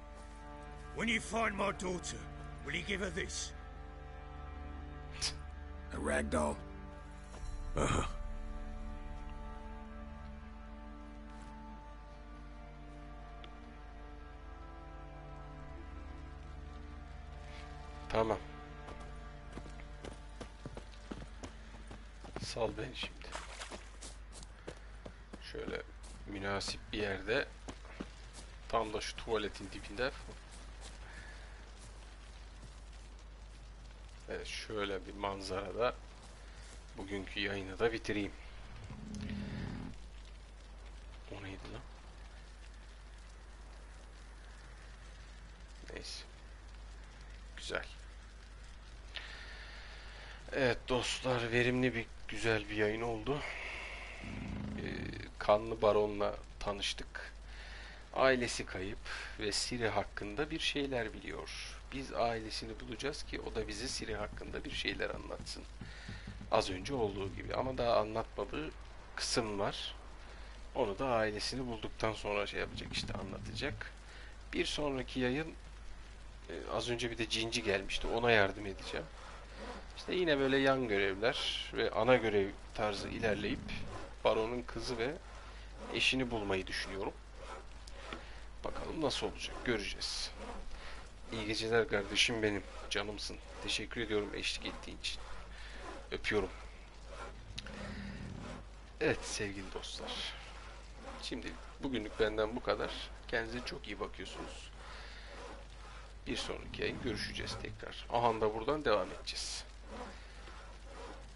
When you find my daughter, will you give her this? A ragdoll? Tamam. Sal beni şimdi. Şöyle münasip bir yerde, tam da şu tuvaletin dibinde. Evet, şöyle bir manzarada bugünkü yayını da bitireyim. O neydi lan? Neyse. Güzel. Evet dostlar, verimli bir güzel bir yayın oldu. Kanlı Baron'la tanıştık. Ailesi kayıp ve Siri hakkında bir şeyler biliyor. Biz ailesini bulacağız ki o da bize Siri hakkında bir şeyler anlatsın. Az önce olduğu gibi, ama daha anlatmadığı kısım var. Onu da ailesini bulduktan sonra şey yapacak, işte anlatacak. Bir sonraki yayın az önce bir de cinci gelmişti, ona yardım edeceğim. İşte yine böyle yan görevler ve ana görev tarzı ilerleyip Baron'un kızı ve eşini bulmayı düşünüyorum. Bakalım nasıl olacak, göreceğiz. İyi geceler kardeşim benim, canımsın. Teşekkür ediyorum eşlik ettiğin için. Öpüyorum. Evet sevgili dostlar. Şimdi bugünlük benden bu kadar. Kendinize çok iyi bakıyorsunuz. Bir sonraki yayın görüşeceğiz tekrar. Aha da buradan devam edeceğiz.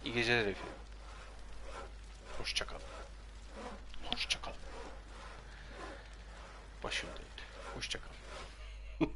İyi geceler efendim. Hoşça kalın. Hoşça kalın. Başım döndü. Hoşça kalın.